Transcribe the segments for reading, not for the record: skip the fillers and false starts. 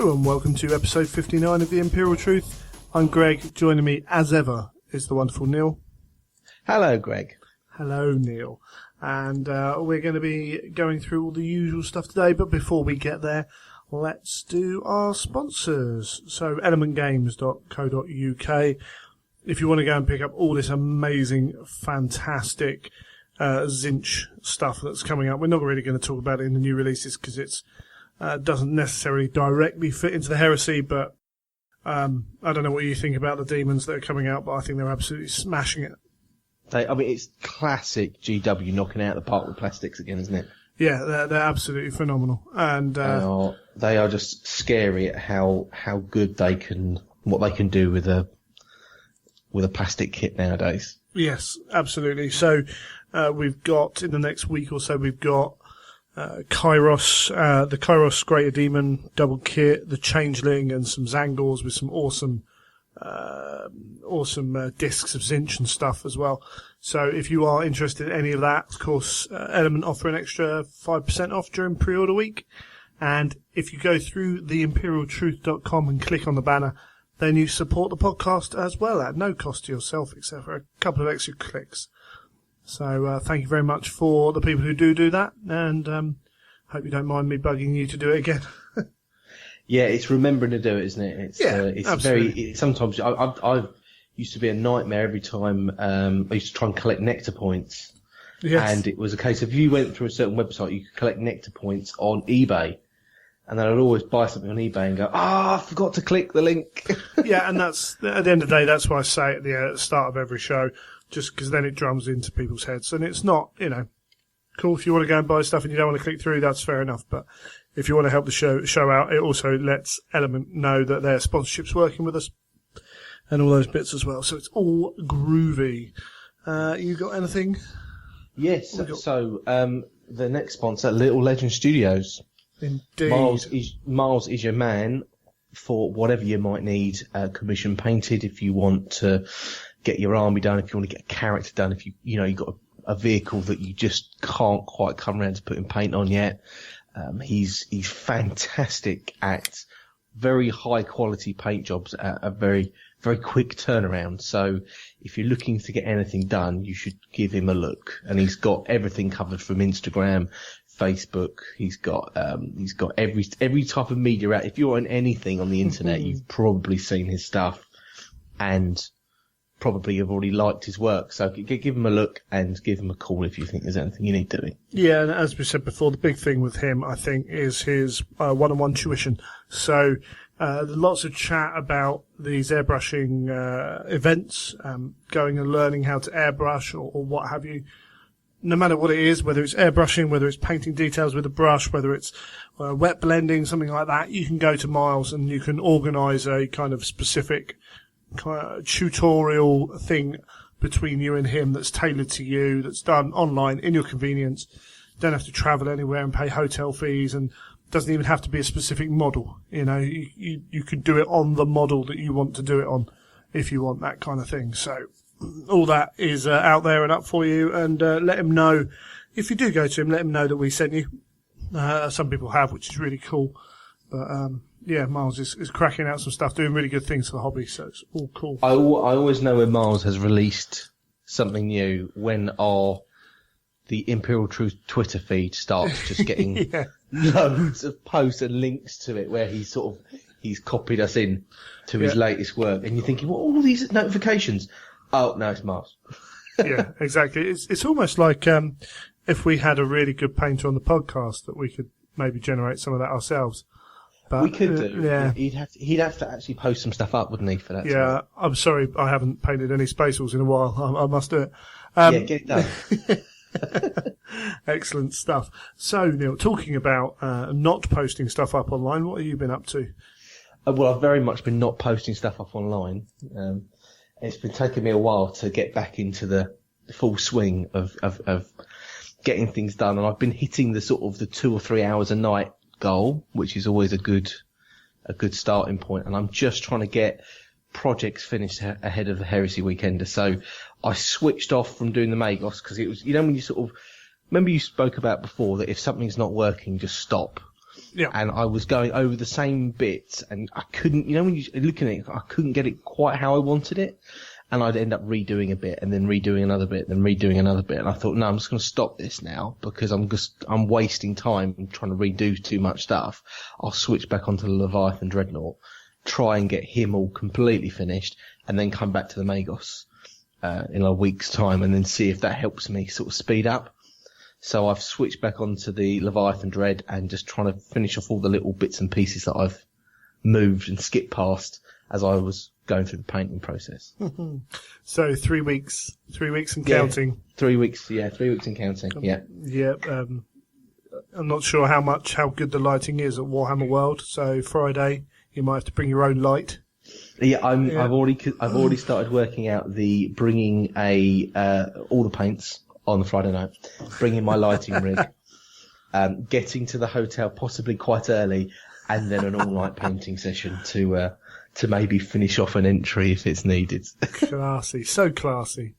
Hello and welcome to episode 59 of The Imperial Truth. I'm Greg. Joining me as ever is the wonderful Neil. Hello, Greg. Hello, Neil. And we're going to be going through all the usual stuff today, but before we get there, let's do our sponsors. So elementgames.co.uk. If you want to go and pick up all this amazing, fantastic Zinch stuff that's coming up, we're not really going to talk about it in the new releases because it's doesn't necessarily directly fit into the heresy, but I don't know what you think about the demons that are coming out, but I think they're absolutely smashing it. It's classic GW knocking out the park with plastics again, isn't it? Yeah, they're absolutely phenomenal, and they are just scary at how good what they can do with a plastic kit nowadays. Yes, absolutely. So we've got in the next week or so we've got Kairos, the Kairos Greater Demon double kit, the Changeling, and some Zangors with some awesome discs of Zinch and stuff as well. So if you are interested in any of that, of course, Element offer an extra 5% off during pre-order week. And if you go through theimperialtruth.com and click on the banner, then you support the podcast as well at no cost to yourself, except for a couple of extra clicks. So thank you very much for the people who do that, and hope you don't mind me bugging you to do it again. Yeah, it's remembering to do it, isn't it? It's absolutely. Sometimes I used to be a nightmare every time I used to try and collect nectar points. Yes. And it was a case of you went through a certain website, you could collect nectar points on eBay. And then I'd always buy something on eBay and go, I forgot to click the link. Yeah, and that's, at the end of the day, that's why I say at the start of every show, just because then it drums into people's heads. And it's not, cool. If you want to go and buy stuff and you don't want to click through, that's fair enough. But if you want to help the show out, it also lets Element know that their sponsorship's working with us and all those bits as well. So it's all groovy. You got anything? Yes. So, the next sponsor, Lil Legend Studios. Indeed. Miles is your man for whatever you might need, commission painted, if you want to get your army done, if you want to get a character done, if you've got a vehicle that you just can't quite come around to putting paint on yet. He's fantastic at very high quality paint jobs at a very, very quick turnaround. So if you're looking to get anything done, you should give him a look. And he's got everything covered from Instagram, Facebook. He's got every type of media out. If you're on anything on the internet, you've probably seen his stuff and probably have already liked his work. So give him a look and give him a call if you think there's anything you need doing. Yeah, and as we said before, the big thing with him, I think, is his one-on-one tuition. So lots of chat about these airbrushing events, going and learning how to airbrush or what have you. No matter what it is, whether it's airbrushing, whether it's painting details with a brush, whether it's wet blending, something like that, you can go to Miles and you can organise a kind of specific tutorial thing between you and him that's tailored to you, that's done online in your convenience. Don't have to travel anywhere and pay hotel fees, and doesn't even have to be a specific model. You can do it on the model that you want to do it on if you want that kind of thing. So all that is out there and up for you, and let him know. If you do go to him, let him know that we sent you. Some people have, which is really cool. But Miles is cracking out some stuff, doing really good things for the hobby, so it's all cool. I always know when Miles has released something new when the Imperial Truth Twitter feed starts just getting loads of posts and links to it where he's copied us in to his latest work, and you're thinking, what are all these notifications? Oh, no, it's Miles. Yeah, exactly. It's almost like if we had a really good painter on the podcast that we could maybe generate some of that ourselves. But, we could do. Yeah. He'd have to actually post some stuff up, wouldn't he, for that? Yeah, I'm sorry, I haven't painted any Space Wolves in a while. I must do it. Get it done. Excellent stuff. So, Neil, talking about not posting stuff up online, what have you been up to? Well, I've very much been not posting stuff up online. It's been taking me a while to get back into the full swing of getting things done, and I've been hitting the sort of the 2 or 3 hours a night goal, which is always a good starting point. And I'm just trying to get projects finished ahead of the Heresy Weekender. So I switched off from doing the Magos because it was, when you sort of remember you spoke about before that if something's not working, just stop. Yeah. And I was going over the same bits, and I couldn't, when you're looking at it, I couldn't get it quite how I wanted it. And I'd end up redoing a bit, and then redoing another bit, then redoing another bit. And I thought, no, I'm just going to stop this now, because I'm wasting time trying to redo too much stuff. I'll switch back onto the Leviathan Dreadnought, try and get him all completely finished, and then come back to the Magos in a week's time, and then see if that helps me sort of speed up. So I've switched back onto the Leviathan Dread and just trying to finish off all the little bits and pieces that I've moved and skipped past as I was going through the painting process. So 3 weeks and counting. 3 weeks, 3 weeks and counting, yeah. Yeah, I'm not sure how good the lighting is at Warhammer World, so Friday you might have to bring your own light. Yeah, I've already started working out the bringing all the paints on the Friday night, bringing my lighting rig, getting to the hotel possibly quite early, and then an all-night painting session to maybe finish off an entry if it's needed. Classy, so classy,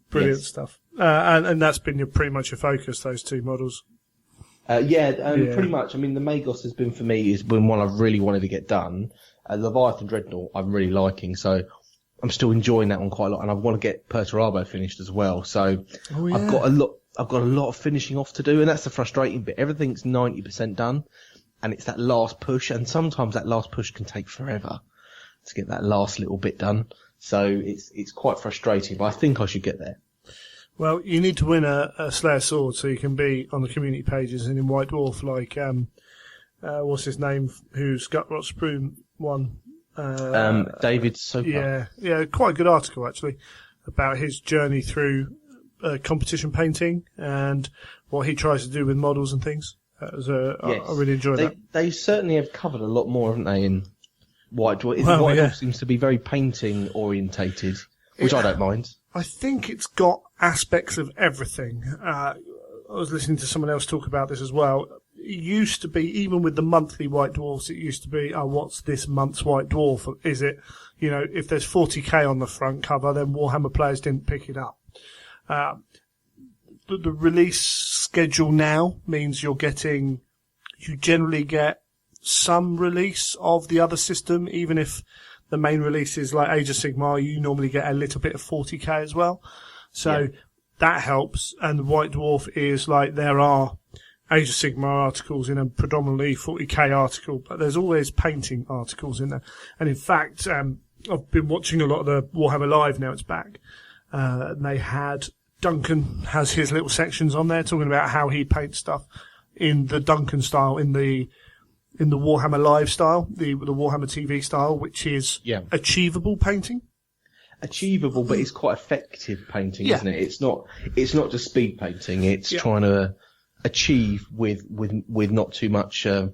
brilliant stuff. And that's been pretty much your focus, those two models. Pretty much. I mean, the Magos has been for me has been one I've really wanted to get done. Leviathan Dreadnought I'm really liking, so I'm still enjoying that one quite a lot, and I want to get Perturabo finished as well. So I've got a lot of finishing off to do, and that's the frustrating bit. Everything's 90% done, and it's that last push, and sometimes that last push can take forever to get that last little bit done. So it's quite frustrating, but I think I should get there. Well, you need to win a Slayer sword so you can be on the community pages and in White Dwarf like what's his name, who's Gutrot Spoon won. David Soper. Yeah, quite a good article actually about his journey through competition painting and what he tries to do with models and things. I really enjoyed that. They certainly have covered a lot more, haven't they, in White Dwarf? White Dwarf seems to be very painting orientated, which I don't mind. I think it's got aspects of everything. I was listening to someone else talk about this as well. It used to be, even with the monthly White Dwarfs, it used to be, what's this month's White Dwarf? Is it, if there's 40k on the front cover, then Warhammer players didn't pick it up. The release schedule now means you generally get some release of the other system, even if the main release is like Age of Sigmar, you normally get a little bit of 40k as well. So that helps. And the White Dwarf is like, there are Age of Sigmar articles in a predominantly 40k article, but there's always painting articles in there. And in fact, I've been watching a lot of the Warhammer Live now, it's back. And they had, Duncan has his little sections on there talking about how he paints stuff in the Duncan style, in the Warhammer Live style, the Warhammer TV style, which is achievable painting. Achievable, but it's quite effective painting, isn't it? It's not just speed painting. It's trying to achieve with not too much too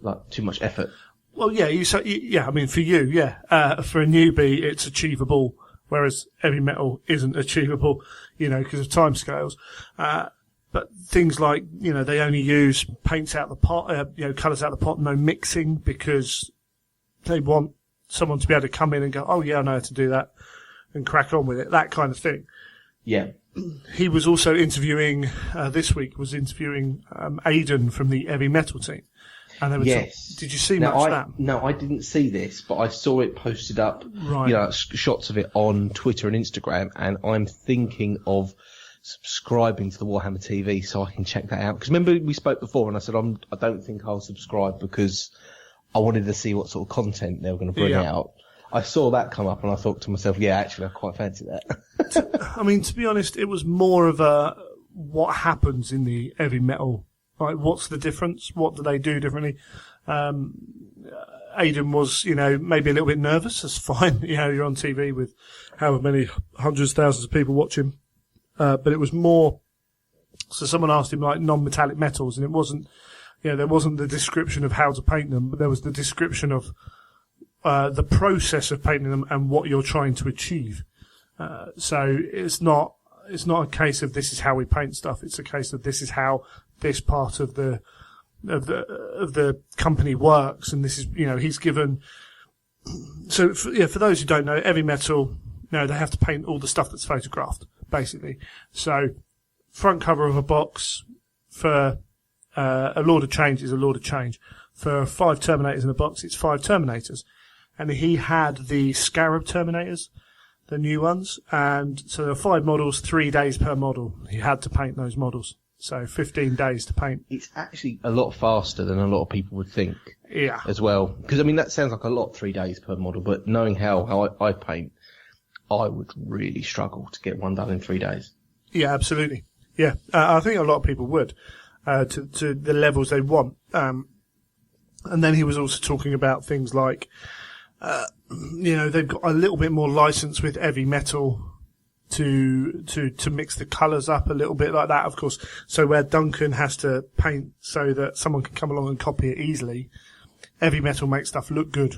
much effort. Well, I mean, for you, for a newbie, it's achievable, whereas heavy metal isn't achievable, because of timescales. But things like, they only use paints out the pot, colours out the pot, no mixing, because they want someone to be able to come in and go, oh yeah, I know how to do that, and crack on with it, that kind of thing. Yeah. He was also interviewing, Aidan from the heavy metal team. And they were did you see much of that? No, I didn't see this, but I saw it posted up, shots of it on Twitter and Instagram, and I'm thinking of subscribing to the Warhammer TV so I can check that out. Because remember we spoke before and I said I don't think I'll subscribe because I wanted to see what sort of content they were going to bring out. I saw that come up and I thought to myself, actually I quite fancy that. I mean, to be honest, it was more of what happens in the heavy metal. Like, what's the difference? What do they do differently? Aidan was, maybe a little bit nervous. That's fine. You're on TV with however many hundreds, thousands of people watching. But it was more, so someone asked him like non-metallic metals, and it wasn't, there wasn't the description of how to paint them, but there was the description of the process of painting them and what you're trying to achieve. So it's not a case of this is how we paint stuff. It's a case of this is how this part of the company works, and this is, he's given. So for those who don't know, heavy metal, they have to paint all the stuff that's photographed, basically. So front cover of a box for a Lord of Change is a Lord of Change. For 5 Terminators in a box, it's 5 Terminators. And he had the Scarab Terminators, the new ones. And so there are 5 models, 3 days per model. He had to paint those models. So 15 days to paint. It's actually a lot faster than a lot of people would think. Yeah. As well. Because, I mean, that sounds like a lot, 3 days per model, but knowing how I paint, I would really struggle to get one done in 3 days. Yeah, absolutely. Yeah. I think a lot of people would, to the levels they want. And then he was also talking about things like, they've got a little bit more license with heavy metal to mix the colours up a little bit like that, of course. So where Duncan has to paint so that someone can come along and copy it easily, heavy metal makes stuff look good.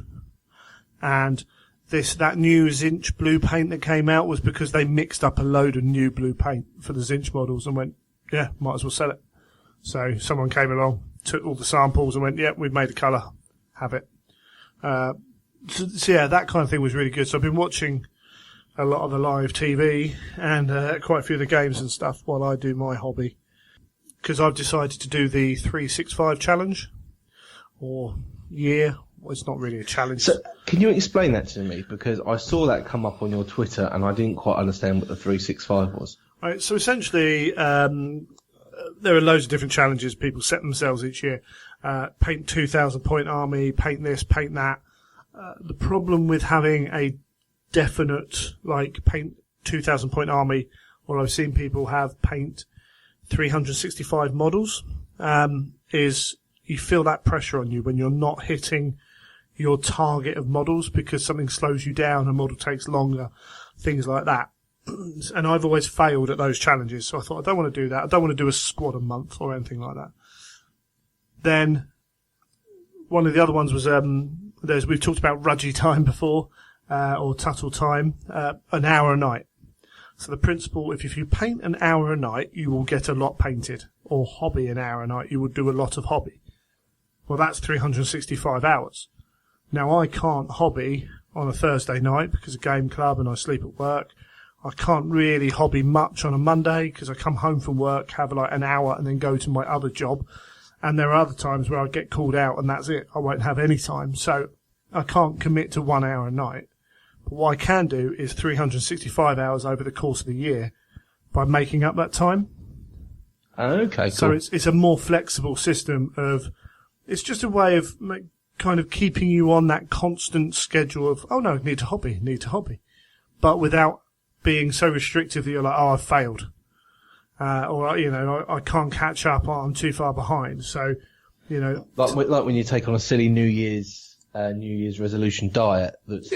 And that new Zinch blue paint that came out was because they mixed up a load of new blue paint for the Zinch models and went, yeah, might as well sell it. So someone came along, took all the samples and went, yeah, we've made a colour, have it. So yeah, that kind of thing was really good. So I've been watching a lot of the live TV and quite a few of the games and stuff while I do my hobby. Because I've decided to do the 365 challenge, or year. Well, it's not really a challenge. So can you explain that to me? Because I saw that come up on your Twitter and I didn't quite understand what the 365 was. Right, so essentially, there are loads of different challenges people set themselves each year. Paint 2,000 point army, paint this, paint that. The problem with having a definite, paint 2,000 point army, or I've seen people have paint 365 models, is you feel that pressure on you when you're not hitting your target of models because something slows you down, a model takes longer, things like that. And I've always failed at those challenges, so I thought, I don't want to do that. I don't want to do a squad a month or anything like that. Then one of the other ones was, we've talked about Rudgy time before, or Tuttle time, an hour a night. So the principle, if you paint an hour a night, you will get a lot painted. Or hobby an hour a night, you will do a lot of hobby. Well, that's 365 hours. Now, I can't hobby on a Thursday night because of game club and I sleep at work. I can't really hobby much on a Monday because I come home from work, have an hour and then go to my other job. And there are other times where I get called out and that's it. I won't have any time. So I can't commit to 1 hour a night. But what I can do is 365 hours over the course of the year by making up that time. Okay, cool. So it's a more flexible system it's just a way of kind of keeping you on that constant schedule of, oh no, need to hobby. But without being so restrictive that you're like, oh, I've failed. Or, I can't catch up, I'm too far behind. So, Like when you take on a silly New Year's resolution diet that's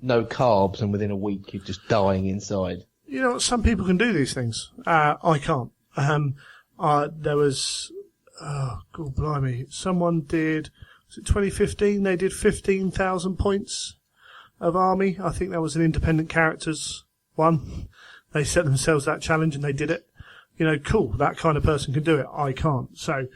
no carbs and within a week you're just dying inside. Some people can do these things. I can't. There was, God blimey, someone did, was it 2015? They did 15,000 points of army. I think that was an independent characters one. They set themselves that challenge and they did it. Cool, that kind of person can do it. I can't. So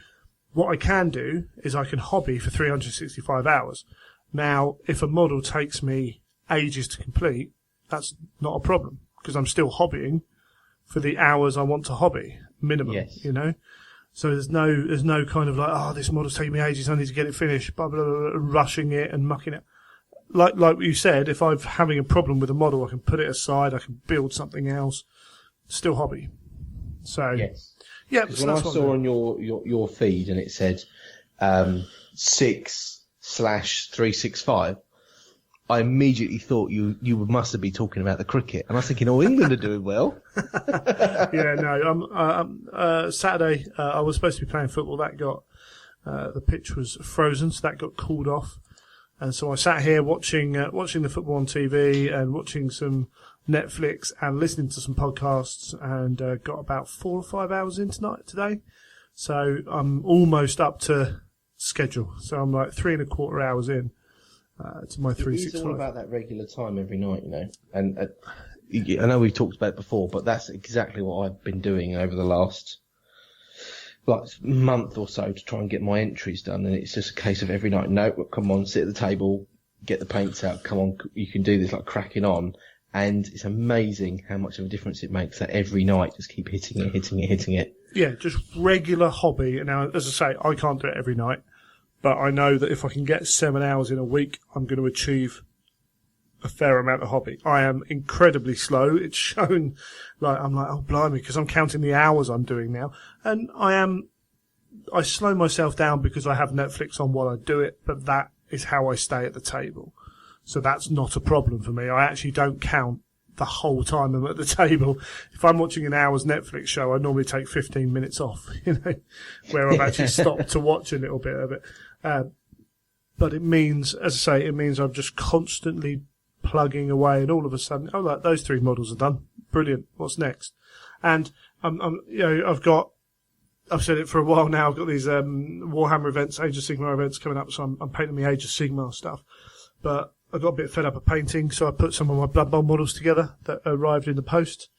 what I can do is I can hobby for 365 hours. Now, if a model takes me ages to complete, that's not a problem because I'm still hobbying for the hours I want to hobby, minimum, yes. So there's no kind of this model's taking me ages, I need to get it finished, blah, blah, blah, rushing it and mucking it. Like you said, if I'm having a problem with a model, I can put it aside, I can build something else, still hobby. So, yes. Yeah. When I saw on your feed and it said 6/365, I immediately thought you must have been talking about the cricket, and I was thinking, England are doing well. Yeah, no. Saturday I was supposed to be playing football. That got the pitch was frozen, so that got called off. And so I sat here watching the football on TV and watching some Netflix and listening to some podcasts, and got about 4 or 5 hours in today. So I'm almost up to schedule. So I'm like 3.25 hours in. To my 365. It's all about that regular time every night, And I know we've talked about it before, but that's exactly what I've been doing over the last month or so to try and get my entries done. And it's just a case of every night, no, come on, sit at the table, get the paints out, come on, you can do this, cracking on. And it's amazing how much of a difference it makes that every night just keep hitting it. Yeah, just regular hobby. And now, as I say, I can't do it every night, but I know that if I can get 7 hours in a week, I'm going to achieve a fair amount of hobby. I am incredibly slow. It's shown, I'm like, oh blimey, because I'm counting the hours I'm doing now, and I slow myself down because I have Netflix on while I do it, but that is how I stay at the table. So that's not a problem for me. I actually don't count the whole time I'm at the table. If I'm watching an hour's Netflix show, I normally take 15 minutes off, where I've actually stopped to watch a little bit of it. But it means, as I say, I'm just constantly plugging away, and all of a sudden, like those 3 models are done. Brilliant. What's next? And I've said it for a while now. I've got these Warhammer events, Age of Sigmar events coming up, so I'm painting the Age of Sigmar stuff. But I got a bit fed up of painting, so I put some of my Blood Bowl models together that arrived in the post.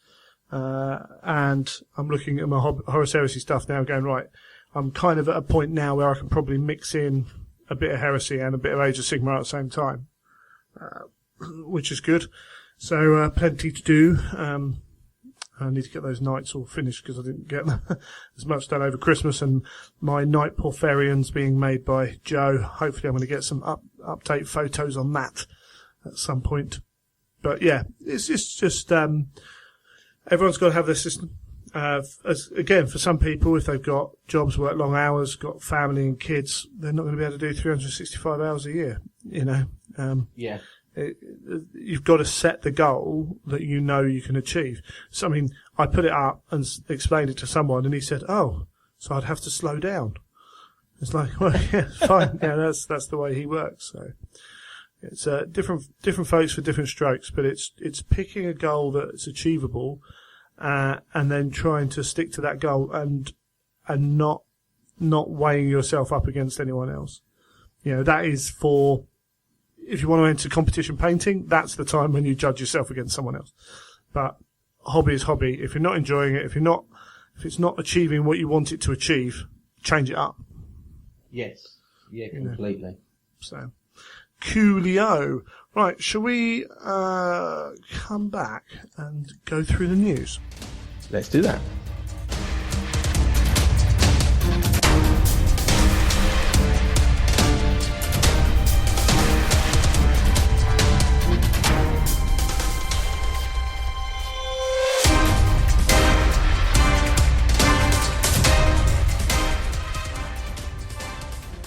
And I'm looking at my Horus Heresy stuff now, going, right, I'm kind of at a point now where I can probably mix in a bit of Heresy and a bit of Age of Sigmar at the same time, which is good. So plenty to do. I need to get those nights all finished because I didn't get as much done over Christmas, and my Night Porphyrians being made by Joe. Hopefully I'm going to get some update photos on that at some point. But yeah, it's just everyone's got to have their system. Again, for some people, if they've got jobs, work long hours, got family and kids, they're not going to be able to do 365 hours a year, Yeah. You've got to set the goal that you know you can achieve. So, I mean, I put it up and explained it to someone, and he said, "Oh, so I'd have to slow down." It's like, well, yeah, fine. Yeah, that's the way he works. So it's different folks for different strokes, but it's picking a goal that's achievable, and then trying to stick to that goal and not weighing yourself up against anyone else. That is for. If you want to enter competition painting, that's the time when you judge yourself against someone else. But hobby is hobby. If you're not enjoying it, if it's not achieving what you want it to achieve, change it up. Yes. Yeah, completely. So, coolio. Right, shall we come back and go through the news? Let's do that.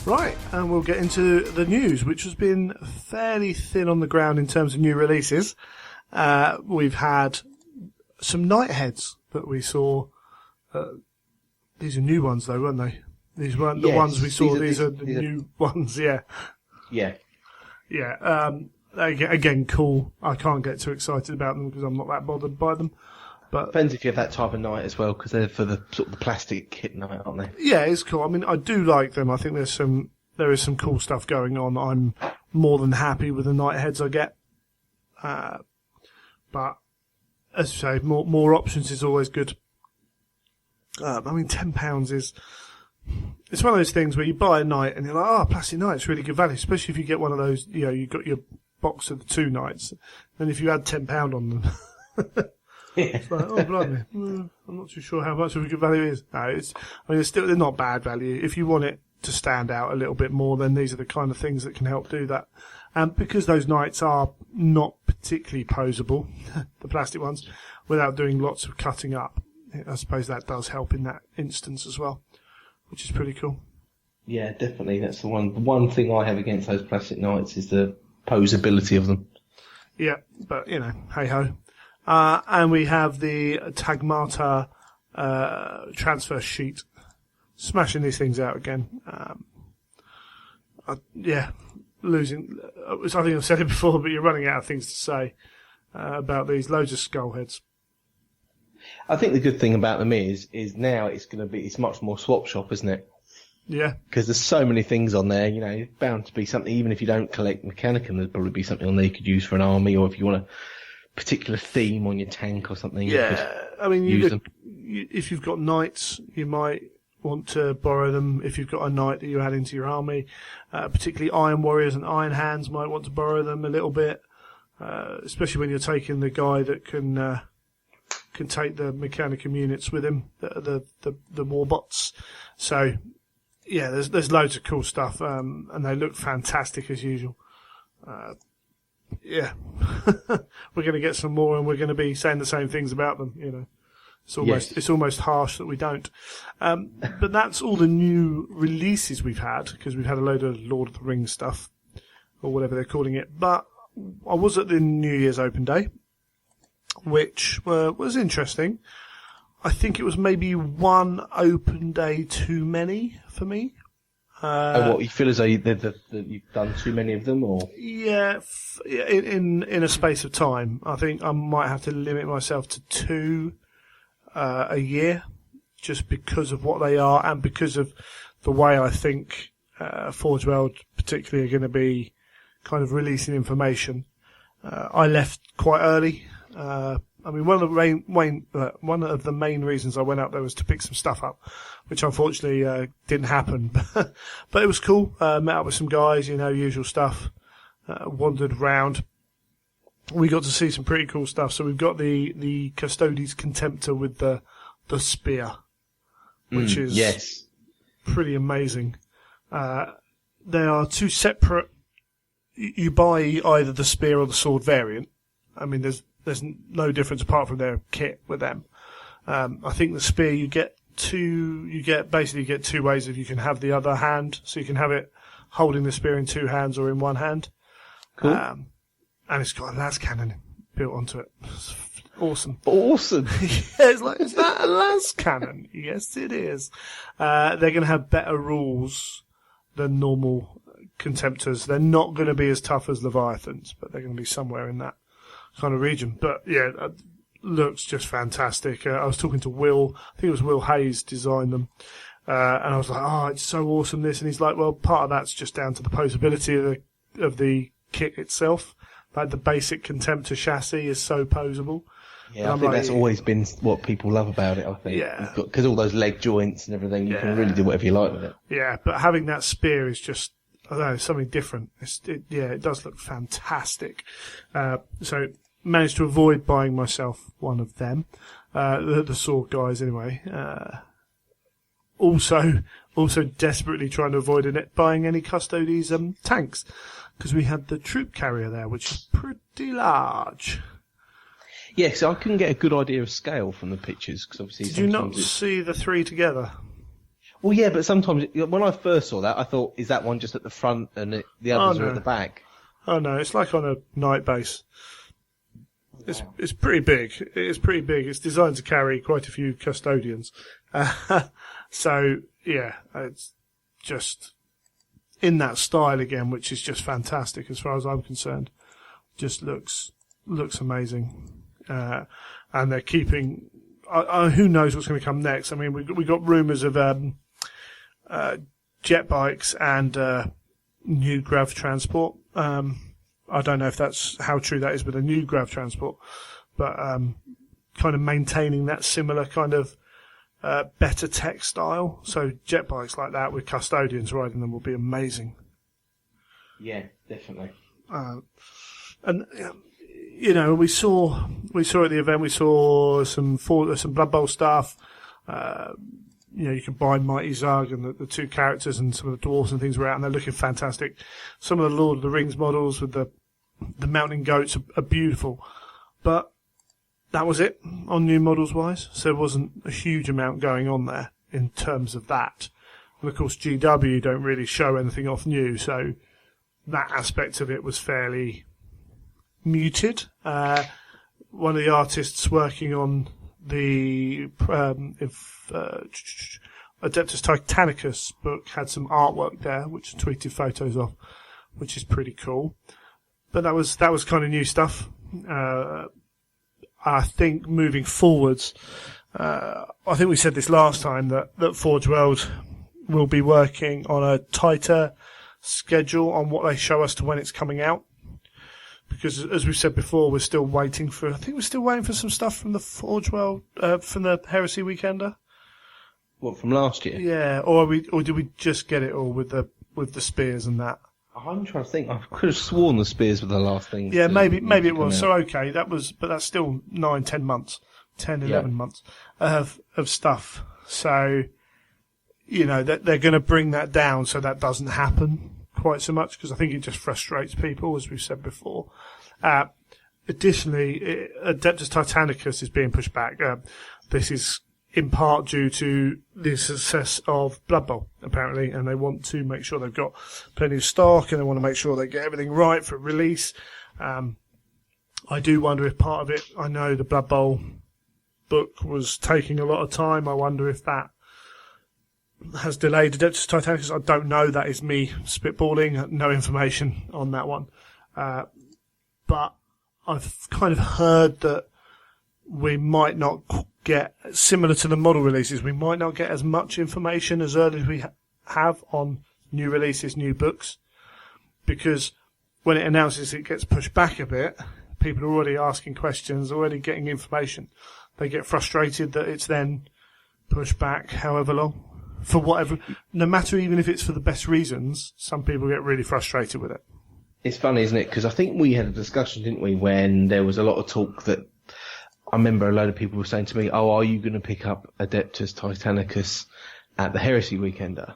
Right, and we'll get into the news, which has been fairly thin on the ground in terms of new releases. We've had some Nightheads that we saw. These are new ones, though, weren't they? These weren't the ones we saw. These are the new ones, yeah. Yeah. Yeah. Again, cool. I can't get too excited about them because I'm not that bothered by them. But depends if you have that type of night as well, because they're for the sort of the plastic kit night, aren't they? Yeah, it's cool. I mean, I do like them. I think there is some cool stuff going on. I'm more than happy with the Nightheads I get. But as you say, more options is always good. I mean, £10 it's one of those things where you buy a night and you're like, oh, plastic night, it's really good value, especially if you get one of those, you've got your box of the 2 nights. And if you add £10 on them. It's like, oh, blimey. I'm not too sure how much of a good value it is. No, they're not bad value. If you want it to stand out a little bit more, then these are the kind of things that can help do that. And because those nights are not particularly posable, the plastic ones, without doing lots of cutting up, I suppose that does help in that instance as well, which is pretty cool. Yeah, definitely. That's the one thing I have against those plastic nights is the posability of them. Yeah, but, hey ho. And we have the Tagmata transfer sheet. Smashing these things out again. Losing. I think I've said it before, but you're running out of things to say about these. Loads of skull heads. I think the good thing about them is now it's much more swap shop, isn't it? Yeah. Because there's so many things on there, it's bound to be something, even if you don't collect Mechanicum, there'll probably be something on there you could use for an army, or if you want a particular theme on your tank or something. Yeah. I mean, if you've got knights, you might want to borrow them. If you've got a knight that you add into your army, particularly Iron Warriors and Iron Hands might want to borrow them a little bit, especially when you're taking the guy that can can take the Mechanicum units with him, the warbots. So, yeah, there's loads of cool stuff, and they look fantastic as usual. Yeah, we're going to get some more, and we're going to be saying the same things about them. You know, it's almost harsh that we don't. But that's all the new releases we've had, because we've had a load of Lord of the Rings stuff, or whatever they're calling it. But I was at the New Year's Open Day, which was interesting. I think it was maybe one open day too many for me. What, you feel as though you've done too many of them, or? Yeah, in a space of time. I think I might have to limit myself to 2 a year, just because of what they are and because of the way I think Forge World particularly are going to be kind of releasing information. I left quite early. I mean, one of the main reasons I went up there was to pick some stuff up, which unfortunately didn't happen. But it was cool. Met up with some guys, usual stuff. Wandered around. We got to see some pretty cool stuff. So we've got the Custodes Contemptor with the spear, which is pretty amazing. They are 2 separate. You buy either the spear or the sword variant. I mean, there's no difference apart from their kit with them. I think the spear you get 2 ways if you can have the other hand, so you can have it holding the spear in 2 hands or in 1 hand. Cool. And it's got a las cannon built onto it. It's awesome. Awesome. Yeah, it's like, is that a las cannon? Yes, it is. They're going to have better rules than normal Contemptors. They're not going to be as tough as Leviathans, but they're going to be somewhere in that kind of region. But yeah, looks just fantastic. I was talking to Will, I think it was Will Hayes designed them, and I was like, oh, it's so awesome this, and he's like, well, part of that's just down to the posability of the kit itself. Like the basic Contemptor chassis is so posable. Yeah, I think that's always been what people love about it, I think. Yeah. Because all those leg joints and everything, you can really do whatever you like with it. Yeah, but having that spear is just, I don't know, something different. It does look fantastic. So managed to avoid buying myself one of them, the sword guys anyway. Also desperately trying to avoid buying any Custodes tanks, because we had the troop carrier there, which is pretty large. Yeah, so I couldn't get a good idea of scale from the pictures, because obviously. Did you not see the 3 together? Well, yeah, but sometimes when I first saw that, I thought, is that one just at the front and the others are at the back? Oh no, it's like on a night base. It's pretty big. It's pretty big. It's designed to carry quite a few custodians. So yeah, it's just in that style again, which is just fantastic as far as I'm concerned. Just looks amazing. And they're keeping. Who knows what's going to come next? I mean, we got rumours of jet bikes and new grav transport. I don't know if that's how true that is with a new grav transport, but kind of maintaining that similar kind of better tech style. So jet bikes like that with custodians riding them will be amazing. Yeah, definitely. And we saw at the event, we saw some Blood Bowl stuff. You can buy Mighty Zug and the 2 characters and some of the dwarves and things were out, and they're looking fantastic. Some of the Lord of the Rings models with the mountain goats are beautiful, but that was it on new models wise. So there wasn't a huge amount going on there in terms of that. And of course, GW don't really show anything off new, so that aspect of it was fairly muted. One of the artists working on the Adeptus Titanicus book had some artwork there, which I tweeted photos of, which is pretty cool. But that was kind of new stuff. I think moving forwards, I think we said this last time that Forge World will be working on a tighter schedule on what they show us to when it's coming out. Because as we've said before, we're still waiting for some stuff from the Forge World, from the Heresy Weekender. What, from last year? Yeah, or did we just get it all with the spears and that? I'm trying to think. I could have sworn the spears were the last thing. Yeah, maybe it was. So okay, but that's still 9-10 months 10, 11 months of stuff. So, that they're going to bring that down so that doesn't happen quite so much, because I think it just frustrates people, as we've said before. Additionally, Adeptus Titanicus is being pushed back. This is in part due to the success of Blood Bowl, apparently, and they want to make sure they've got plenty of stock, and they want to make sure they get everything right for release. I do wonder if part of it, I know the Blood Bowl book was taking a lot of time. I wonder if that has delayed Adeptus Titanicus. I don't know. That is me spitballing. No information on that one. But I've kind of heard that we might not get, similar to the model releases, we might not get as much information as early as we have on new releases, new books, because when it announces it gets pushed back a bit, people are already asking questions, already getting information. They get frustrated that it's then pushed back however long, for whatever, no matter even if it's for the best reasons, some people get really frustrated with it. It's funny, isn't it? Because I think we had a discussion, didn't we, when there was a lot of talk that I remember a load of people were saying to me, "Oh, are you going to pick up Adeptus Titanicus at the Heresy Weekender?"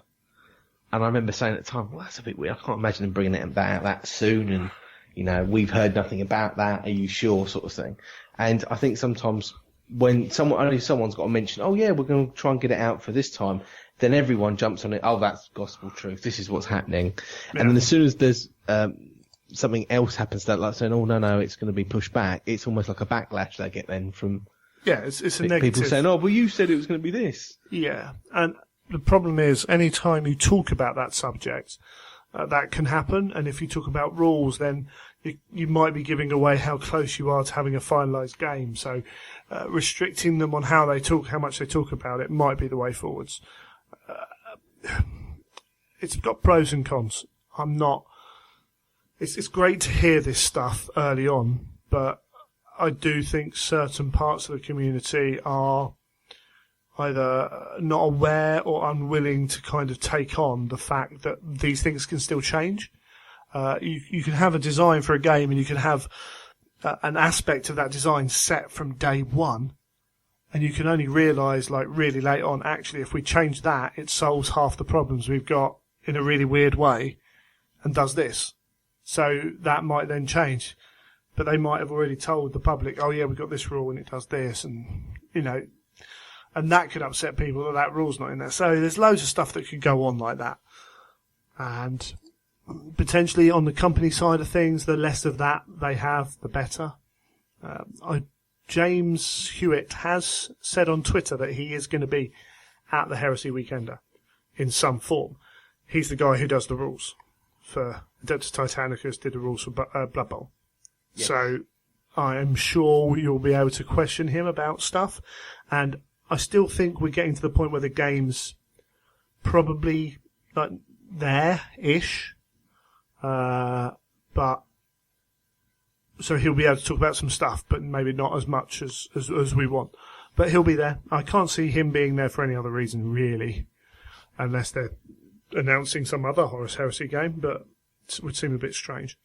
And I remember saying at the time, "Well, that's a bit weird. I can't imagine them bringing it out that soon. And we've heard nothing about that. Are you sure?" sort of thing. And I think sometimes when someone's got to mention, "Oh yeah, we're going to try and get it out for this time," then everyone jumps on it. "Oh, that's gospel truth. This is what's happening." Yeah. And then as soon as there's something else happens, that like saying, "Oh no, it's going to be pushed back," it's almost like a backlash they get then from it's a negative. People saying, "Oh, well, you said it was going to be this." Yeah, and the problem is, any time you talk about that subject, that can happen. And if you talk about rules, then you might be giving away how close you are to having a finalised game. So restricting them on how much they talk about it might be the way forwards. It's got pros and cons. It's great to hear this stuff early on, but I do think certain parts of the community are either not aware or unwilling to kind of take on the fact that these things can still change. You can have a design for a game, and you can have an aspect of that design set from day one, and you can only realise like really late on, actually, if we change that, it solves half the problems we've got in a really weird way and does this. So that might then change. But they might have already told the public, "Oh yeah, we've got this rule and it does this," and and that could upset people that rule's not in there. So there's loads of stuff that could go on like that. And potentially on the company side of things, the less of that they have, the better. James Hewitt has said on Twitter that he is going to be at the Heresy Weekender in some form. He's the guy who does the rules for Adeptus Titanicus, did the rules for Blood Bowl. Yes. So I am sure you'll be able to question him about stuff. And I still think we're getting to the point where the game's probably like there-ish. But so he'll be able to talk about some stuff, but maybe not as much as we want. But he'll be there. I can't see him being there for any other reason, really, unless they're announcing some other Horus Heresy game, but it would seem a bit strange.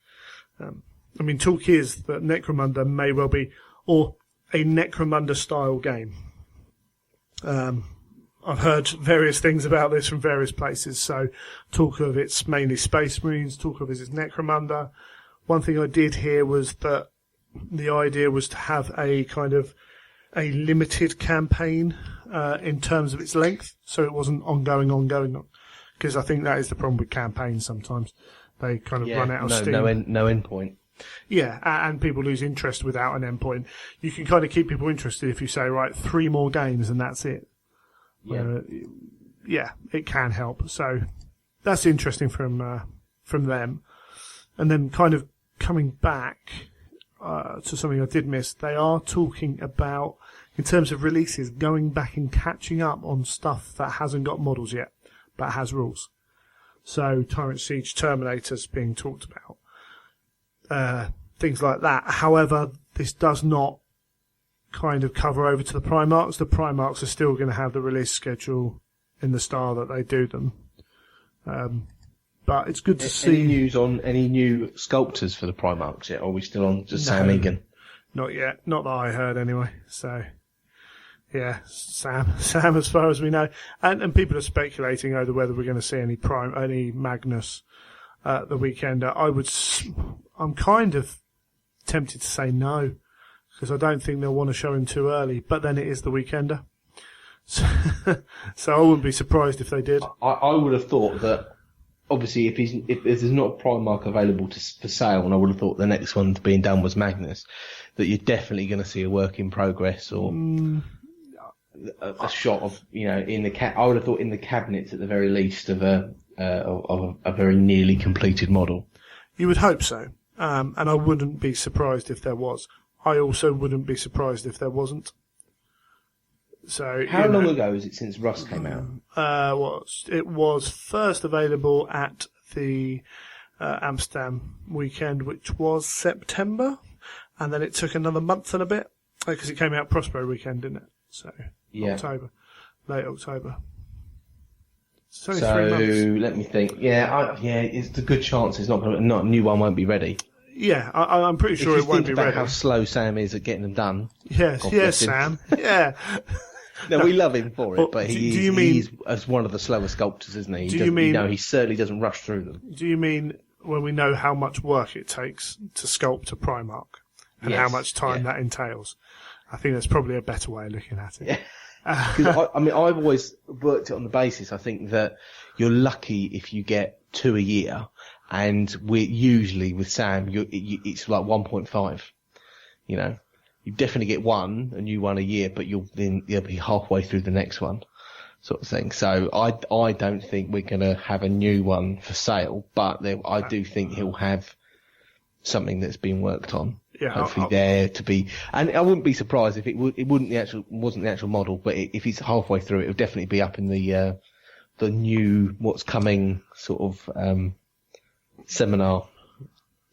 Talk is that Necromunda may well be, or a Necromunda-style game. I've heard various things about this from various places, so talk of it's mainly Space Marines, talk of it's Necromunda. One thing I did hear was that the idea was to have a kind of a limited campaign in terms of its length, so it wasn't ongoing, because I think that is the problem with campaigns sometimes. They kind of run out of steam. No end point. Yeah, and people lose interest without an end point. You can kind of keep people interested if you say, right, 3 more games and that's it. Yeah. It can help. So that's interesting from them. And then kind of coming back to something I did miss, they are talking about, in terms of releases, going back and catching up on stuff that hasn't got models yet, but has rules. So Tyrant Siege Terminator's being talked about. Things like that. However, this does not kind of cover over to the Primarchs. The Primarchs are still going to have the release schedule in the style that they do them. But it's good to see. Any news on any new sculptors for the Primarchs yet? Or are we still on just Sam Egan? Not yet. Not that I heard anyway. So Yeah, Sam, as far as we know, and people are speculating over whether we're going to see any Magnus at the Weekender. I'm kind of tempted to say no, because I don't think they'll want to show him too early. But then it is the Weekender, so I wouldn't be surprised if they did. I would have thought that obviously if there's not a Primark available for sale, and I would have thought the next one being done was Magnus, that you're definitely going to see a work in progress or. A shot of, in the I would have thought in the cabinets at the very least of a very nearly completed model. You would hope so, and I wouldn't be surprised if there was. I also wouldn't be surprised if there wasn't. So how long ago is it since Rust came out? It was first available at the Amsterdam weekend, which was September, and then it took another month and a bit because it came out Prospero weekend, didn't it? So. Yeah. October, late October. So let me think. It's a good chance it's not a new one won't be ready. Yeah, I'm pretty sure it won't be ready. How slow Sam is at getting them done. Yes, Sam. Yeah. No, we love him for it, but he's as one of the slower sculptors, isn't he? He certainly doesn't rush through them. Do you mean when we know how much work it takes to sculpt a Primark and how much time that entails? I think that's probably a better way of looking at it. Yeah. Because I've always worked it on the basis. I think that you're lucky if you get 2 a year, and we're usually with Sam, it's like 1.5. You definitely get a new one a year, but you'll be halfway through the next one, sort of thing. So I don't think we're going to have a new one for sale, but I do think he'll have something that's been worked on. Yeah, hopefully there to be, and I wouldn't be surprised if it wasn't the actual model, but if it's halfway through, it'll definitely be up in the new what's coming sort of seminar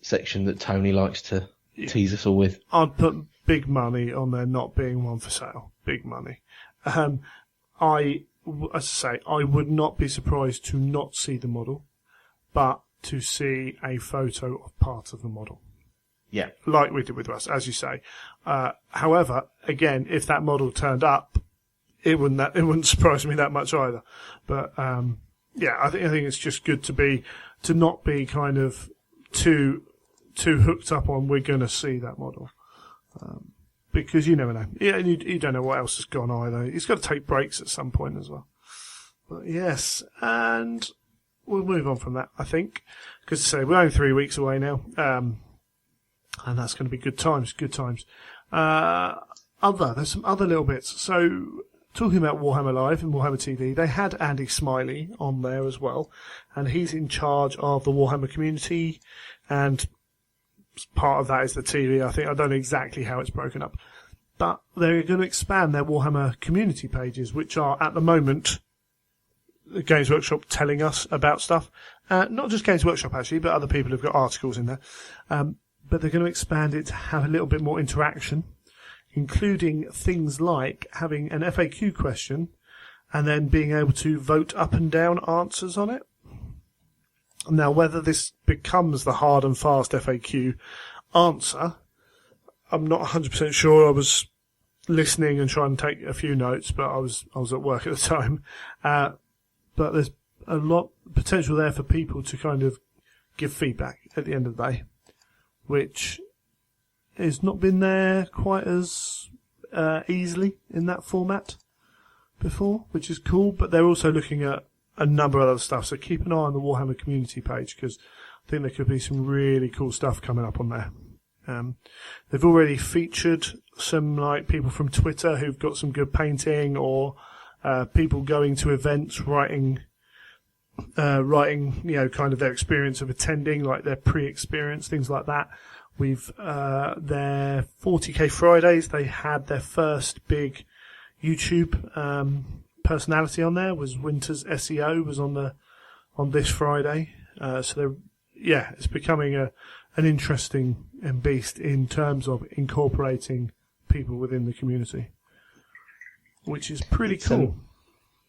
section that Tony likes to tease us all with. I'd put big money on there not being one for sale. Big money. As I say, I would not be surprised to not see the model, but to see a photo of part of the model. Yeah. Like we did with us, as you say. However, again, if that model turned up, it wouldn't surprise me that much either. But, I think it's just good to not be kind of too hooked up on we're going to see that model. Because you never know. Yeah, and you don't know what else has gone either. He's got to take breaks at some point as well. But yes, and we'll move on from that, I think. Because to say, we're only 3 weeks away now. And that's going to be good times. There's some other little bits. So, talking about Warhammer Live and Warhammer TV, they had Andy Smiley on there as well, and he's in charge of the Warhammer community, and part of that is the TV. I don't know exactly how it's broken up, but they're going to expand their Warhammer community pages, which are at the moment the Games Workshop telling us about stuff. Not just Games Workshop actually, but other people have got articles in there. But they're going to expand it to have a little bit more interaction, including things like having an FAQ question and then being able to vote up and down answers on it. Now, whether this becomes the hard and fast FAQ answer, I'm not 100% sure. I was listening and trying to take a few notes, but I was at work at the time. But there's a lot of potential there for people to kind of give feedback at the end of the day, which has not been there quite as easily in that format before, which is cool. But they're also looking at a number of other stuff, so keep an eye on the Warhammer community page, because I think there could be some really cool stuff coming up on there. They've already featured some people from Twitter who've got some good painting, or people going to events, writing, kind of their experience of attending, like their pre-experience, things like that. We've their 40k Fridays, they had their first big YouTube personality on there. Was Winter's SEO was on this Friday. So it's becoming an interesting beast in terms of incorporating people within the community, which is pretty cool.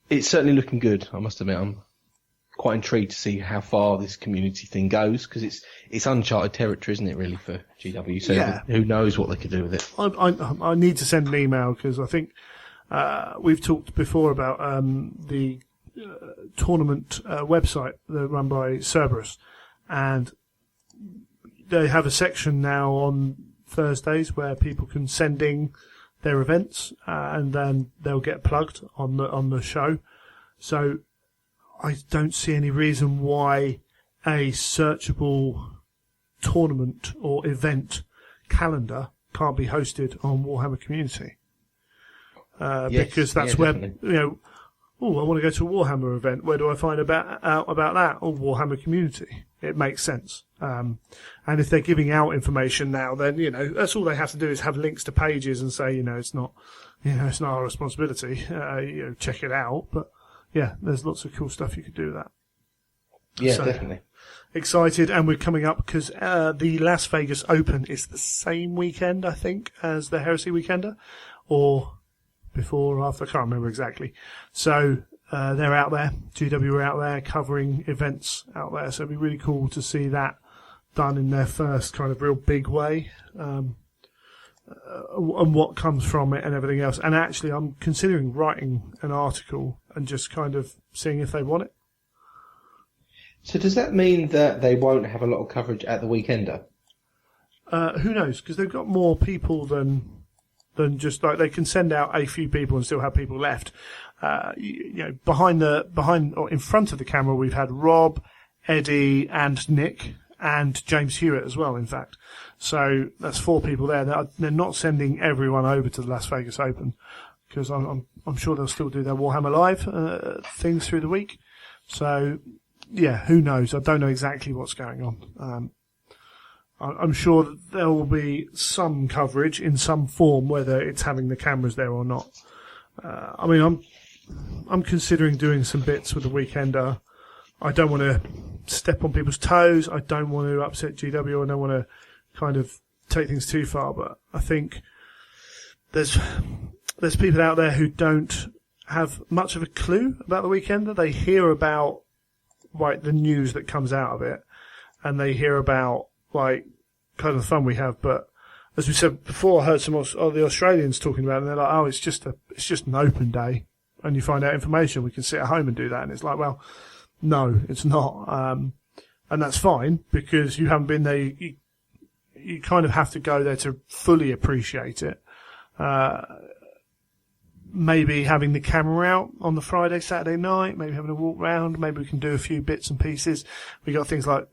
It's certainly looking good, I must admit. I'm quite intrigued to see how far this community thing goes, because it's uncharted territory, isn't it, really, for GW? So who knows what they could do with it? I need to send an email, because I think We've talked before about the tournament website run by Cerberus, and they have a section now on Thursdays where people can send in their events, and then they'll get plugged on the show. So I don't see any reason why a searchable tournament or event calendar can't be hosted on Warhammer Community. Because that's where, definitely. I want to go to a Warhammer event. Where do I find out about that? Oh, Warhammer Community. It makes sense. And if they're giving out information now, then, that's all they have to do is have links to pages and say, it's not our responsibility. Check it out. But yeah, there's lots of cool stuff you could do with that. Yeah, So, definitely. Excited, and we're coming up because the Las Vegas Open is the same weekend, I think, as the Heresy Weekender, or before or after, I can't remember exactly. So they're out there, GW are out there covering events out there, so it'd be really cool to see that done in their first kind of real big way, and what comes from it and everything else. And actually, I'm considering writing an article and just kind of seeing if they want it. So does that mean that they won't have a lot of coverage at the Weekender? Who knows? Because they've got more people than just like they can send out a few people and still have people left. Behind or in front of the camera, we've had Rob, Eddie, and Nick, and James Hewitt as well. In fact, so that's 4 people there. They're not sending everyone over to the Las Vegas Open because I'm sure they'll still do their Warhammer Live things through the week. So. Yeah, who knows? I don't know exactly what's going on. I'm sure that there will be some coverage in some form, whether it's having the cameras there or not. I'm considering doing some bits with the Weekender. I don't want to step on people's toes. I don't want to upset GW. I don't want to kind of take things too far. But I think there's people out there who don't have much of a clue about the Weekender. They hear about the news that comes out of it, and they hear about kind of the fun we have. But as we said before, I heard some of the Australians talking about it, and they're like, "Oh, it's just an open day, and you find out information. We can sit at home and do that." And it's like, well, no, it's not, and that's fine because you haven't been there. You kind of have to go there to fully appreciate it. Maybe having the camera out on the Friday, Saturday night, maybe having a walk round, maybe we can do a few bits and pieces. We got things like,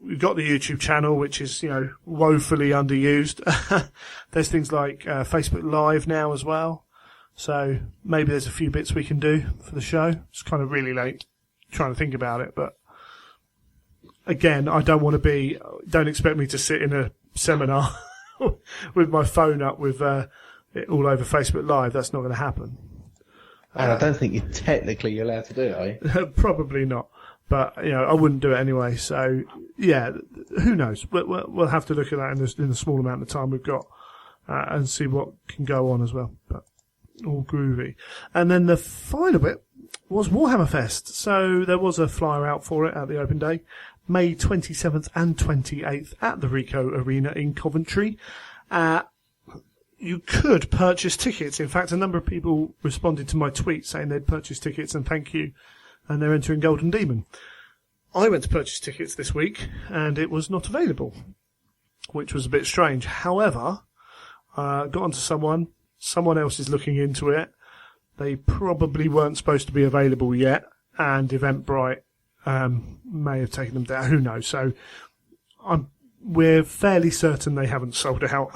we've got the YouTube channel, which is, woefully underused. There's things like, Facebook Live now as well. So maybe there's a few bits we can do for the show. It's kind of really late trying to think about it, but again, don't expect me to sit in a seminar with my phone up with, all over Facebook Live. That's not going to happen. And I don't think you're technically allowed to do it, are you? Probably not. But, I wouldn't do it anyway. So, yeah, who knows? We'll have to look at that in the small amount of time we've got and see what can go on as well. But all groovy. And then the final bit was Warhammer Fest. So there was a flyer out for it at the open day, May 27th and 28th at the Rico Arena in Coventry. You could purchase tickets. In fact, a number of people responded to my tweet saying they'd purchase tickets and thank you, and they're entering Golden Demon. I went to purchase tickets this week, and it was not available, which was a bit strange. However, got onto someone else is looking into it. They probably weren't supposed to be available yet, and Eventbrite may have taken them down. Who knows? So we're fairly certain they haven't sold out.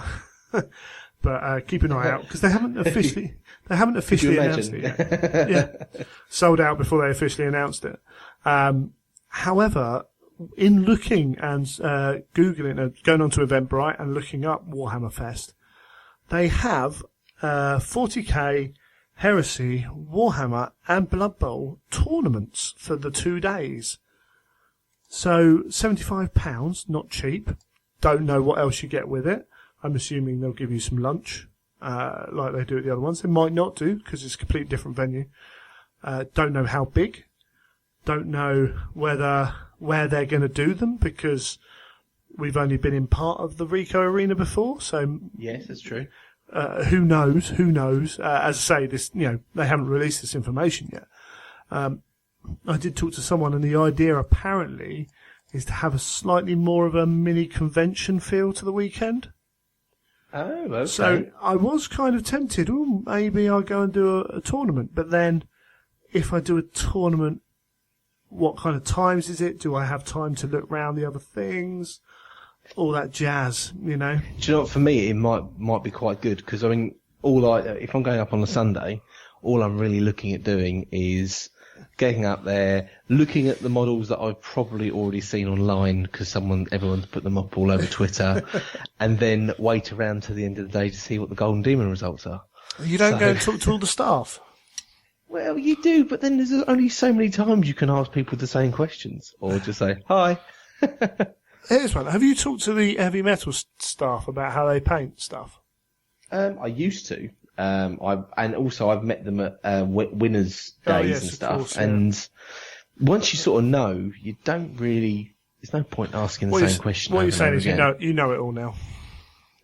But keep an eye out because they haven't officially announced it yet. Yeah, sold out before they officially announced it. However, in looking and googling, going onto Eventbrite and looking up Warhammer Fest, they have 40k Heresy, Warhammer, and Blood Bowl tournaments for the 2 days. So £75, not cheap. Don't know what else you get with it. I'm assuming they'll give you some lunch, like they do at the other ones. They might not do, because it's a completely different venue. Don't know how big. Don't know where they're going to do them, because we've only been in part of the Rico Arena before. So yes, that's true. Who knows? Who knows? As I say, this, they haven't released this information yet. I did talk to someone, and the idea apparently is to have a slightly more of a mini convention feel to the weekend. Oh, okay. So I was kind of tempted. Oh, maybe I'll go and do a tournament. But then, if I do a tournament, what kind of times is it? Do I have time to look round the other things? All that jazz, Do you know what? For me, it might be quite good because I mean, if I'm going up on a Sunday, all I'm really looking at doing is getting up there, looking at the models that I've probably already seen online because everyone's put them up all over Twitter, and then wait around to the end of the day to see what the Golden Demon results are. You don't go and talk to all the staff? Well, you do, but then there's only so many times you can ask people the same questions, or just say hi. Here's one. Have you talked to the heavy metal staff about how they paint stuff? I used to. I've met them at winners' days and stuff. Course, yeah. And once you sort of know, you don't really. There's no point asking the same question. What you're saying is you know it all now.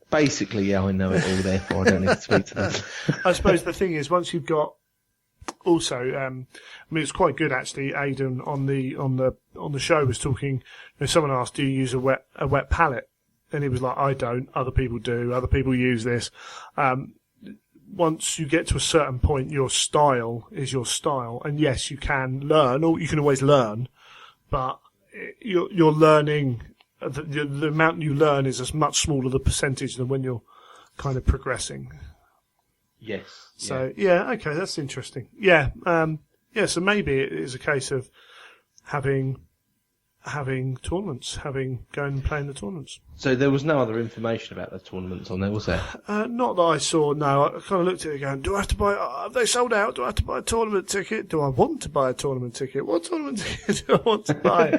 Basically, yeah, I know it all. Therefore, I don't need to speak to them. I suppose the thing is, once you've got. Also, I mean, it's quite good actually. Aidan on the show was talking. Someone asked, "Do you use a wet palette?" And he was like, "I don't. Other people do. Other people use this." Once you get to a certain point, your style is your style, and yes, you can learn, or you can always learn, but you're learning. The amount you learn is a much smaller the percentage than when you're kind of progressing. Yes. So okay, that's interesting. Yeah, so maybe it is a case of having tournaments, going and playing the tournaments. So there was no other information about the tournaments on there, was there? Not that I saw. No, I kind of looked at it going, do I have to buy? Have they sold out? Do I have to buy a tournament ticket? Do I want to buy a tournament ticket? What tournament ticket do I want to buy?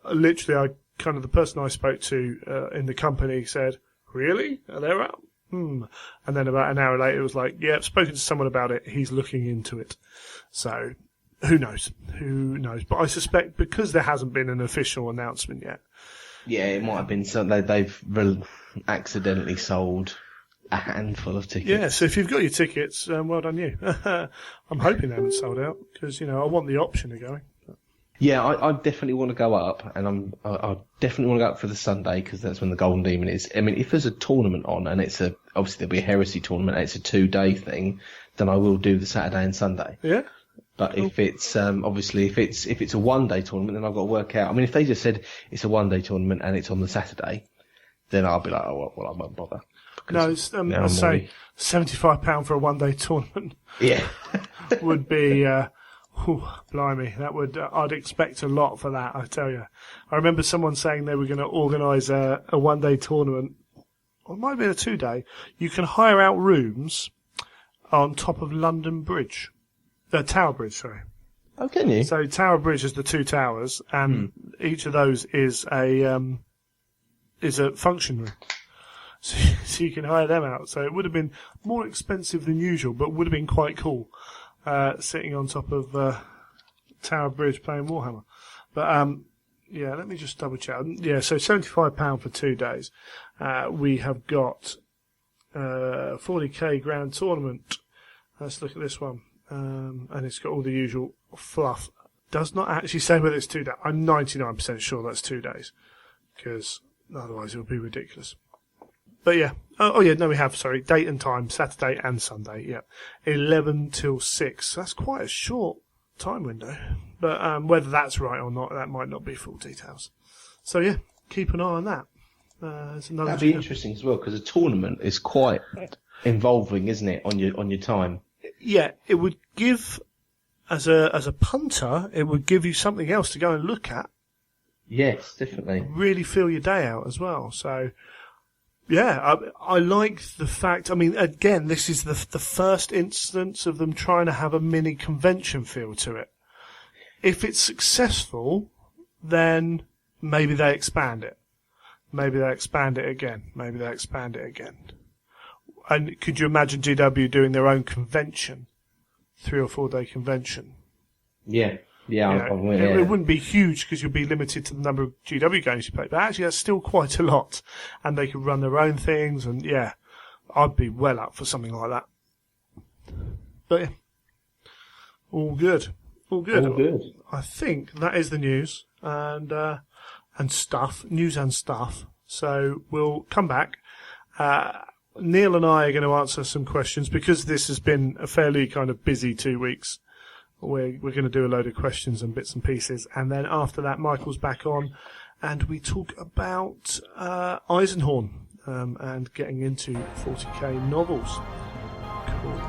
Literally, the person I spoke to in the company said, "Really? Are they out?" And then about an hour later, it was like, "Yeah, I've spoken to someone about it. He's looking into it." So. Who knows? But I suspect because there hasn't been an official announcement yet. Yeah, it might have been something they've accidentally sold a handful of tickets. Yeah, so if you've got your tickets, well done you. I'm hoping they haven't sold out because I want the option of going. Yeah, I definitely want to go up, and I definitely want to go up for the Sunday because that's when the Golden Demon is. I mean, if there's a tournament on and obviously there'll be a heresy tournament, and it's a 2-day thing, then I will do the Saturday and Sunday. Yeah. But if it's if it's a 1-day tournament, then I've got to work out. I mean, if they just said it's a 1-day tournament and it's on the Saturday, then I'll be like, oh well, I won't bother. No, it's I'd say £75 for a 1-day tournament. Yeah, would be blimey. That would I'd expect a lot for that. I tell you, I remember someone saying they were going to organise a 1-day tournament, or it might be a 2-day. You can hire out rooms on top of London Bridge. Tower Bridge, sorry. Oh, can you? So Tower Bridge is the 2 towers, and each of those is a function room. So you can hire them out. So it would have been more expensive than usual, but would have been quite cool sitting on top of Tower Bridge playing Warhammer. But let me just double check. Yeah, so £75 for 2 days. We have got 40k grand tournament. Let's look at this one. And it's got all the usual fluff. Does not actually say whether it's 2 days. I'm 99% sure that's 2 days, because otherwise it would be ridiculous. But yeah. We have, date and time, Saturday and Sunday, yeah. 11 till 6. That's quite a short time window. But whether that's right or not, that might not be full details. So yeah, keep an eye on that. That'd be interesting as well, because a tournament is quite involving, isn't it, on your time? Yeah, it would give, as a punter, it would give you something else to go and look at. Yes, definitely. Really fill your day out as well. So, yeah, I like the fact. I mean, again, this is the first instance of them trying to have a mini convention feel to it. If it's successful, then maybe they expand it. Maybe they expand it again. Maybe they expand it again. And could you imagine GW doing their own convention, 3 or 4 day convention? Yeah. Yeah, it wouldn't be huge because you'll be limited to the number of GW games you play, but actually that's still quite a lot, and they can run their own things, and yeah, I'd be well up for something like that. But yeah, all good. I think that is the news and stuff, news and stuff. So we'll come back. Neil and I are going to answer some questions because this has been a fairly kind of busy 2 weeks. We're going to do a load of questions and bits and pieces, and then after that, Michael's back on, and we talk about Eisenhorn and getting into 40k novels. Cool.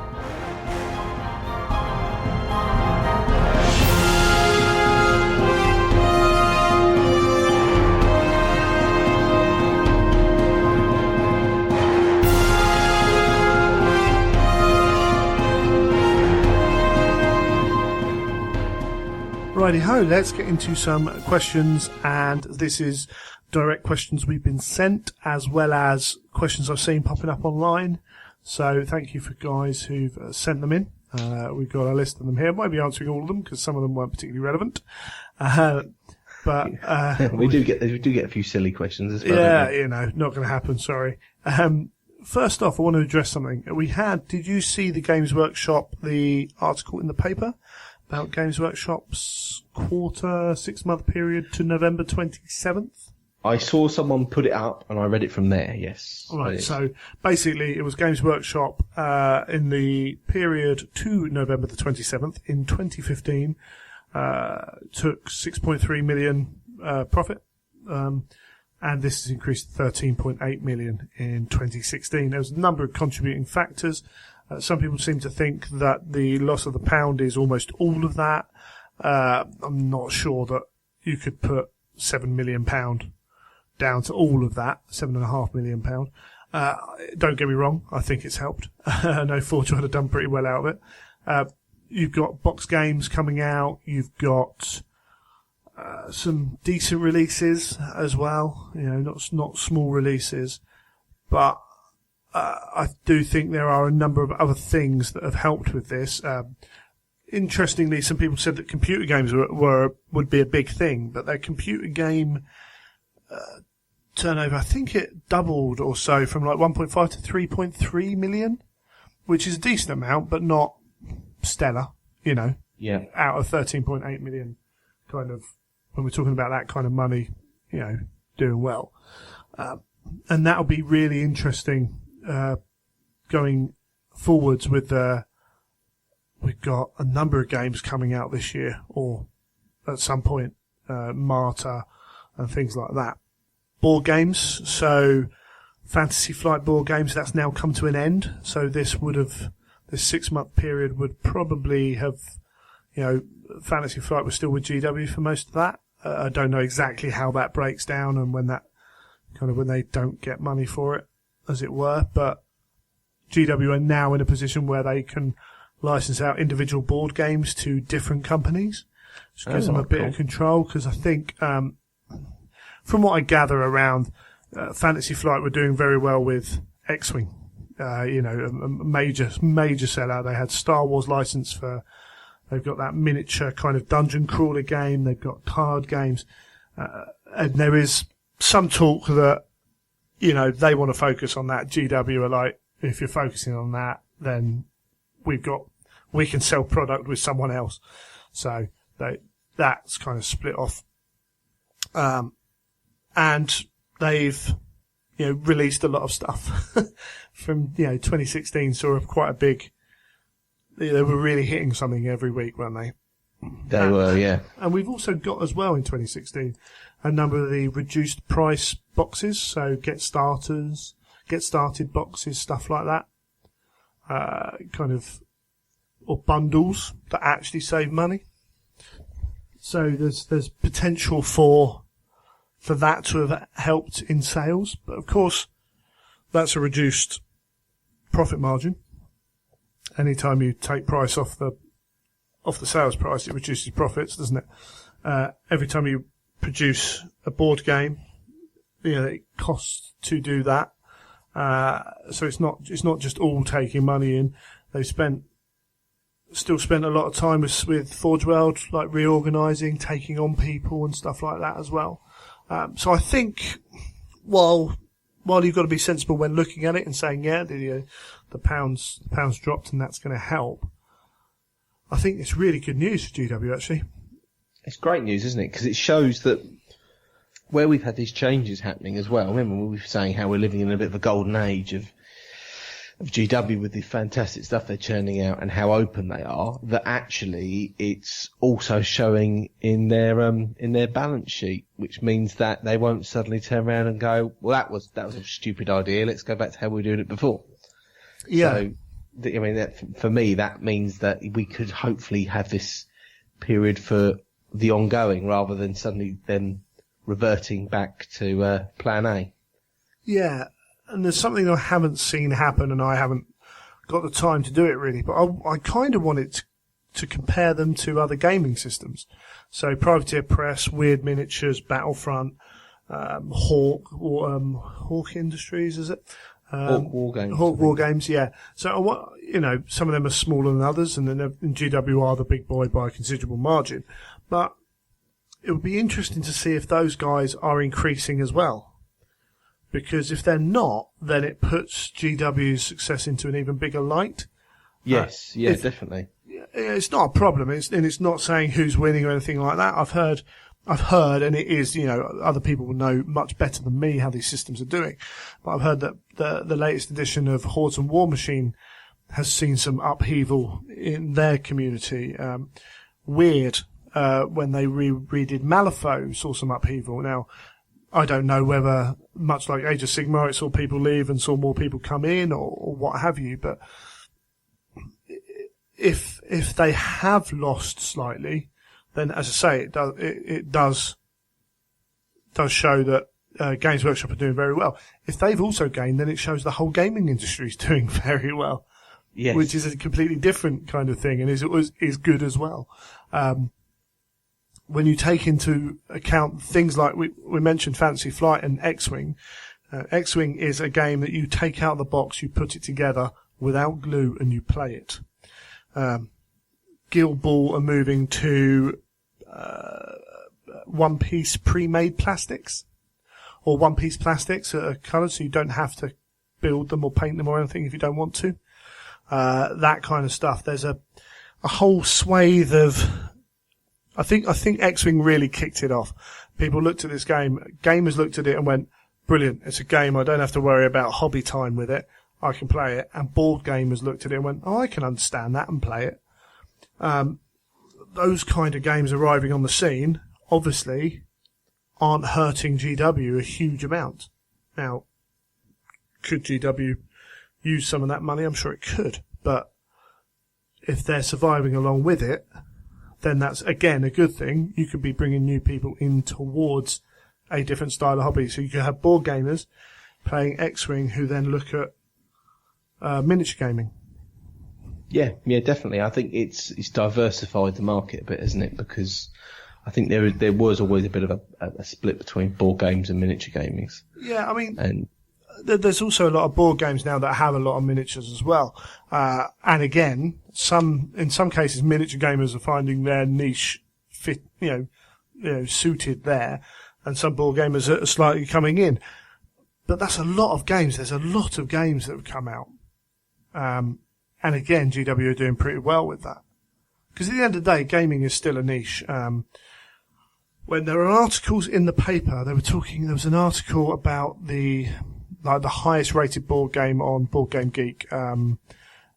Righty-ho, let's get into some questions, and this is direct questions we've been sent, as well as questions I've seen popping up online. So thank you for guys who've sent them in. We've got a list of them here. Might be answering all of them, because some of them weren't particularly relevant. But we do get a few silly questions as well. Yeah, not going to happen, sorry. First off, I want to address something. Did you see the Games Workshop, the article in the paper about Games Workshop's 6-month period to November 27th? I saw someone put it up and I read it from there, yes. Right, so basically it was Games Workshop in the period to November the 27th in 2015 took 6.3 million profit, and this has increased to 13.8 million in 2016. There was a number of contributing factors. Some people seem to think that the loss of the pound is almost all of that. I'm not sure that you could put £7 million down to all of that, £7.5 million. Don't get me wrong, I think it's helped. I know Forge had done pretty well out of it. You've got box games coming out. You've got some decent releases as well. Not small releases, but I do think there are a number of other things that have helped with this. Interestingly, some people said that computer games would be a big thing, but their computer game turnover, I think it doubled or so from like 1.5 to 3.3 million, which is a decent amount, but not stellar, Yeah. Out of 13.8 million, kind of, when we're talking about that kind of money, doing well. And that'll be really interesting going forwards with we've got a number of games coming out this year or at some point, Marta and things like that. Board games, so Fantasy Flight board games, that's now come to an end. So this 6-month period would probably have, Fantasy Flight was still with GW for most of that. I don't know exactly how that breaks down and when they don't get money for it, as it were, but GW are now in a position where they can license out individual board games to different companies, which gives them a bit of control, because I think, from what I gather around, Fantasy Flight were doing very well with X-Wing, a major sellout. They had Star Wars license they've got that miniature kind of dungeon crawler game, they've got card games, and there is some talk that, they want to focus on that. GW are like, if you're focusing on that, then we can sell product with someone else. So that's kind of split off. And they've, released a lot of stuff from, 2016 saw quite a big, they were really hitting something every week, weren't they? They were, yeah. And we've also got as well in 2016 a number of the reduced price boxes, so get started boxes, stuff like that. Or bundles that actually save money. So there's potential for that to have helped in sales, but of course that's a reduced profit margin. Anytime you take price off the sales price, it reduces profits, doesn't it? Every time you produce a board game, it costs to do that. So it's not just all taking money in. They've spent still spent a lot of time with Forge World, like reorganising, taking on people and stuff like that as well. So I think while you've got to be sensible when looking at it and saying, yeah, the pounds dropped and that's going to help, I think it's really good news for GW, actually. It's great news, isn't it? Because it shows that where we've had these changes happening as well. Remember, we were saying how we're living in a bit of a golden age of GW with the fantastic stuff they're churning out and how open they are, that actually it's also showing in their balance sheet, which means that they won't suddenly turn around and go, well, that was a stupid idea. Let's go back to how we were doing it before. Yeah. So, I mean, for me, that means that we could hopefully have this period for the ongoing rather than suddenly then reverting back to plan A. Yeah. And there's something I haven't seen happen, and I haven't got the time to do it really, but I kind of wanted to compare them to other gaming systems. So Privateer Press, Weird Miniatures, Battlefront, Hawk Industries, is it? Hawk War Games. Hawk War Games, yeah. So, some of them are smaller than others, and then GW are the big boy by a considerable margin. But it would be interesting to see if those guys are increasing as well. Because if they're not, then it puts GW's success into an even bigger light. Yes, definitely. It's not a problem, and it's not saying who's winning or anything like that. I've heard, and it is, other people will know much better than me how these systems are doing. But I've heard that the latest edition of Hordes and War Machine has seen some upheaval in their community. Weird, when they redid Malifaux, saw some upheaval. Now, I don't know whether, much like Age of Sigmar, it saw people leave and saw more people come in or what have you, but if they have lost slightly, then as I say, it does show that Games Workshop are doing very well. If they've also gained, then it shows the whole gaming industry is doing very well. Yes. Which is a completely different kind of thing and is good as well. When you take into account things like we mentioned Fantasy Flight and X-Wing. X-Wing is a game that you take out of the box, you put it together without glue and you play it. Guild Ball are moving to one-piece pre-made plastics or one-piece plastics that are coloured so you don't have to build them or paint them or anything if you don't want to. That kind of stuff. There's a whole swathe of I think X-Wing really kicked it off. People looked at this game, gamers looked at it and went, brilliant, it's a game, I don't have to worry about hobby time with it, I can play it. And board gamers looked at it and went, oh, I can understand that and play it. Those kind of games arriving on the scene, obviously, aren't hurting GW a huge amount. Now, could GW use some of that money? I'm sure it could. But if they're surviving along with it, then that's, again, a good thing. You could be bringing new people in towards a different style of hobby. So you could have board gamers playing X-Wing who then look at miniature gaming. Yeah, definitely. I think it's diversified the market a bit, isn't it? Because I think there was always a bit of a split between board games and miniature gamings. Yeah, I mean, there's also a lot of board games now that have a lot of miniatures as well. And again, in some cases, miniature gamers are finding their niche fit, suited there, and some board gamers are slightly coming in. But that's a lot of games. There's a lot of games that have come out. And again, GW are doing pretty well with that. Because at the end of the day, gaming is still a niche. When there are articles in the paper, there was an article about the highest rated board game on Board Game Geek,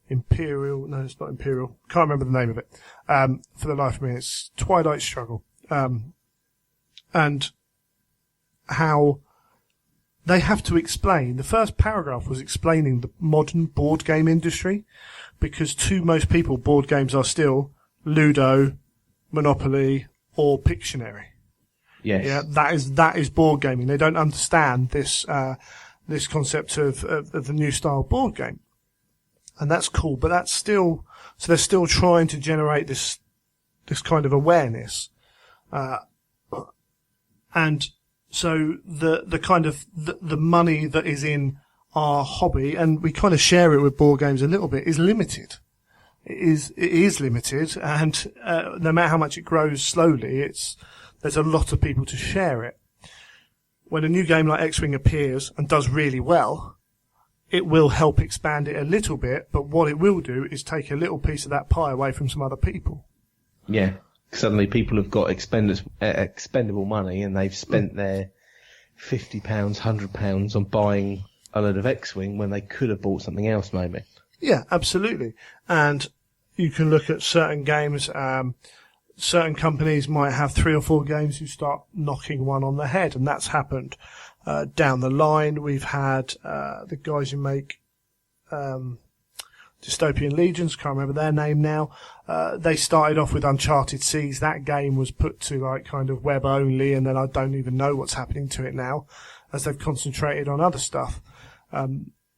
Imperial, no, it's not Imperial, can't remember the name of it, for the life of me, it's Twilight Struggle, and how they have to explain, the first paragraph was explaining the modern board game industry, because to most people, board games are still Ludo, Monopoly, or Pictionary. Yes. Yeah, that is board gaming. They don't understand this concept of the new style board game. And that's cool, but that's still, so they're still trying to generate this kind of awareness. And so the kind of, the money that is in our hobby, and we kind of share it with board games a little bit, is limited. it is limited, and no matter how much it grows slowly, there's a lot of people to share it. When a new game like X-Wing appears and does really well, it will help expand it a little bit, but what it will do is take a little piece of that pie away from some other people. Yeah. Suddenly people have got expendable money and they've spent their £50, £100 on buying a load of X-Wing when they could have bought something else maybe. Yeah, absolutely. And you can look at certain games, certain companies might have 3 or 4 games who start knocking one on the head, and that's happened. Down the line, we've had the guys who make Dystopian Legions, can't remember their name now. They started off with Uncharted Seas. That game was put to like kind of web only, and then I don't even know what's happening to it now, as they've concentrated on other stuff.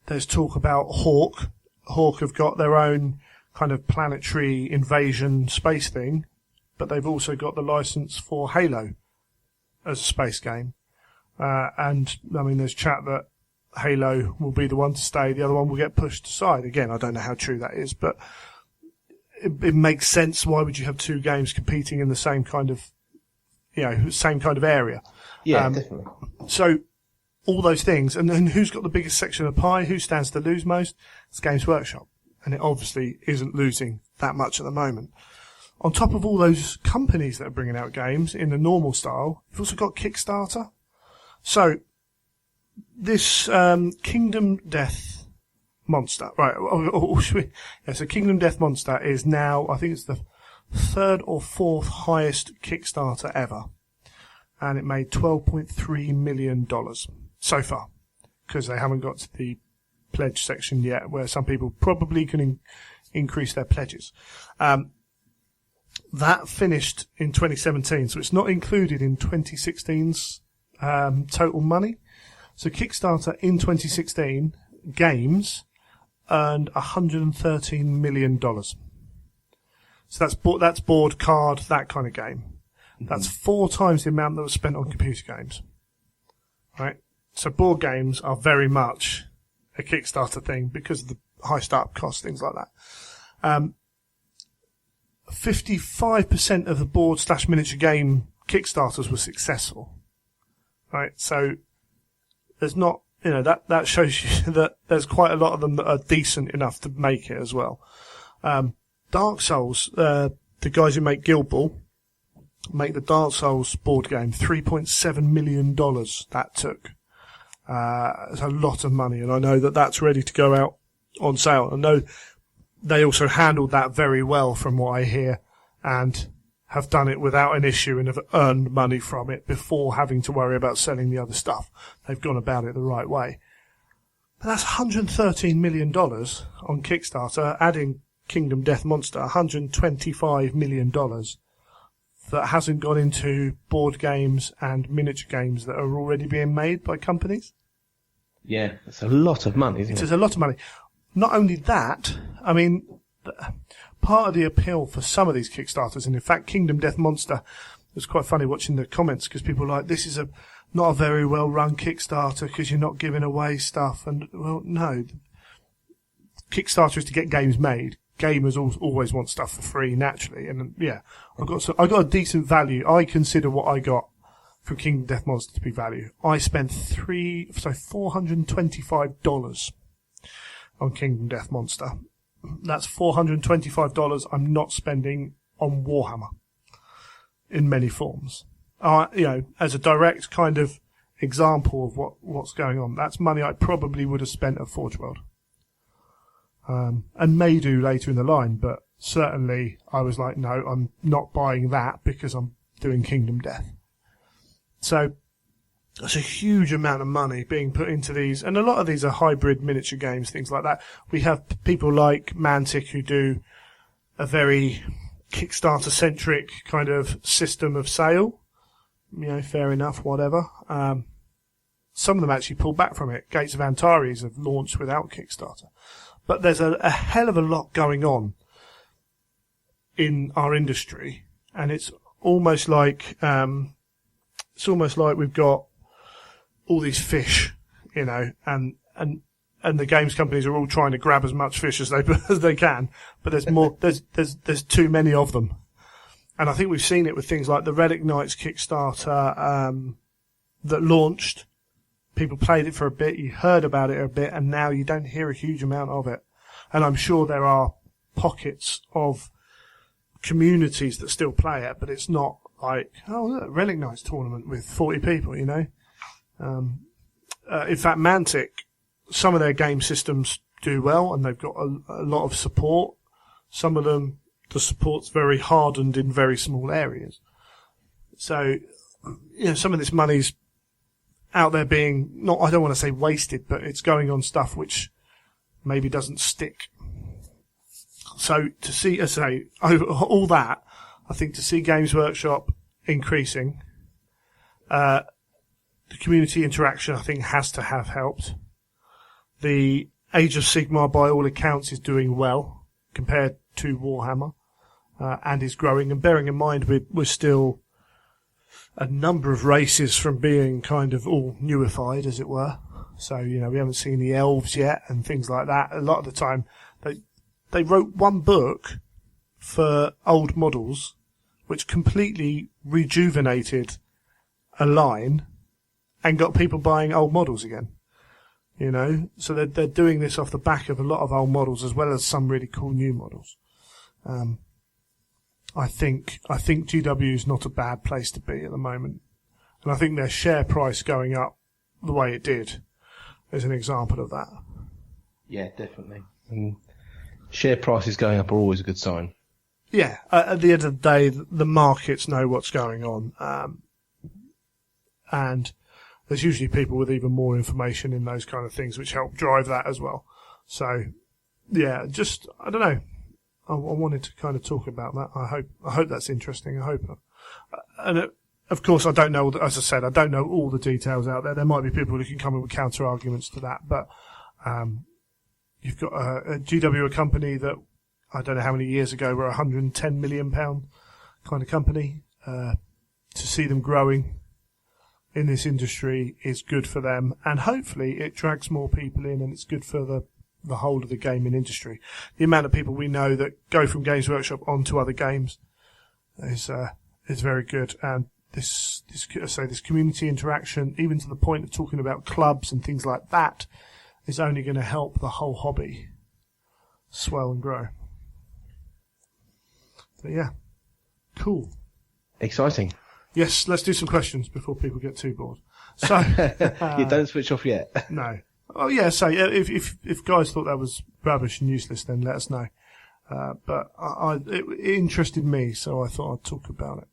There's talk about Hawk. Hawk have got their own kind of planetary invasion space thing, but they've also got the license for Halo as a space game. And I mean, there's chat that Halo will be the one to stay, the other one will get pushed aside. Again, I don't know how true that is, but it makes sense. Why would you have 2 games competing in the same kind of, same kind of area? Yeah, definitely. So all those things, and then who's got the biggest section of the pie? Who stands to lose most? It's Games Workshop, and it obviously isn't losing that much at the moment. On top of all those companies that are bringing out games in the normal style, you've also got Kickstarter. So this Kingdom Death Monster, right? So Kingdom Death Monster is now, I think it's the 3rd or 4th highest Kickstarter ever, and it made $12.3 million so far, because they haven't got to the pledge section yet, where some people probably can increase their pledges. That finished in 2017, so it's not included in 2016's total money. So Kickstarter in 2016 games earned $113 million. So that's board, card, that kind of game. Mm-hmm. That's 4 times the amount that was spent on computer games. Right? So board games are very much a Kickstarter thing because of the high startup costs, things like that. 55% of the board/miniature game Kickstarters were successful. Right? So there's not, that shows you that there's quite a lot of them that are decent enough to make it as well. Dark Souls, the guys who make Guild Ball, make the Dark Souls board game, $3.7 million that took. It's a lot of money, and I know that that's ready to go out on sale. I know they also handled that very well from what I hear, and have done it without an issue and have earned money from it before having to worry about selling the other stuff. They've gone about it the right way. But that's $113 million on Kickstarter, adding Kingdom Death Monster, $125 million that hasn't gone into board games and miniature games that are already being made by companies. Yeah, it's a lot of money, isn't it? It is a lot of money. Not only that, I mean, part of the appeal for some of these Kickstarters, and in fact Kingdom Death Monster, it was quite funny watching the comments because people were like, this is not a very well run Kickstarter because you're not giving away stuff. And well, no, Kickstarter is to get games made. Gamers always want stuff for free naturally, and yeah, I got a decent value. I consider what I got from Kingdom Death Monster to be value. I spent $425 on Kingdom Death Monster. That's $425 I'm not spending on Warhammer in many forms. As a direct kind of example of what's going on, that's money I probably would have spent at Forge World. And may do later in the line, but certainly I was like, no, I'm not buying that because I'm doing Kingdom Death. So that's a huge amount of money being put into these, and a lot of these are hybrid miniature games, things like that. We have people like Mantic who do a very Kickstarter-centric kind of system of sale. Fair enough, whatever. Some of them actually pulled back from it. Gates of Antares have launched without Kickstarter. But there's a hell of a lot going on in our industry, and it's almost like we've got all these fish, and and the games companies are all trying to grab as much fish as they can, but there's more. There's too many of them, and I think we've seen it with things like the Red Ignites Kickstarter that launched. People played it for a bit, you heard about it a bit, and now you don't hear a huge amount of it. And I'm sure there are pockets of communities that still play it, but it's not like, oh, look, Red Ignites tournament with 40 people, you know. In fact, Mantic, some of their game systems do well, and they've got a lot of support. Some of them, the support's very hardened in very small areas. So, you know, some of this money's out there being, not, I don't want to say wasted, but it's going on stuff which maybe doesn't stick. So to see, as I say, over all that, I think to see Games Workshop increasing, the community interaction, I think, has to have helped. The Age of Sigmar, by all accounts, is doing well compared to Warhammer, and is growing. And bearing in mind, we're still a number of races from being kind of all newified, as it were. So, you know, we haven't seen the elves yet and things like that. A lot of the time, they wrote one book for old models, which completely rejuvenated a line and got people buying old models again. You know, so they're doing this off the back of a lot of old models as well as some really cool new models. I think GW is not a bad place to be at the moment, and I think their share price going up the way it did is an example of that. Yeah, definitely. And share prices going up are always a good sign. Yeah, at the end of the day, the markets know what's going on, and there's usually people with even more information in those kind of things which help drive that as well. So, yeah, just, I don't know. I wanted to kind of talk about that. I hope that's interesting. I hope. Of course, I don't know, as I said, I don't know all the details out there. There might be people who can come in with counter arguments to that, but, you've got a GW, a company that I don't know how many years ago were £110 million kind of company. To see them growing in this industry is good for them, and hopefully it drags more people in, and it's good for the whole of the gaming industry. The amount of people we know that go from Games Workshop onto other games is very good, and this community interaction, even to the point of talking about clubs and things like that, is only going to help the whole hobby swell and grow. So yeah, cool, exciting. Yes, let's do some questions before people get too bored. So you don't switch off yet. No. Oh yeah. So if guys thought that was rubbish and useless, then let us know. But it interested me, so I thought I'd talk about it.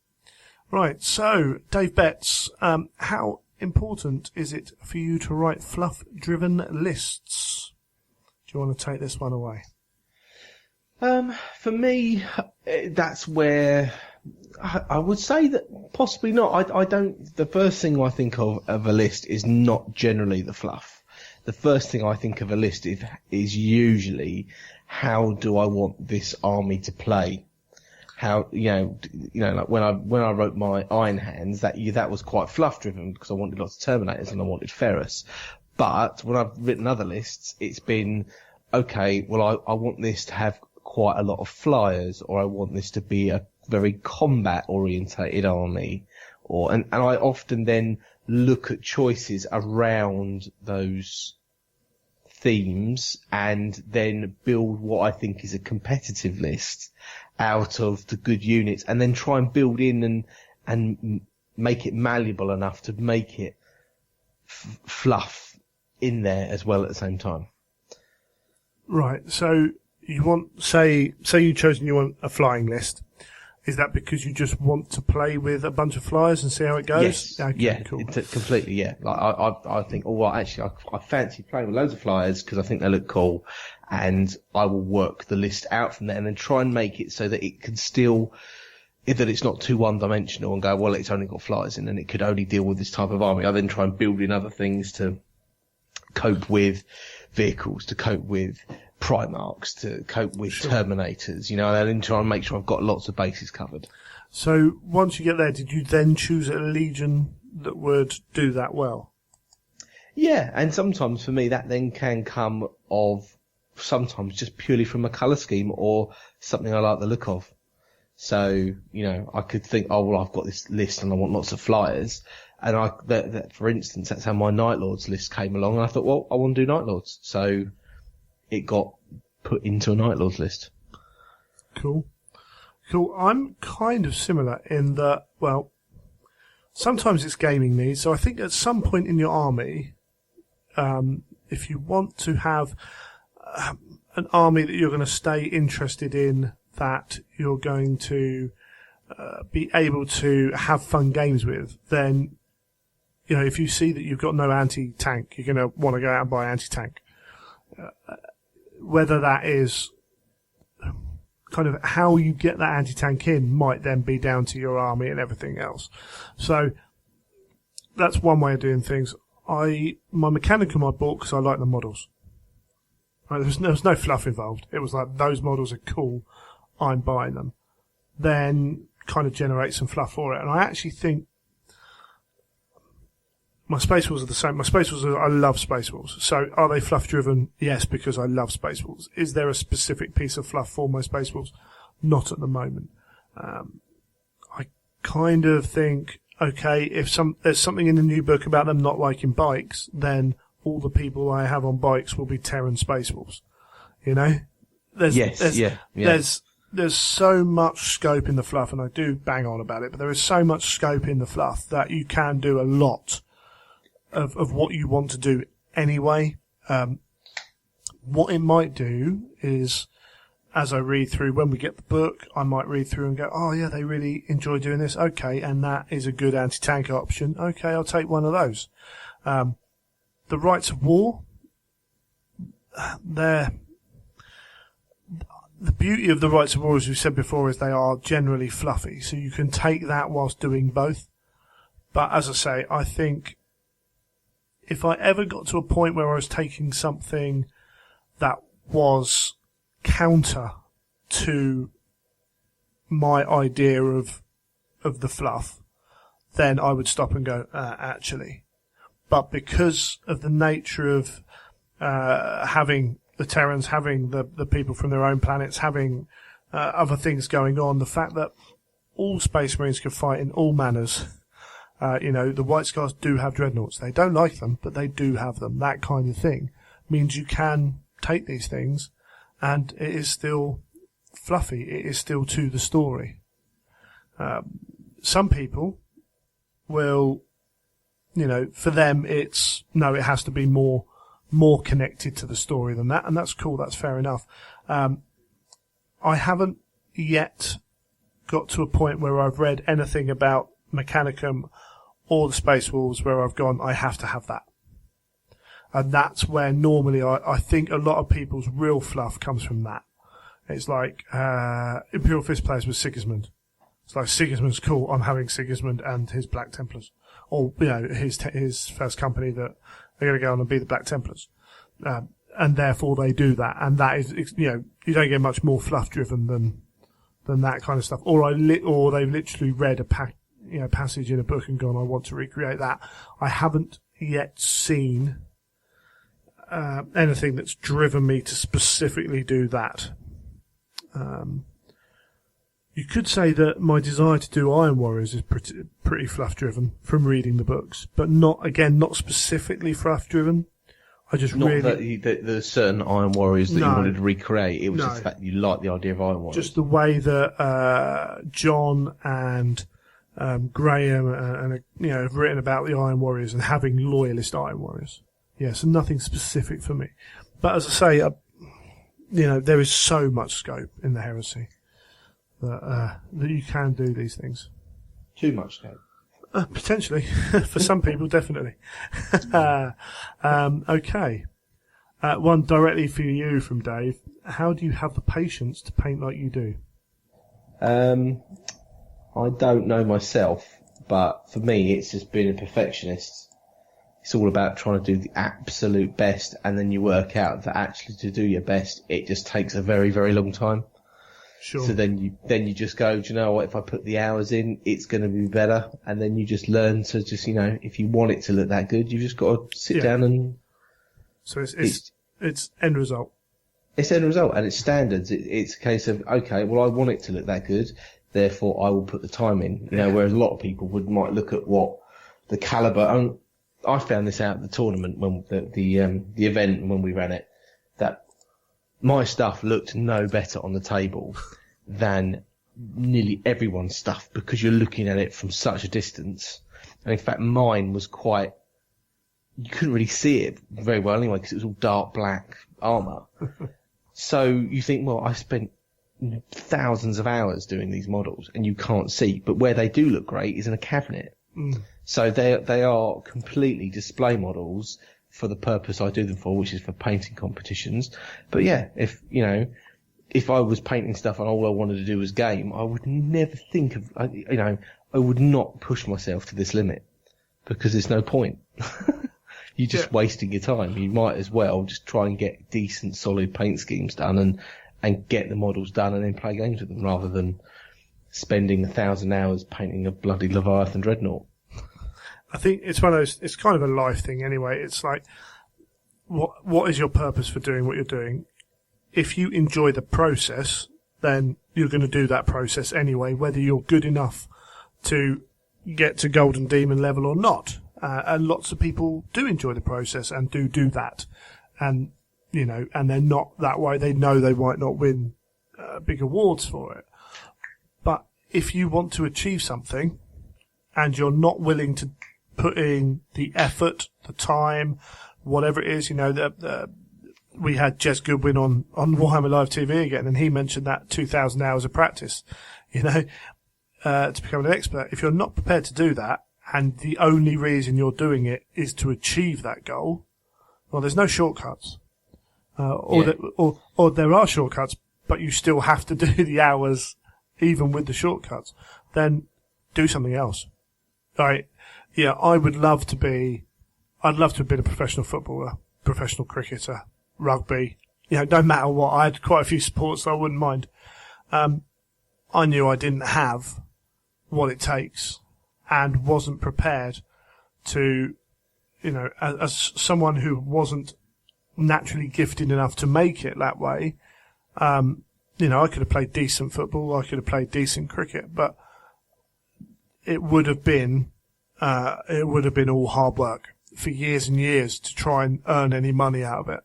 Right. So Dave Betts, how important is it for you to write fluff-driven lists? Do you want to take this one away? For me, that's where I would say that possibly not. I don't. The first thing I think of a list is not generally the fluff. The first thing I think of a list is usually, how do I want this army to play? How, like when I wrote my Iron Hands, that was quite fluff driven because I wanted lots of Terminators and I wanted Ferrous. But when I've written other lists, it's been, okay, well I want this to have quite a lot of flyers, or I want this to be a very combat orientated army, and I often then look at choices around those themes and then build what I think is a competitive list out of the good units, and then try and build in and make it malleable enough to make it fluff in there as well at the same time. Right. So you want, say you've chosen you want a flying list. Is that because you just want to play with a bunch of flyers and see how it goes? Yes. Okay, yeah. Cool. Completely. Yeah. Like I think, actually, I fancy playing with loads of flyers because I think they look cool, and I will work the list out from there and then try and make it so that it can still, that it's not too one-dimensional and go, well, it's only got flyers in and it could only deal with this type of army. I then try and build in other things to cope with vehicles, to cope with Primarchs, to cope with Terminators, and then try and make sure I've got lots of bases covered. So once you get there, did you then choose a legion that would do that well? Yeah, and sometimes for me that then can come of sometimes just purely from a colour scheme or something I like the look of. So, I could think, oh, well, I've got this list and I want lots of flyers. And for instance, that's how my Night Lords list came along. And I thought, well, I want to do Night Lords. So it got put into a Night Lords list. Cool. I'm kind of similar in that, well, sometimes it's gaming needs. So I think at some point in your army, if you want to have an army that you're going to stay interested in, that you're going to be able to have fun games with, then, if you see that you've got no anti-tank, you're going to want to go out and buy anti-tank. Whether that is kind of how you get that anti-tank in might then be down to your army and everything else. So that's one way of doing things. My Mechanicum I bought because I like the models. Right, there was no fluff involved. It was like, those models are cool, I'm buying them. Then kind of generate some fluff for it. And I actually think my Space Wolves are the same. I love Space Wolves. So are they fluff driven? Yes, because I love Space Wolves. Is there a specific piece of fluff for my Space Wolves? Not at the moment. I kind of think, okay, if there's something in the new book about them not liking bikes, then all the people I have on bikes will be Terran Space Wolves. There's so much scope in the fluff, and I do bang on about it, but there is so much scope in the fluff that you can do a lot of what you want to do anyway. What it might do is, as I read through, when we get the book, I might read through and go, oh yeah, they really enjoy doing this. Okay, and that is a good anti-tank option. Okay, I'll take one of those. The Rights of War, the beauty of the Rights of War, as we said before, is they are generally fluffy. So you can take that whilst doing both. But as I say, I think if I ever got to a point where I was taking something that was counter to my idea of the fluff, then I would stop and go, actually. But because of the nature of having the Terrans, having the people from their own planets, having other things going on, the fact that all Space Marines can fight in all manners, the White Scars do have dreadnoughts. They don't like them, but they do have them. That kind of thing means you can take these things and it is still fluffy. It is still to the story. Some people will, for them it has to be more connected to the story than that, and that's cool, that's fair enough. I haven't yet got to a point where I've read anything about Mechanicum or the Space Wolves where I've gone, I have to have that. And that's where normally I think a lot of people's real fluff comes from that. It's like Imperial Fist players with Sigismund. It's like, Sigismund's cool, I'm having Sigismund and his Black Templars. Or, his first company that they're going to go on and be the Black Templars. And therefore they do that. And that is, you don't get much more fluff driven than that kind of stuff. Or they've literally read a passage in a book and gone, I want to recreate that. I haven't yet seen anything that's driven me to specifically do that. You could say that my desire to do Iron Warriors is pretty fluff driven from reading the books, but not specifically fluff driven. I just not really that there's certain Iron Warriors that you wanted to recreate. It was just the fact that you liked the idea of Iron Warriors. Just the way that John and Graham have written about the Iron Warriors and having loyalist Iron Warriors. Yeah, so nothing specific for me. But as I say, there is so much scope in the heresy that you can do these things. Too much scope. Potentially. For some people, definitely. Okay. One directly for you from Dave. How do you have the patience to paint like you do? I don't know myself, but for me, it's just being a perfectionist. It's all about trying to do the absolute best, and then you work out that actually to do your best, it just takes a very, very long time. Sure. So then you just go, do you know what? If I put the hours in, it's going to be better. And then you just learn to just, if you want it to look that good, you've just got to sit down and. So it's end result. It's end result, and it's standards. It's a case of, okay, well, I want it to look that good, therefore I will put the time in. Whereas a lot of people might look at what the caliber. I found this out at the tournament when the event when we ran it, that my stuff looked no better on the table than nearly everyone's stuff because you're looking at it from such a distance. And in fact, mine was you couldn't really see it very well anyway because it was all dark black armour. So you think, well, I spent thousands of hours doing these models and you can't see, but where they do look great is in a cabinet. So they are completely display models for the purpose I do them for, which is for painting competitions. But yeah, if I was painting stuff and all I wanted to do was game, I would never think of, I would not push myself to this limit because there's no point. You're just wasting your time. You might as well just try and get decent, solid paint schemes done and get the models done and then play games with them rather than spending 1,000 hours painting a bloody Leviathan Dreadnought. I think it's one of those, it's kind of a life thing anyway. It's like, what is your purpose for doing what you're doing? If you enjoy the process, then you're going to do that process anyway, whether you're good enough to get to Golden Demon level or not. And lots of people do enjoy the process and do that. And, and they're not that way. They know they might not win big awards for it. But if you want to achieve something and you're not willing to put in the effort, the time, whatever it is, we had Jez Goodwin on Warhammer Live TV again, and he mentioned that 2,000 hours of practice, to become an expert. If you're not prepared to do that, and the only reason you're doing it is to achieve that goal, well, there's no shortcuts. Or there are shortcuts, but you still have to do the hours even with the shortcuts. Then do something else. Right? Yeah, I'd love to have been a professional footballer, professional cricketer, rugby. No matter what. I had quite a few sports so I wouldn't mind. I knew I didn't have what it takes and wasn't prepared to, as someone who wasn't naturally gifted enough to make it that way, I could have played decent football, I could have played decent cricket, but it would have been all hard work for years and years to try and earn any money out of it.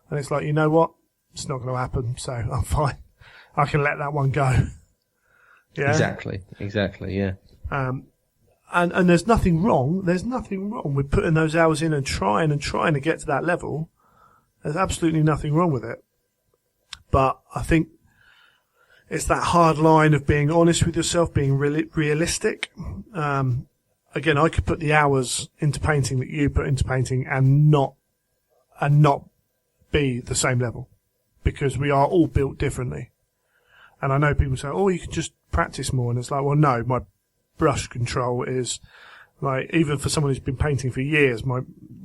And it's like, you know what? It's not going to happen, so I'm fine. I can let that one go. Yeah. Exactly, yeah. And there's nothing wrong. There's nothing wrong with putting those hours in and trying to get to that level. There's absolutely nothing wrong with it. But I think it's that hard line of being honest with yourself, being realistic. Again, I could put the hours into painting that you put into painting and not be the same level because we are all built differently. And I know people say, oh, you can just practice more. And it's like, well, no, my brush control is like, even for someone who's been painting for years,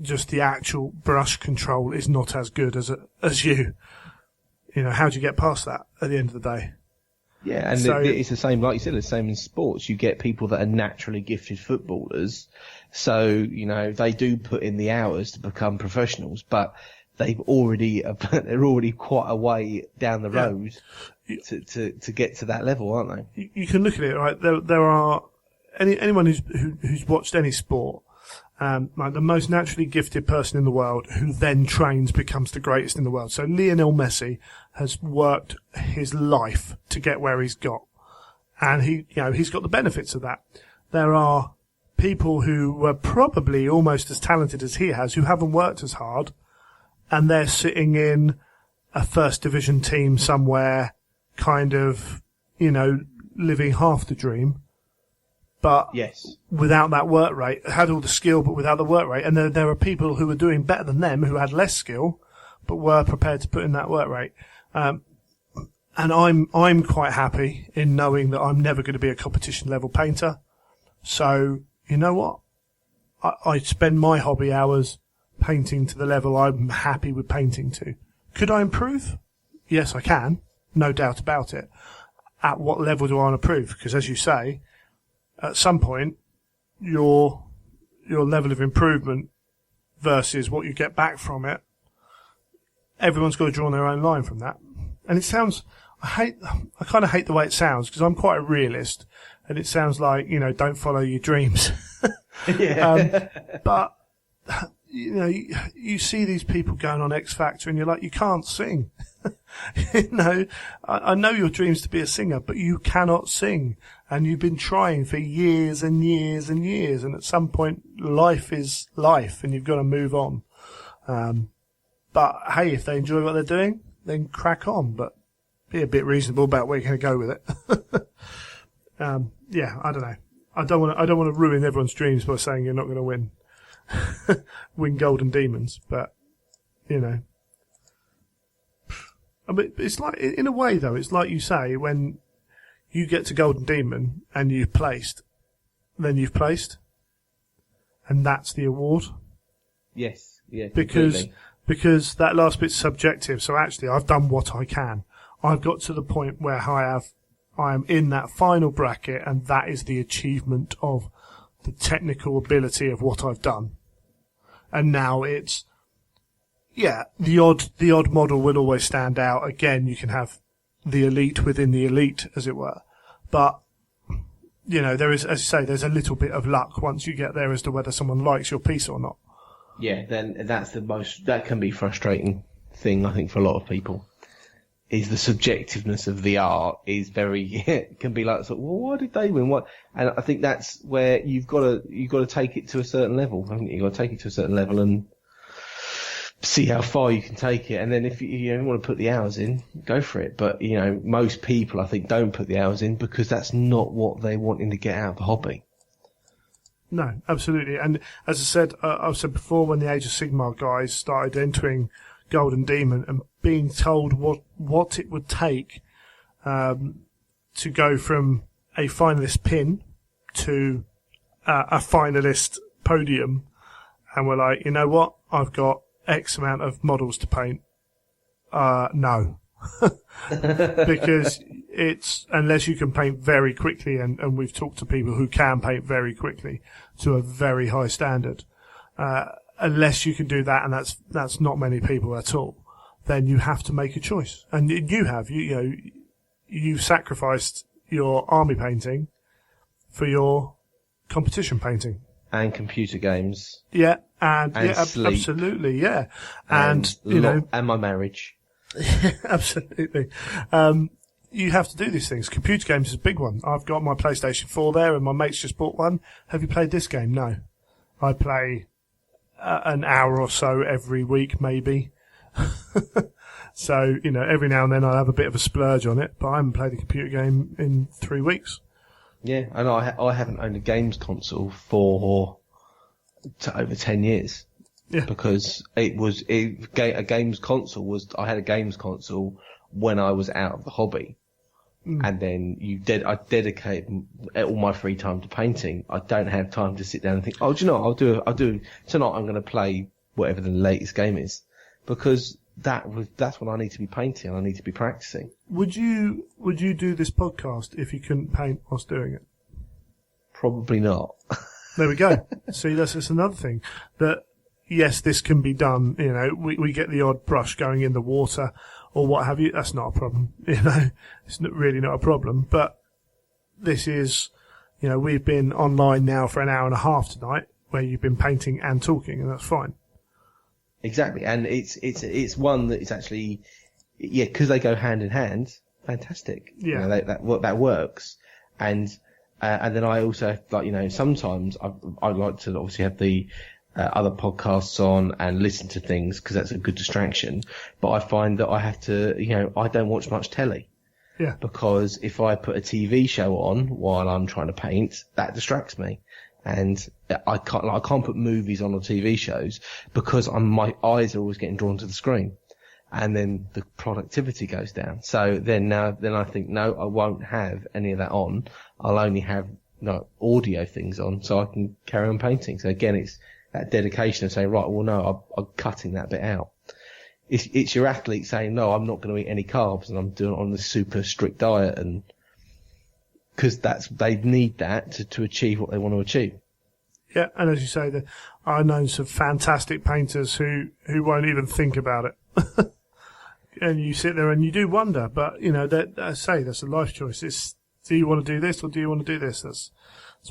just the actual brush control is not as good as you. How do you get past that at the end of the day? Yeah, and so, it's the same, like you said, it's the same in sports. You get people that are naturally gifted footballers, so, they do put in the hours to become professionals, but they're already quite a way down the road to get to that level, aren't they? You can look at it, right? There are anyone who's watched any sport, like the most naturally gifted person in the world who then trains becomes the greatest in the world. So Lionel Messi has worked his life to get where he's got, and he's got the benefits of that. There are people who were probably almost as talented as he has who haven't worked as hard, and they're sitting in a first division team somewhere, kind of, living half the dream. But yes, without that work rate, had all the skill, but without the work rate. And there are people who are doing better than them who had less skill, but were prepared to put in that work rate. And I'm quite happy in knowing that I'm never going to be a competition level painter. So, you know what? I spend my hobby hours painting to the level I'm happy with painting to. Could I improve? Yes, I can. No doubt about it. at what level do I want to improve? Because as you say, at some point, your level of improvement versus what you get back from it, everyone's got to draw their own line from that. And it sounds, I kind of hate the way it sounds because I'm quite a realist, and it sounds like, don't follow your dreams. Yeah. But, you see these people going on X Factor and you're like, you can't sing. I know your dream's to be a singer, but you cannot sing. And you've been trying for years and years and years. And at some point, life is life and you've got to move on. But hey, if they enjoy what they're doing, then crack on. But be a bit reasonable about where you're going to go with it. Yeah, I don't know. I don't want to ruin everyone's dreams by saying you're not going to win Golden Demons, but I mean, it's like, in a way though, it's like you say, when you get to Golden Demon and you've placed, then you've placed, and that's the award. Yes, yeah, completely. Because that last bit's subjective. So actually, I've done what I can. I've got to the point where I am in that final bracket, and that is the achievement of the technical ability of what I've done. And now it's, the odd model will always stand out. Again, you can have the elite within the elite, as it were. But, there is, as you say, there's a little bit of luck once you get there as to whether someone likes your piece or not. Yeah, then that can be frustrating thing, I think, for a lot of people. Is the subjectiveness of the art is very can be like, well, why did they win? What? And I think that's where you've got to take it to a certain level. I think you've got to take it to a certain level and see how far you can take it. And then if you want to put the hours in, go for it. But most people, I think, don't put the hours in because that's not what they're wanting to get out of the hobby. No, absolutely. And as I said, I've said before, when the Age of Sigmar guys started entering Golden Demon and being told what it would take to go from a finalist pin to a finalist podium, and we're like, you know what? I've got X amount of models to paint. No. Because it's, unless you can paint very quickly, and we've talked to people who can paint very quickly to a very high standard, unless you can do that, and that's not many people at all, then you have to make a choice. And you've sacrificed your army painting for your competition painting. And computer games. Yeah, and sleep. Absolutely, yeah. And my marriage. Absolutely. You have to do these things. Computer games is a big one. I've got my PlayStation 4 there, and my mate's just bought one. Have you played this game? No. I play an hour or so every week, maybe. So, every now and then I'll have a bit of a splurge on it, but I haven't played a computer game in 3 weeks. Yeah, and I haven't owned a games console for over 10 years. Yeah. Because I had a games console when I was out of the hobby. And then I dedicate all my free time to painting. I don't have time to sit down and think, do you know what, I'll do tonight I'm going to play whatever the latest game is. Because that's when I need to be painting, I need to be practicing. Would you do this podcast if you couldn't paint whilst doing it? Probably not. There we go. See, that's another thing. That, yes, this can be done, we get the odd brush going in the water or what have you. That's not a problem, It's really not a problem. But this is, we've been online now for an hour and a half tonight where you've been painting and talking, and that's fine. Exactly. And it's one that is actually, because they go hand in hand, fantastic. Yeah. That works. And then I also, sometimes I like to obviously have the other podcasts on and listen to things because that's a good distraction. But I find that I have to, I don't watch much telly. Yeah. Because if I put a TV show on while I'm trying to paint, that distracts me. And I can't put movies on or TV shows because my eyes are always getting drawn to the screen. And then the productivity goes down. So then I think, no, I won't have any of that on. I'll only have audio things on so I can carry on painting. So again, it's that dedication of saying, right, well, no, I'm cutting that bit out. It's your athlete saying, no, I'm not going to eat any carbs and I'm doing it on this super strict diet. And because they need that to achieve what they want to achieve. Yeah, and as you say, I know some fantastic painters who won't even think about it. And you sit there and you do wonder, but, that, I say, that's a life choice. It's, do you want to do this or do you want to do this? That's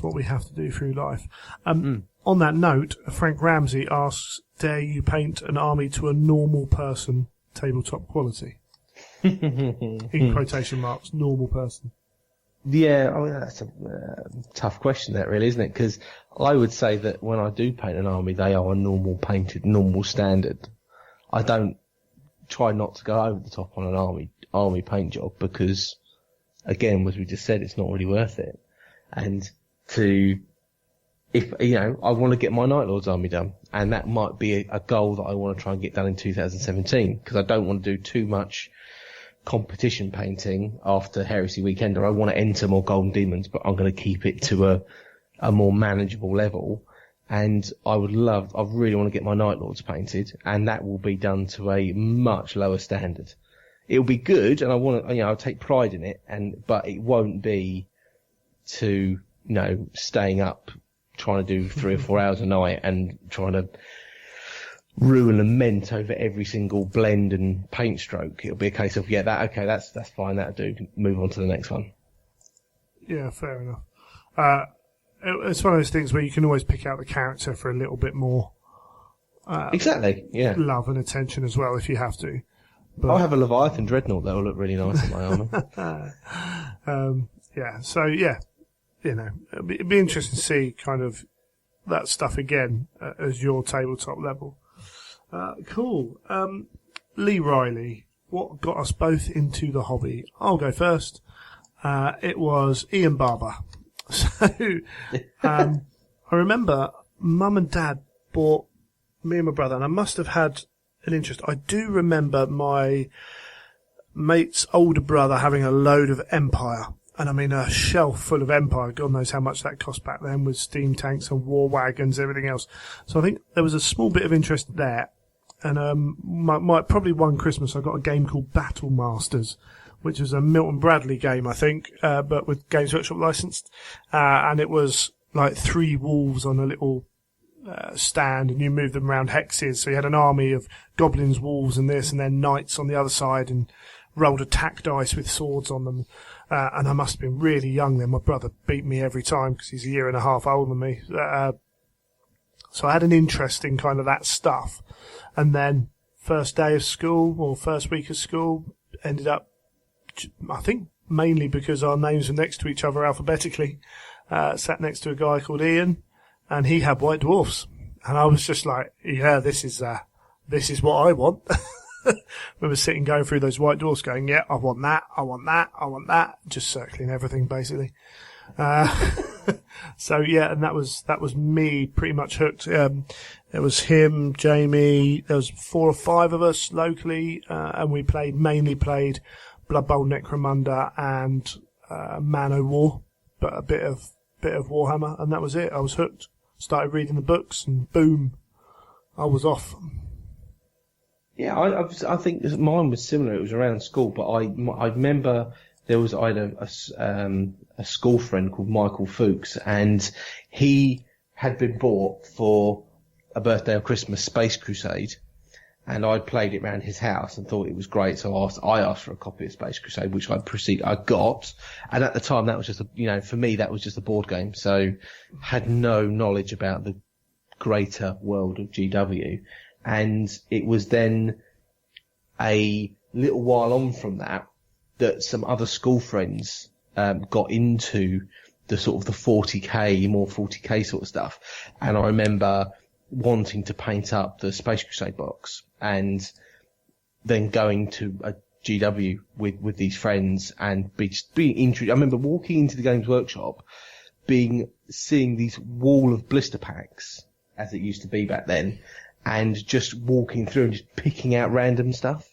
what we have to do through life. On that note, Frank Ramsey asks, dare you paint an army to a normal person, tabletop quality? In quotation marks, normal person. Yeah, that's a tough question, that really, isn't it? Because I would say that when I do paint an army, they are a normal painted, normal standard. I don't try not to go over the top on an army paint job because, again, as we just said, it's not really worth it. And I want to get my Night Lords army done, and that might be a goal that I want to try and get done in 2017 because I don't want to do too much competition painting after Heresy Weekend, or I want to enter more Golden Demons, but I'm going to keep it to a more manageable level. And I really want to get my Night Lords painted, and that will be done to a much lower standard. It'll be good, and I'll take pride in it, but it won't be to, staying up, trying to do 3 or 4 hours a night and trying to ruin and lament over every single blend and paint stroke. It'll be a case of, that's fine, that'll do, move on to the next one. Yeah, fair enough. It's one of those things where you can always pick out the character for a little bit more exactly, yeah, love and attention as well if you have to. But I'll have a Leviathan Dreadnought that will look really nice in my armour. It'd be interesting to see kind of that stuff again as your tabletop level. Cool. Lee Riley, what got us both into the hobby? I'll go first. It was Ian Barber. So, I remember Mum and Dad bought me and my brother, and I must have had an interest. I do remember my mate's older brother having a load of Empire, and I mean a shelf full of Empire. God knows how much that cost back then with steam tanks and war wagons, everything else. So I think there was a small bit of interest there. And probably one Christmas I got a game called Battle Masters, which was a Milton Bradley game, I think, but with Games Workshop licensed. And it was like 3 wolves on a little stand, and you moved them around hexes. So you had an army of goblins, wolves, and this, and then knights on the other side, and rolled attack dice with swords on them. And I must have been really young then. My brother beat me every time because he's a year and a half older than me. So I had an interest in kind of that stuff. And then first day of school, or first week of school, ended up, I think mainly because our names were next to each other alphabetically, sat next to a guy called Ian, and he had White Dwarfs. And I was just like, yeah, this is what I want. We were sitting going through those White Dwarfs going, yeah, I want that, I want that, I want that, just circling everything basically. So yeah, and that was me pretty much hooked. It was him, Jamie, there was 4 or 5 of us locally, and we mainly played Blood Bowl Necromunda and Man o' War, but a bit of Warhammer, and that was it. I was hooked. Started reading the books, and boom, I was off. Yeah, I think mine was similar. It was around school, but I remember I had a school friend called Michael Fuchs, and he had been bought for a birthday or Christmas Space Crusade, and I played it around his house and thought it was great. So I asked for a copy of Space Crusade, which I got, and at the time that was just for me that was just a board game, so had no knowledge about the greater world of GW. And it was then a little while on from that some other school friends got into the sort of the 40k sort of stuff. And I remember wanting to paint up the Space Crusade box, and then going to a GW with these friends and being intrigued. I remember walking into the Games Workshop, seeing these wall of blister packs, as it used to be back then, and just walking through and just picking out random stuff,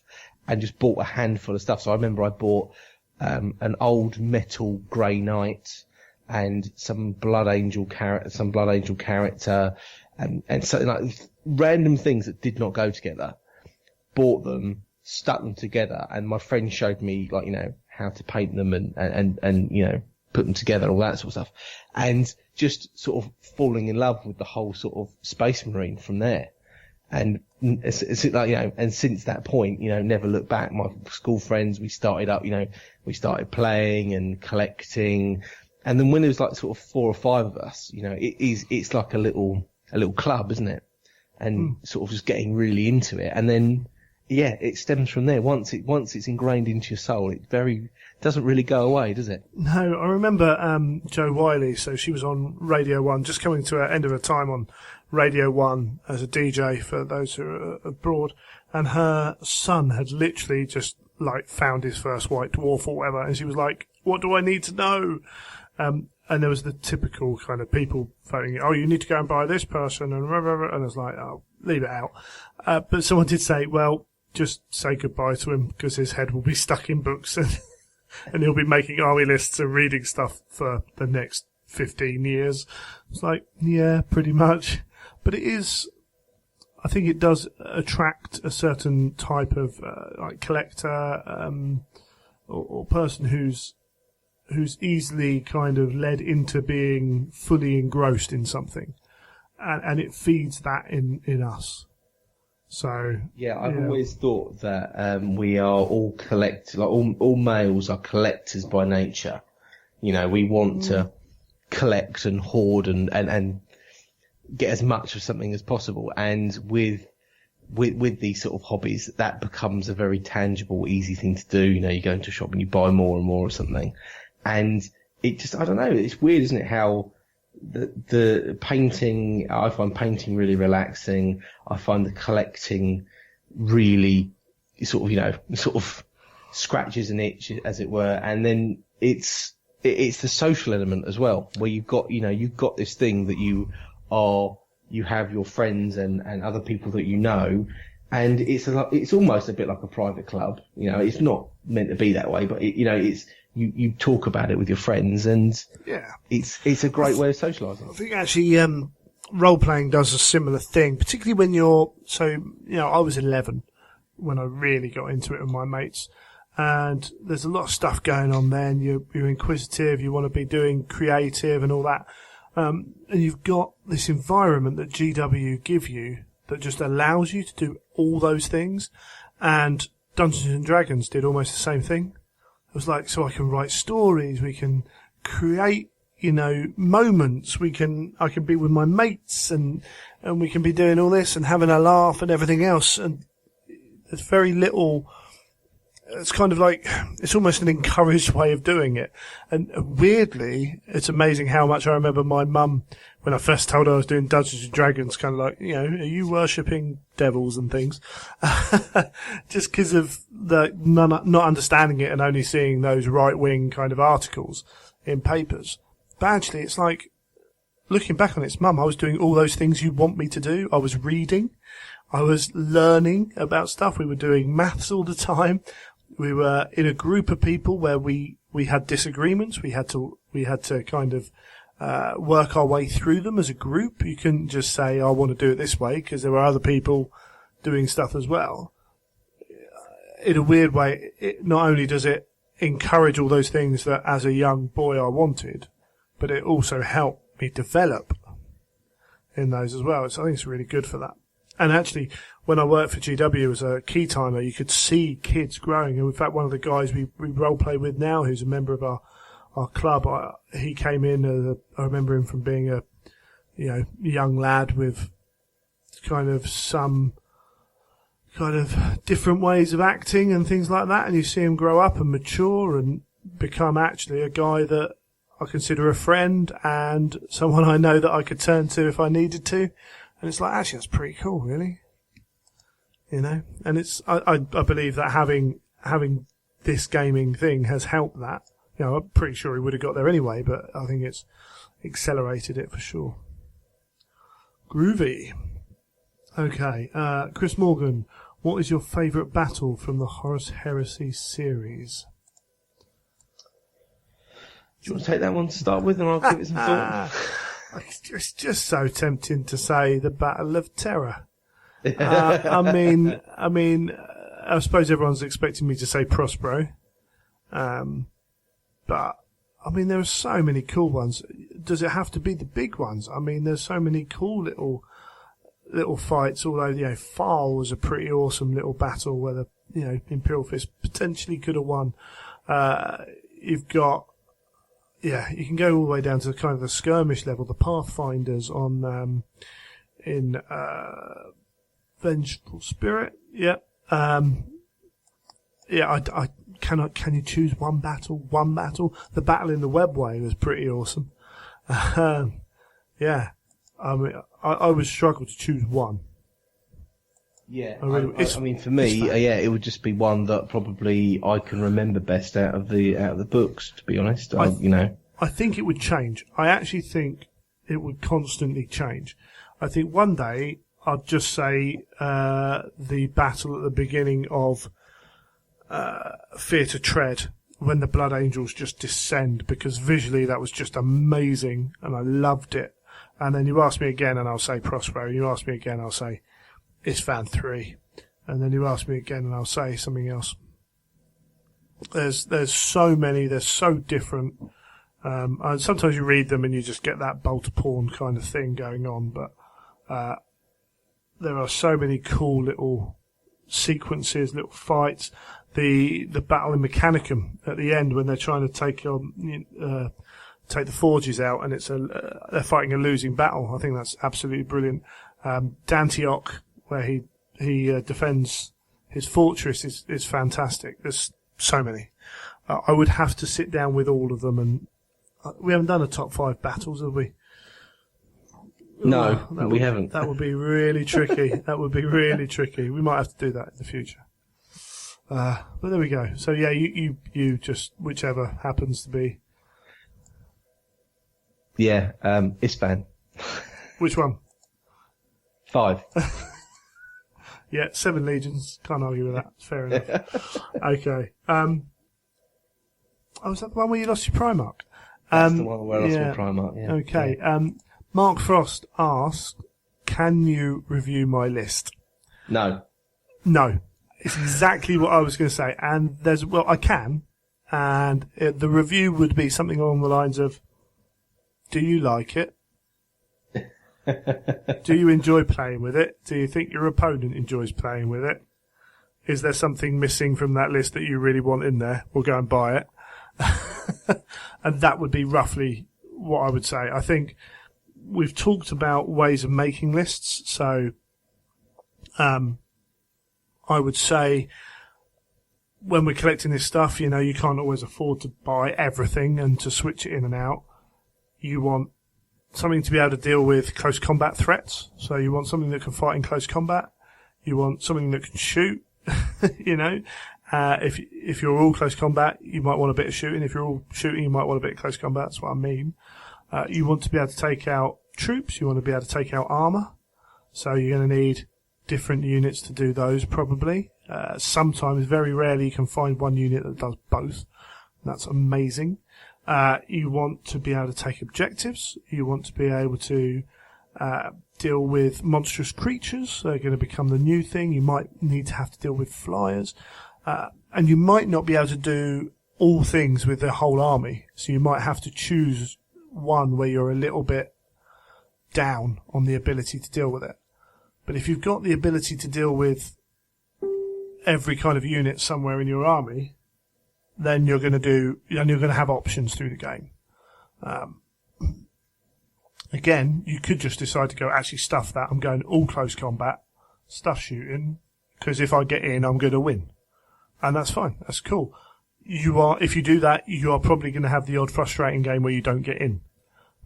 and just bought a handful of stuff. So I remember I bought an old metal Grey Knight and some Blood Angel character, and something like random things that did not go together. Bought them, stuck them together, and my friend showed me how to paint them and put them together, all that sort of stuff, and just sort of falling in love with the whole sort of Space Marine from there. And it's like, and since that point, never looked back. My school friends, we started playing and collecting. And then when there was like sort of 4 or 5 of us, it's like a little club, isn't it? And sort of just getting really into it. And then, it stems from there. Once it's ingrained into your soul, it doesn't really go away, does it? No, I remember, Jo Wiley. So she was on Radio 1, just coming to the end of her time on Radio 1 as a DJ for those who are abroad, and her son had literally just like found his first white dwarf or whatever, and she was like, "What do I need to know?" And there was the typical kind of people phoning, "Oh, you need to go and buy this person," and I was like, "Oh, leave it out." But someone did say, "Well, just say goodbye to him because his head will be stuck in books and he'll be making army lists and reading stuff for the next 15 years." It's like, yeah, pretty much. But I think it does attract a certain type of like collector or person who's easily kind of led into being fully engrossed in something, and it feeds that in us. So I've always thought that we are all collectors. Like all males are collectors by nature. We want to collect and hoard and get as much of something as possible, and with these sort of hobbies, that becomes a very tangible, easy thing to do. You go into a shop and you buy more and more of something, and it just, I don't know, it's weird, isn't it, how the painting, I find painting really relaxing. I find the collecting really sort of scratches an itch, as it were, and then it's the social element as well, where you've got this thing that you have your friends and other people that and it's almost a bit like a private club. It's not meant to be that way, but it's you talk about it with your friends, and it's a great way of socialising. I think actually role playing does a similar thing, particularly when you're I was 11 when I really got into it with my mates. And there's a lot of stuff going on then. You're inquisitive, you want to be doing creative and all that. And you've got this environment that GW give you that just allows you to do all those things. And Dungeons and Dragons did almost the same thing. It was like, so I can write stories, we can create, moments, I can be with my mates and we can be doing all this and having a laugh and everything else. And there's very little. It's kind of like, it's almost an encouraged way of doing it. And weirdly, it's amazing how much I remember my mum, when I first told her I was doing Dungeons and Dragons, kind of like, are you worshipping devils and things? Just because of not understanding it and only seeing those right-wing kind of articles in papers. But actually, it's like, looking back on it, Mum, I was doing all those things you want me to do. I was reading. I was learning about stuff. We were doing maths all the time. We were in a group of people where we had disagreements. We had to kind of work our way through them as a group. You couldn't just say, I want to do it this way, because there were other people doing stuff as well. In a weird way, not only does it encourage all those things that as a young boy I wanted, but it also helped me develop in those as well. So I think it's really good for that. And actually, when I worked for GW as a key timer, you could see kids growing. And in fact, one of the guys we role play with now, who's a member of our club, he came in. I remember him from being a young lad with kind of some kind of different ways of acting and things like that. And you see him grow up and mature and become actually a guy that I consider a friend and someone I know that I could turn to if I needed to. And it's like, actually, that's pretty cool, really. And it's, I believe that having this gaming thing has helped that. I'm pretty sure he would have got there anyway, but I think it's accelerated it for sure. Groovy. Okay, Chris Morgan, what is your favourite battle from the Horus Heresy series? Do you want to take that one to start with, and I'll give it some thought? It's just so tempting to say the Battle of Terror. I mean, I suppose everyone's expecting me to say Prospero, but I mean, there are so many cool ones. Does it have to be the big ones? I mean, there's so many cool little fights all over. File was a pretty awesome little battle where the Imperial Fist potentially could have won. You've got, you can go all the way down to kind of the skirmish level, the Pathfinders on in Vengeful Spirit. Yeah. Can you choose one battle? One battle? The battle in the Webway was pretty awesome. I mean, I would struggle to choose one. Yeah, I mean, for me, it would just be one that probably I can remember best out of the books. To be honest, I think it would change. I actually think it would constantly change. I think one day I'd just say the battle at the beginning of Fear to Tread, when the Blood Angels just descend, because visually that was just amazing and I loved it. And then you ask me again and I'll say Prospero. You ask me again, I'll say Isfahan 3. And then you ask me again and I'll say something else. There's so many, they're so different. And sometimes you read them and you just get that bolter porn kind of thing going on, but there are so many cool little sequences, little fights. The battle in Mechanicum at the end when they're trying to take the forges out, and they're fighting a losing battle. I think that's absolutely brilliant. Dantioch, where he defends his fortress, is fantastic. There's so many. I would have to sit down with all of them, and we haven't done a top 5 battles, have we? No, we haven't. That would be really tricky. That would be really tricky. We might have to do that in the future. But there we go. So yeah, you just whichever happens to be. Yeah, Isfahan. Which one? 5. Yeah, 7 legions. Can't argue with that. Fair enough. Okay. Was that the one where you lost your Primarch? That's the one where I lost my Primarch. Yeah. Okay. Yeah. Mark Frost asked, "Can you review my list?" No. It's exactly what I was going to say. And I can. And the review would be something along the lines of, do you like it? Do you enjoy playing with it? Do you think your opponent enjoys playing with it? Is there something missing from that list that you really want in there? We'll go and buy it. And that would be roughly what I would say. I think we've talked about ways of making lists. So, I would say when we're collecting this stuff, you can't always afford to buy everything and to switch it in and out. You want something to be able to deal with close combat threats. So you want something that can fight in close combat. You want something that can shoot, If you're all close combat, you might want a bit of shooting. If you're all shooting, you might want a bit of close combat. That's what I mean. You want to be able to take out troops. You want to be able to take out armor. So you're going to need different units to do those, probably. Sometimes, very rarely, you can find one unit that does both. That's amazing. You want to be able to take objectives. You want to be able to deal with monstrous creatures. They're going to become the new thing. You might need to have to deal with flyers. And you might not be able to do all things with the whole army. So you might have to choose one where you're a little bit down on the ability to deal with it. But if you've got the ability to deal with every kind of unit somewhere in your army, then you're going to have options through the game. Again, you could just decide to go, actually stuff that. I'm going all close combat, stuff shooting, because if I get in, I'm going to win. And that's fine. That's cool. If you do that, you are probably going to have the odd frustrating game where you don't get in,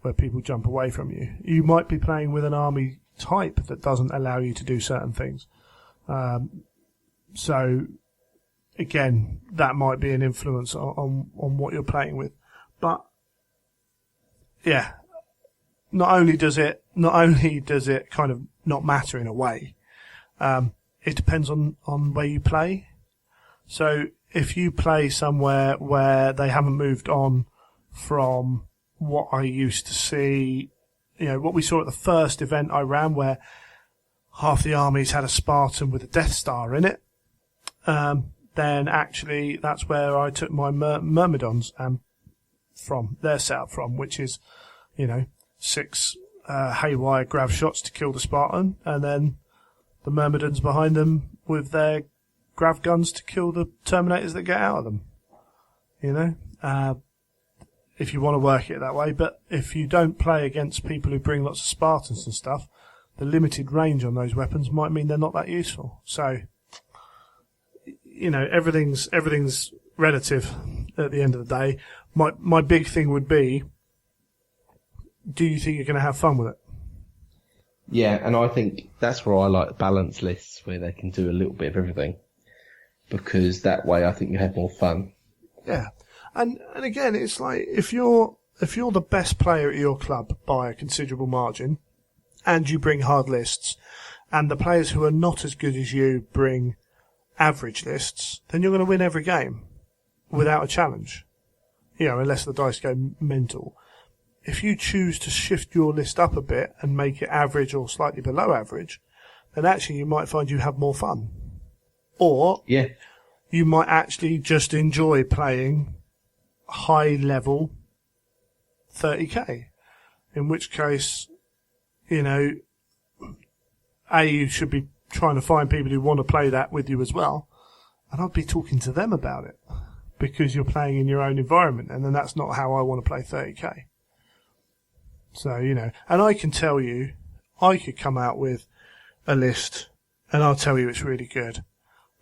where people jump away from you. You might be playing with an army type that doesn't allow you to do certain things. So, again, that might be an influence on what you're playing with. But, yeah, not only does it kind of not matter in a way, it depends on where you play. So if you play somewhere where they haven't moved on from what I used to see, what we saw at the first event I ran, where half the armies had a Spartan with a Death Star in it, then actually that's where I took my Myrmidons. from, their setup from, which is, 6 haywire grav shots to kill the Spartan, and then the Myrmidons behind them with their grav guns to kill the Terminators that get out of them. If you want to work it that way. But if you don't play against people who bring lots of Spartans and stuff, the limited range on those weapons might mean they're not that useful. So, everything's relative at the end of the day. My big thing would be, do you think you're going to have fun with it? Yeah, and I think that's where I like balanced lists, where they can do a little bit of everything, because that way I think you have more fun. Yeah, and again, it's like if you're the best player at your club by a considerable margin, and you bring hard lists, and the players who are not as good as you bring average lists, then you're going to win every game without a challenge. Unless the dice go mental. If you choose to shift your list up a bit and make it average or slightly below average, then actually you might find you have more fun. Or you might actually just enjoy playing high level 30k. In which case, you should be trying to find people who want to play that with you as well. And I'd be talking to them about it, because you're playing in your own environment, and then that's not how I want to play 30k. So, and I can tell you, I could come out with a list, and I'll tell you it's really good.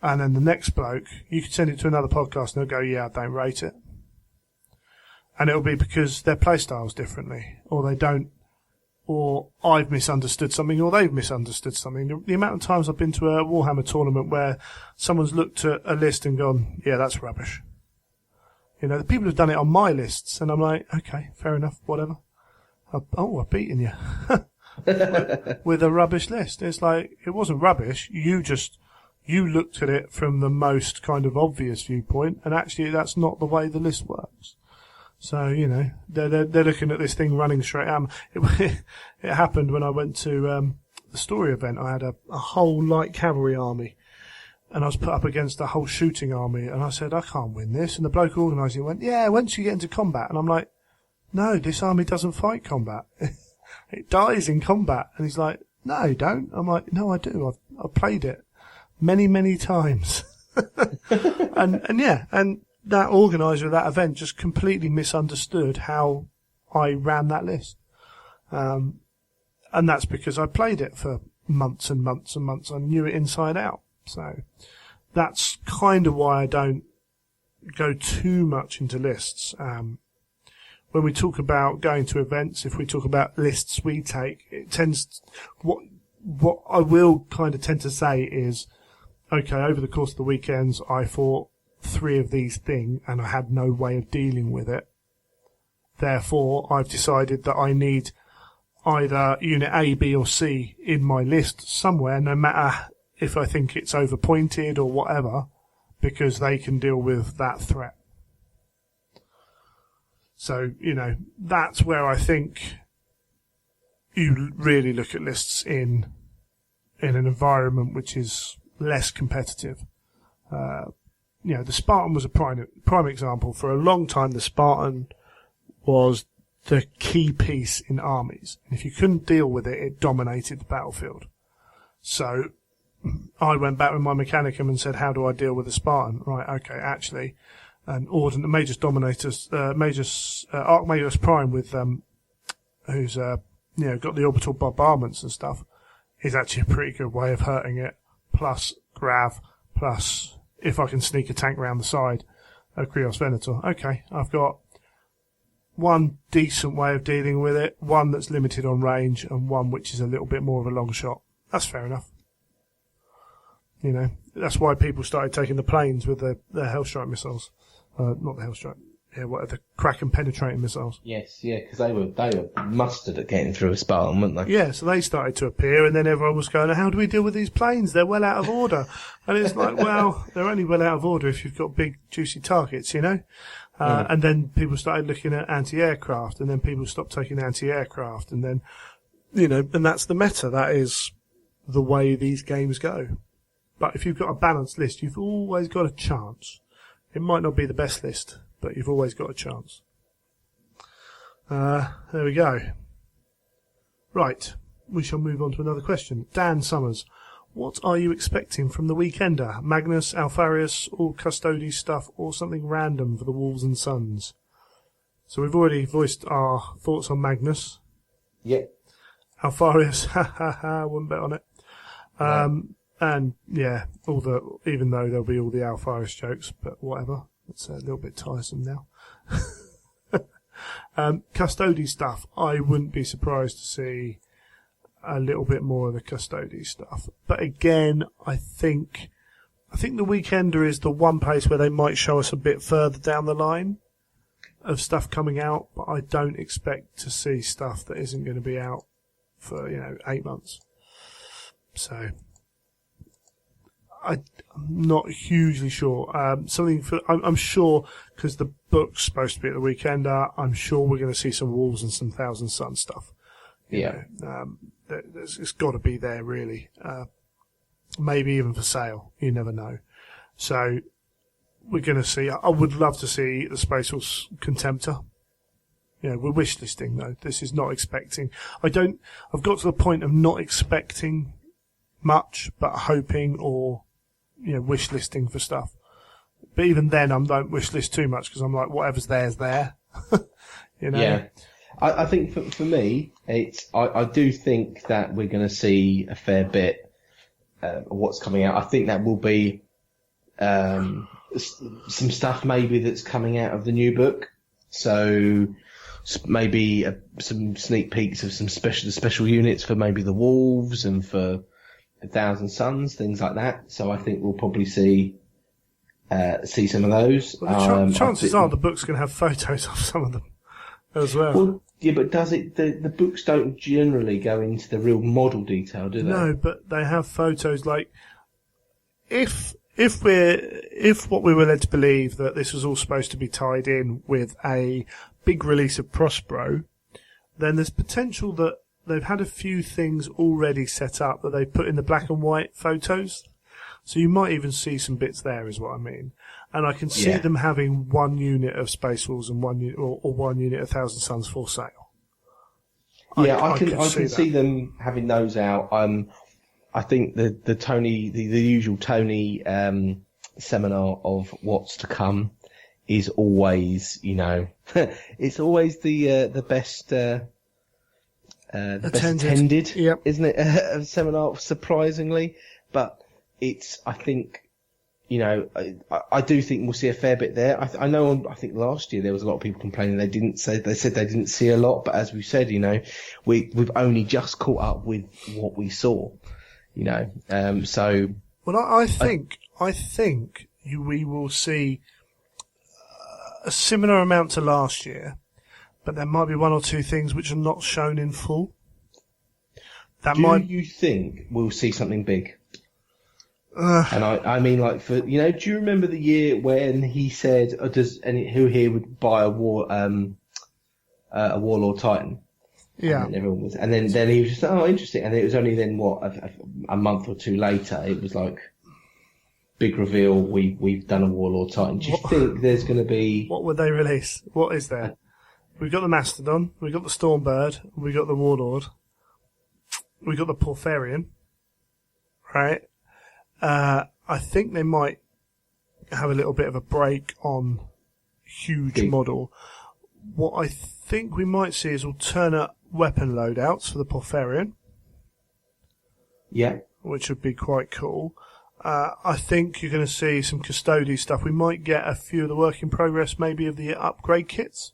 And then the next bloke, you could send it to another podcast, and they'll go, yeah, I don't rate it. And it'll be because their play style's differently, or they don't, or I've misunderstood something, or they've misunderstood something. The amount of times I've been to a Warhammer tournament where someone's looked at a list and gone, yeah, that's rubbish. The people have done it on my lists, and I'm like, okay, fair enough, whatever. I've beaten you with a rubbish list. It's like, it wasn't rubbish. You looked at it from the most kind of obvious viewpoint, and actually that's not the way the list works. So, they're looking at this thing running straight at 'em. It happened when I went to the story event. I had a whole light cavalry army, and I was put up against a whole shooting army, and I said, I can't win this. And the bloke organising it went, yeah, once you get into combat. And I'm like, no, this army doesn't fight combat. It dies in combat. And he's like, no, you don't. I'm like, no, I do. I've played it many, many times. and that organiser of that event just completely misunderstood how I ran that list. And that's because I played it for months and months and months. I knew it inside out. So that's kind of why I don't go too much into lists. When we talk about going to events, if we talk about lists we take, it tends, what I will kind of tend to say is, okay, over the course of the weekends, I fought 3 of these things and I had no way of dealing with it. Therefore, I've decided that I need either unit A, B or C in my list somewhere, no matter if I think it's overpointed or whatever, because they can deal with that threat. So, that's where I think you really look at lists in an environment which is less competitive. The Spartan was a prime example. For a long time, the Spartan was the key piece in armies. And if you couldn't deal with it, it dominated the battlefield. So I went back with my Mechanicum and said, how do I deal with a Spartan? Right, okay, actually, an Magus Dominators, Archmagus Prime with, who's, got the orbital bombardments and stuff, is actually a pretty good way of hurting it. Plus Grav, plus if I can sneak a tank round the side, a Krios Venator. Okay, I've got one decent way of dealing with it, one that's limited on range, and one which is a little bit more of a long shot. That's fair enough. That's why people started taking the planes with the Hellstrike missiles. Not the Hellstrike. Yeah, what are the Kraken penetrating missiles? Yes, yeah, because they were mustard at getting through a Spartan, weren't they? Yeah, so they started to appear, and then everyone was going, how do we deal with these planes? They're well out of order. And it's like, well, they're only well out of order if you've got big, juicy targets, And then people started looking at anti-aircraft, and then people stopped taking anti-aircraft, and then, and that's the meta. That is the way these games go. But if you've got a balanced list, you've always got a chance. It might not be the best list, but you've always got a chance. There we go. Right, we shall move on to another question. Dan Summers, what are you expecting from the Weekender? Magnus, Alfarius, all Custodes stuff, or something random for the Wolves and Suns? So we've already voiced our thoughts on Magnus. Yeah. Alfarius, wouldn't bet on it. No. And yeah, even though there'll be all the Alfarius jokes, but whatever. It's a little bit tiresome now. Custodes stuff, I wouldn't be surprised to see a little bit more of the Custodes stuff. But again, I think the Weekender is the one place where they might show us a bit further down the line of stuff coming out, but I don't expect to see stuff that isn't going to be out for, 8 months. So I'm not hugely sure. I'm sure, because the book's supposed to be at the Weekender, I'm sure we're going to see some Wolves and some Thousand Sun stuff. Yeah. It's got to be there, really. Maybe even for sale. You never know. So we're going to see. I would love to see the Space Force Contemptor. We're wish listing though. This is not expecting. I've got to the point of not expecting much, but hoping or, wish listing for stuff. But even then, I don't wish list too much because I'm like, whatever's there's there. Yeah. I think for me, I do think that we're going to see a fair bit of what's coming out. I think that will be some stuff maybe that's coming out of the new book. So maybe some sneak peeks of some special units for maybe the Wolves and for the Thousand Suns, things like that. So I think we'll probably see some of those. Well, the chances are the book's going to have photos of some of them as well. Well, yeah, but does it? The books don't generally go into the real model detail, do they? No, but they have photos. Like, if what we were led to believe that this was all supposed to be tied in with a big release of Prospero, then there's potential that they've had a few things already set up that they've put in the black and white photos. So you might even see some bits there, is what I mean. And I can see them having one unit of Space Wolves and one unit of Thousand Suns for sale. Yeah, I can see them having those out. I think the Tony, the usual Tony seminar of what's to come is always, it's always the best attended, yep. Isn't it? Seminar, surprisingly, but I think, I do think we'll see a fair bit there. I think last year there was a lot of people complaining they said they didn't see a lot, but as we said, we've only just caught up with what we saw, so. Well, I think we will see a similar amount to last year, but there might be one or two things which are not shown in full. Do you think we'll see something big? And I mean, like, do you remember the year when he said, who here would buy a Warlord Titan? Yeah. And then he was just, oh, interesting. And it was only then, a month or two later, it was like, big reveal, we've done a Warlord Titan. Do you think there's going to be... What would they release? What is there? We've got the Mastodon, we've got the Stormbird, we've got the Warlord, we've got the Porphyrion, right? I think they might have a little bit of a break on huge model. What I think we might see is alternate weapon loadouts for the Porphyrion. Yeah. Which would be quite cool. I think you're going to see some Custodes stuff. We might get a few of the work in progress, maybe of the upgrade kits,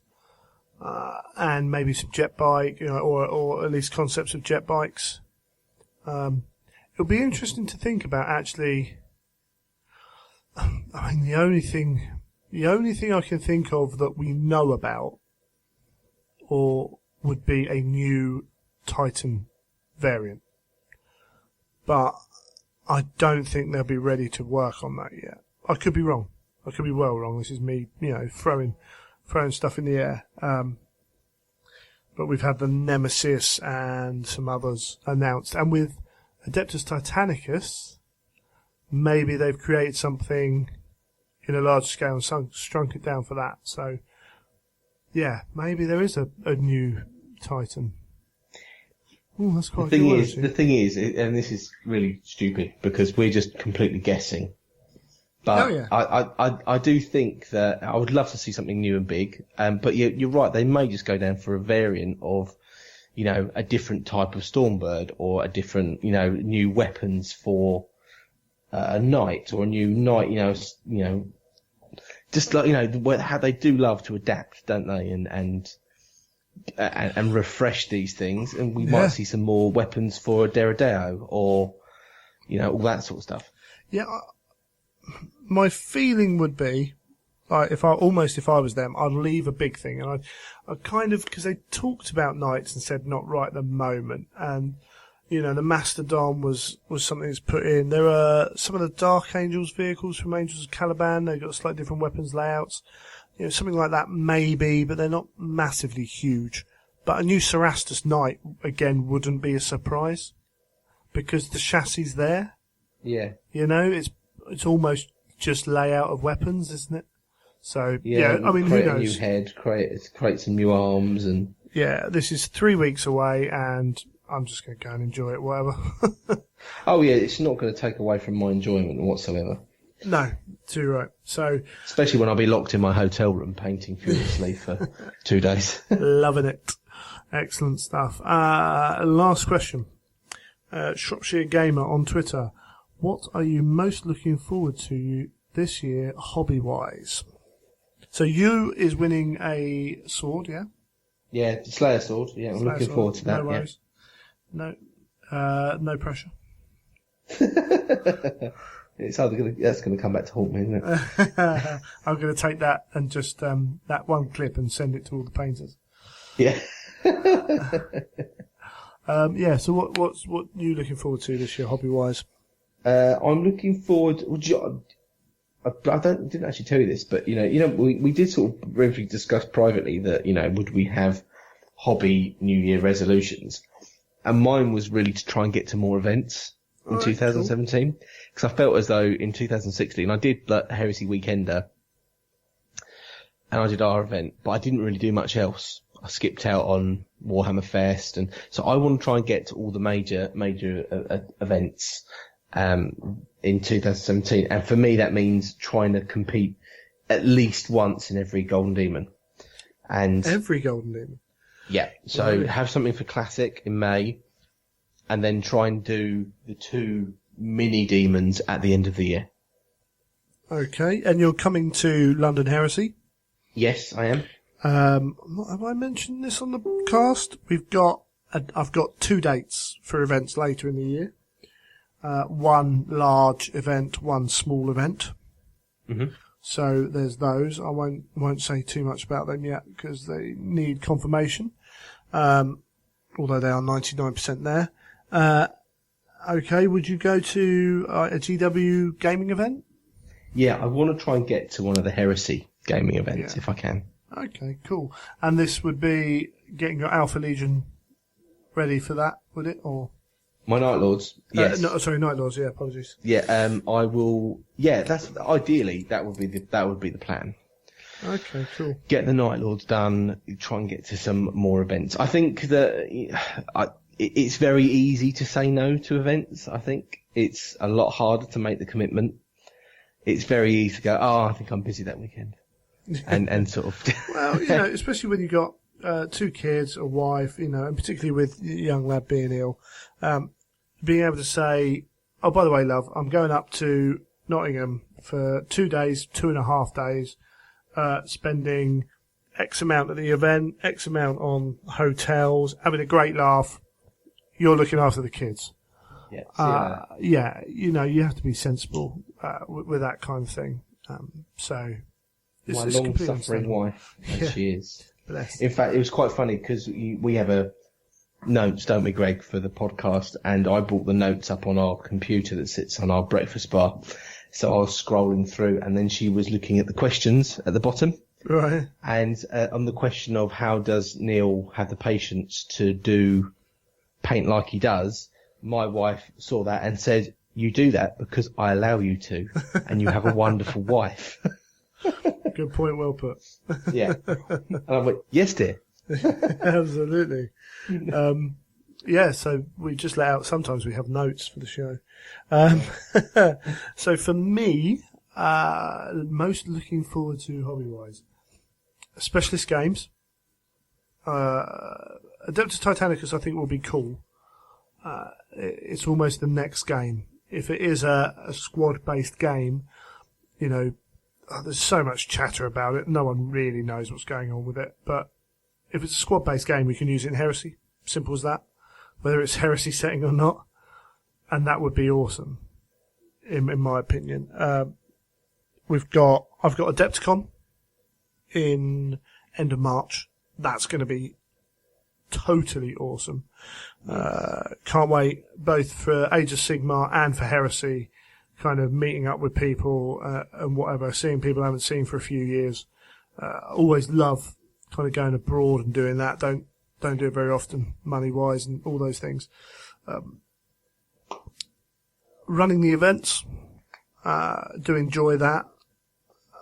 and maybe some jet bike, or at least concepts of jet bikes. It'll be interesting to think about, actually. I mean, the only thing I can think of that we know about, or would be a new Titan variant, but I don't think they'll be ready to work on that yet. I could be wrong. I could be well wrong. This is me, throwing stuff in the air. But we've had the Nemesis and some others announced, and with Adeptus Titanicus, maybe they've created something in a large scale and shrunk it down for that. So Yeah, maybe there is a new Titan. Oh, that's quite The thing cool, is, actually. the thing is, and this is really stupid because we're just completely guessing. But Oh, yeah. I do think that I would love to see something new and big. But you're right. They may just go down for a variant of, a different type of Stormbird or a different, new weapons for a knight or a new knight. Just like how they do love to adapt, don't they? And refresh these things, and we might see some more weapons for Deredeo or all that sort of stuff. Yeah, my feeling would be, like, if I was them, I'd leave a big thing, and I'd kind of, because they talked about knights and said not right at the moment, and the Mastodon was something that's put in. There are some of the Dark Angels vehicles from Angels of Caliban. They've got slightly different weapons layouts. Something like that maybe, but they're not massively huge. But a new Cerastus Knight, again, wouldn't be a surprise, because the chassis there. Yeah. It's almost just layout of weapons, isn't it? So, I mean, create who knows? a new head, create some new arms, and... Yeah, this is 3 weeks away, and I'm just going to go and enjoy it, whatever. Oh, yeah, it's not going to take away from my enjoyment whatsoever. No, too right. So, especially when I'll be locked in my hotel room painting furiously for 2 days. Loving it. Excellent stuff. Last question. Shropshire Gamer on Twitter. What are you most looking forward to this year, hobby-wise? So you is winning a sword, yeah? Yeah, the Slayer sword. Yeah, I'm looking forward to that. No worries. Yeah. No pressure. It's that's going to come back to haunt me, isn't it? I'm going to take that and just that one clip and send it to all the painters. Yeah. So what you looking forward to this year, hobby-wise? I'm looking forward. I didn't actually tell you this, but we did sort of briefly discuss privately that would we have hobby New Year resolutions, and mine was really to try and get to more events in 2017, because I felt as though in 2016 I did Heresy Weekender, and I did our event, but I didn't really do much else. I skipped out on Warhammer Fest, and so I want to try and get to all the major events in 2017, and for me that means trying to compete at least once in every Golden Demon. And every Golden Demon? Yeah, so have something for Classic in May, and then try and do the 2 mini demons at the end of the year. Okay, and you're coming to London Heresy? Yes, I am. Have I mentioned this on the cast? I've got 2 dates for events later in the year. One large event, one small event. Mm-hmm. So there's those. I won't say too much about them yet because they need confirmation. Although they are 99% there. Okay, would you go to a GW gaming event? Yeah, I want to try and get to one of the Heresy gaming events if I can. Okay, cool. And this would be getting your Alpha Legion ready for that, would it? Or my Night Lords? Yes. Night Lords. Yeah, apologies. Yeah, I will. Yeah, that's ideally that would be the plan. Okay, cool. Get the Night Lords done. Try and get to some more events. I think that it's very easy to say no to events. I think it's a lot harder to make the commitment. It's very easy to go, I think I'm busy that weekend. And sort of... Well, especially when you've got 2 kids, a wife, and particularly with a young lad being ill, being able to say, oh, by the way, love, I'm going up to Nottingham for 2 days, 2.5 days, spending X amount at the event, X amount on hotels, having a great laugh. You're looking after the kids. Yeah. You have to be sensible with that kind of thing. So, my long-suffering wife, as she is. Bless. In fact, it was quite funny because we have a notes, don't we, Greg, for the podcast, and I brought the notes up on our computer that sits on our breakfast bar. So I was scrolling through, and then she was looking at the questions at the bottom. Right. And on the question of how does Neil have the patience to do paint like he does, my wife saw that and said, "You do that because I allow you to, and you have a wonderful wife." Good point, well put. Yeah. And I went, yes, dear. Absolutely. Yeah, so we just let out, sometimes we have notes for the show. So for me, most looking forward to hobby-wise, specialist games. Adeptus Titanicus I think will be cool. It's almost the next game. If it is a squad-based game, there's so much chatter about it. No one really knows what's going on with it. But if it's a squad-based game, we can use it in Heresy. Simple as that. Whether it's Heresy setting or not. And that would be awesome, in my opinion. I've got Adepticon in end of March. That's going to be totally awesome. Can't wait, both for Age of Sigmar and for Heresy, kind of meeting up with people and whatever, seeing people I haven't seen for a few years. Always love kind of going abroad and doing that. Don't do it very often, money-wise and all those things. Running the events, do enjoy that,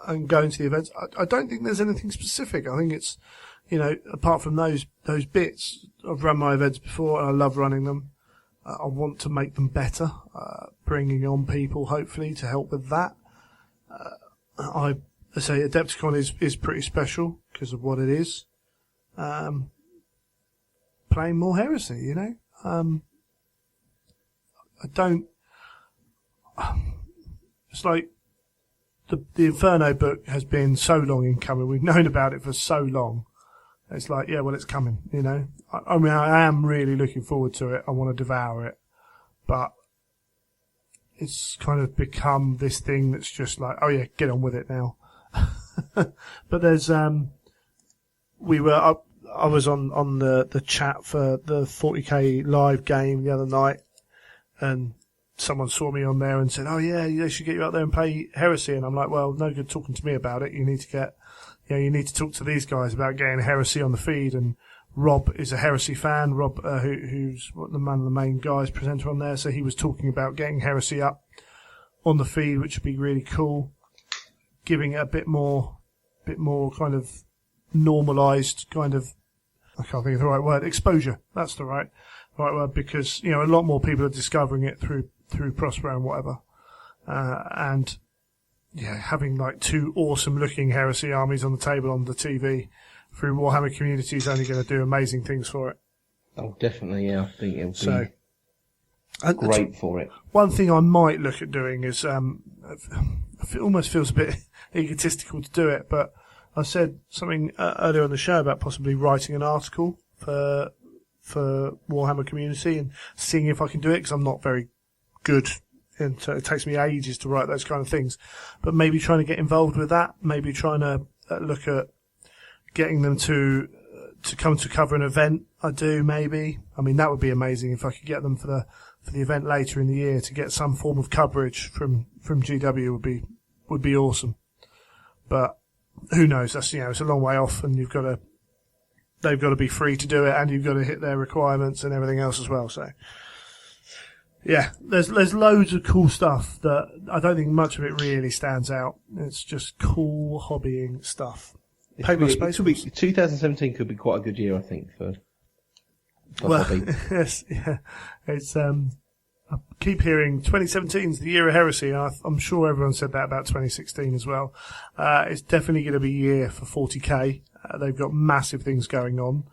and going to the events. I don't think there's anything specific. I think it's, apart from those bits, I've run my events before and I love running them. I want to make them better, bringing on people hopefully to help with that. I say Adepticon is pretty special because of what it is. Playing more Heresy, it's like the Inferno book has been so long in coming. We've known about it for so long. It's like, yeah, well, it's coming, I mean, I am really looking forward to it. I want to devour it. But it's kind of become this thing that's just like, oh yeah, get on with it now. But there's, I was on the chat for the 40k live game the other night, and someone saw me on there and said, oh yeah, they should get you out there and play Heresy. And I'm like, well, no good talking to me about it. You need to talk to these guys about getting Heresy on the feed. And Rob is a Heresy fan. Rob, who's one of the main guys presenter on there. So he was talking about getting Heresy up on the feed, which would be really cool. Giving it a bit more kind of normalized kind of, I can't think of the right word, exposure. That's the right word, because, a lot more people are discovering it through Prospero and whatever. And yeah, having like two awesome looking Heresy armies on the table on the TV through Warhammer Community is only going to do amazing things for it. Oh, definitely, yeah. I think it'll be great for it. One thing I might look at doing is, it almost feels a bit egotistical to do it, but I said something earlier on the show about possibly writing an article for Warhammer Community and seeing if I can do it, because I'm not very good. And so it takes me ages to write those kind of things. But maybe trying to get involved with that, maybe trying to look at getting them to come to cover an event. I mean, that would be amazing if I could get them for the event later in the year to get some form of coverage from GW would be awesome. But who knows? That's, it's a long way off, and they've got to be free to do it, and you've got to hit their requirements and everything else as well. So yeah, there's loads of cool stuff that I don't think much of it really stands out. It's just cool hobbying stuff. Paper Space. 2017 could be quite a good year, I think, for hobby. Yes, yeah. It's I keep hearing 2017 is the year of Heresy, and I'm sure everyone said that about 2016 as well. It's definitely going to be a year for 40k. They've got massive things going on.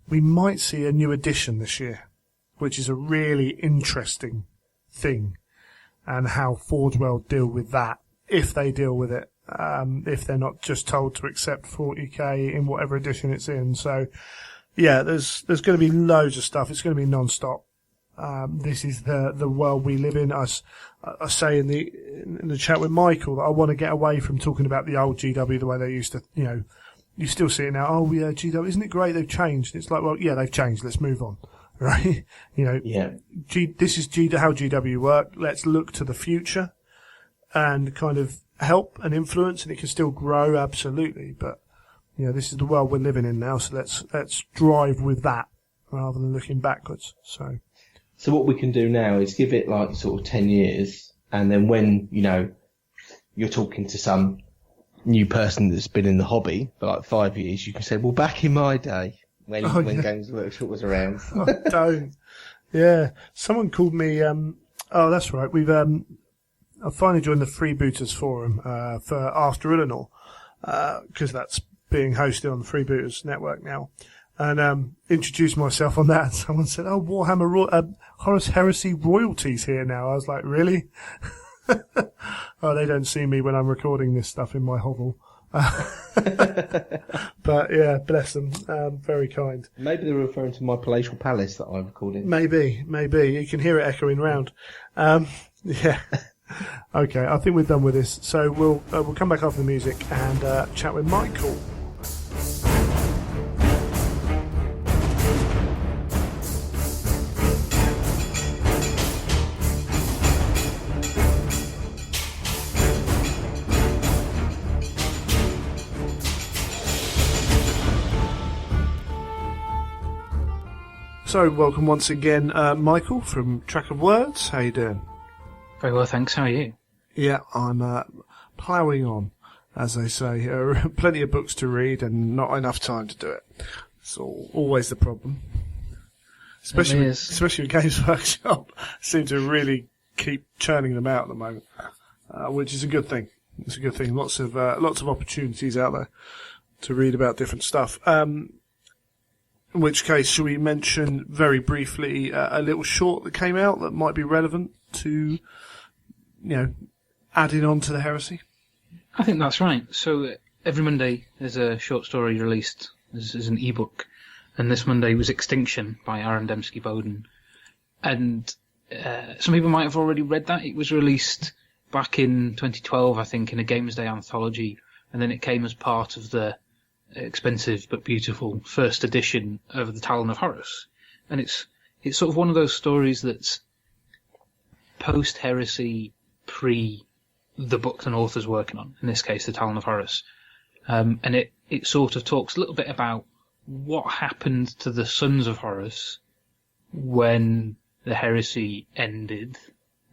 We might see a new edition this year, which is a really interesting thing, and how Forge World deal with that, if they deal with it, if they're not just told to accept 40k in whatever edition it's in. So yeah, there's going to be loads of stuff. It's going to be non-stop. This is the world we live in. I say in the chat with Michael that I want to get away from talking about the old GW the way they used to, you still see it now. Oh yeah, GW, isn't it great? They've changed. It's like, well, yeah, they've changed. Let's move on. Right? Yeah. This is how GW work. Let's look to the future and kind of help and influence, and it can still grow, absolutely. But, this is the world we're living in now, so let's drive with that rather than looking backwards. So what we can do now is give it like sort of 10 years, and then when, you're talking to some new person that's been in the hobby for like 5 years, you can say, well, back in my day, when Games Workshop was around. Oh, don't. Yeah. Someone called me, oh, that's right. I finally joined the Freebooters forum, for After Illinois, because that's being hosted on the Freebooters network now. And, introduced myself on that. And someone said, oh, Warhammer, Horus Heresy royalties here now. I was like, really? Oh, they don't see me when I'm recording this stuff in my hovel. But yeah, bless them. Very kind. Maybe they're referring to my palatial palace that I recorded. Maybe. You can hear it echoing round. Yeah. Okay, I think we're done with this. So we'll come back after the music and chat with Michael. So, welcome once again, Michael from Track of Words. How you doing? Very well, thanks. How are you? Yeah, I'm ploughing on, as they say. Plenty of books to read and not enough time to do it. It's always the problem. Especially with Games Workshop. Seem to really keep churning them out at the moment, which is a good thing. It's a good thing. Lots of opportunities out there to read about different stuff. In which case, shall we mention very briefly a little short that came out that might be relevant to, adding on to the heresy? I think that's right. So every Monday there's a short story released as an ebook, and this Monday was Extinction by Aaron Dembski-Bowden. And some people might have already read that. It was released back in 2012, I think, in a Games Day anthology, and then it came as part of the expensive but beautiful first edition of the Talon of Horus. And it's sort of one of those stories that's post-heresy, pre the book an author's working on, in this case the Talon of Horus. And it sort of talks a little bit about what happened to the Sons of Horus when the heresy ended,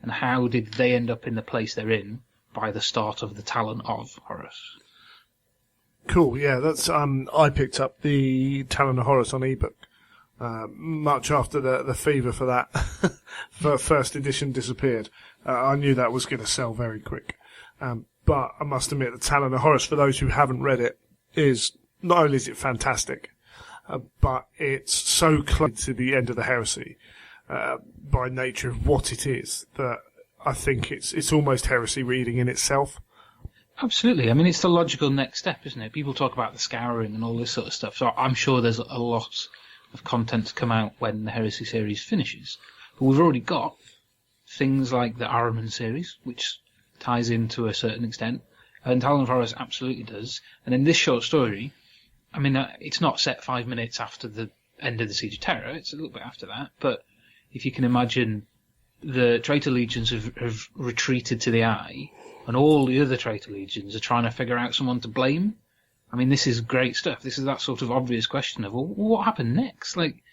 and how did they end up in the place they're in by the start of the Talon of Horus. Cool, yeah, that's, I picked up the Talon of Horus on ebook, much after the fever for that for first edition disappeared. I knew that was going to sell very quick. But I must admit, the Talon of Horus, for those who haven't read it, is, not only is it fantastic, but it's so close to the end of the heresy, by nature of what it is, that I think it's almost heresy reading in itself. Absolutely. I mean, it's the logical next step, isn't it? People talk about the scouring and all this sort of stuff, so I'm sure there's a lot of content to come out when the Heresy series finishes. But we've already got things like the Ahriman series, which ties in to a certain extent, and Talon of Horus absolutely does. And in this short story, I mean, it's not set 5 minutes after the end of the Siege of Terror, it's a little bit after that, but if you can imagine, the traitor legions have retreated to the Eye, and all the other traitor legions are trying to figure out someone to blame. I mean, this is great stuff. This is that sort of obvious question of, well, what happened next? Like,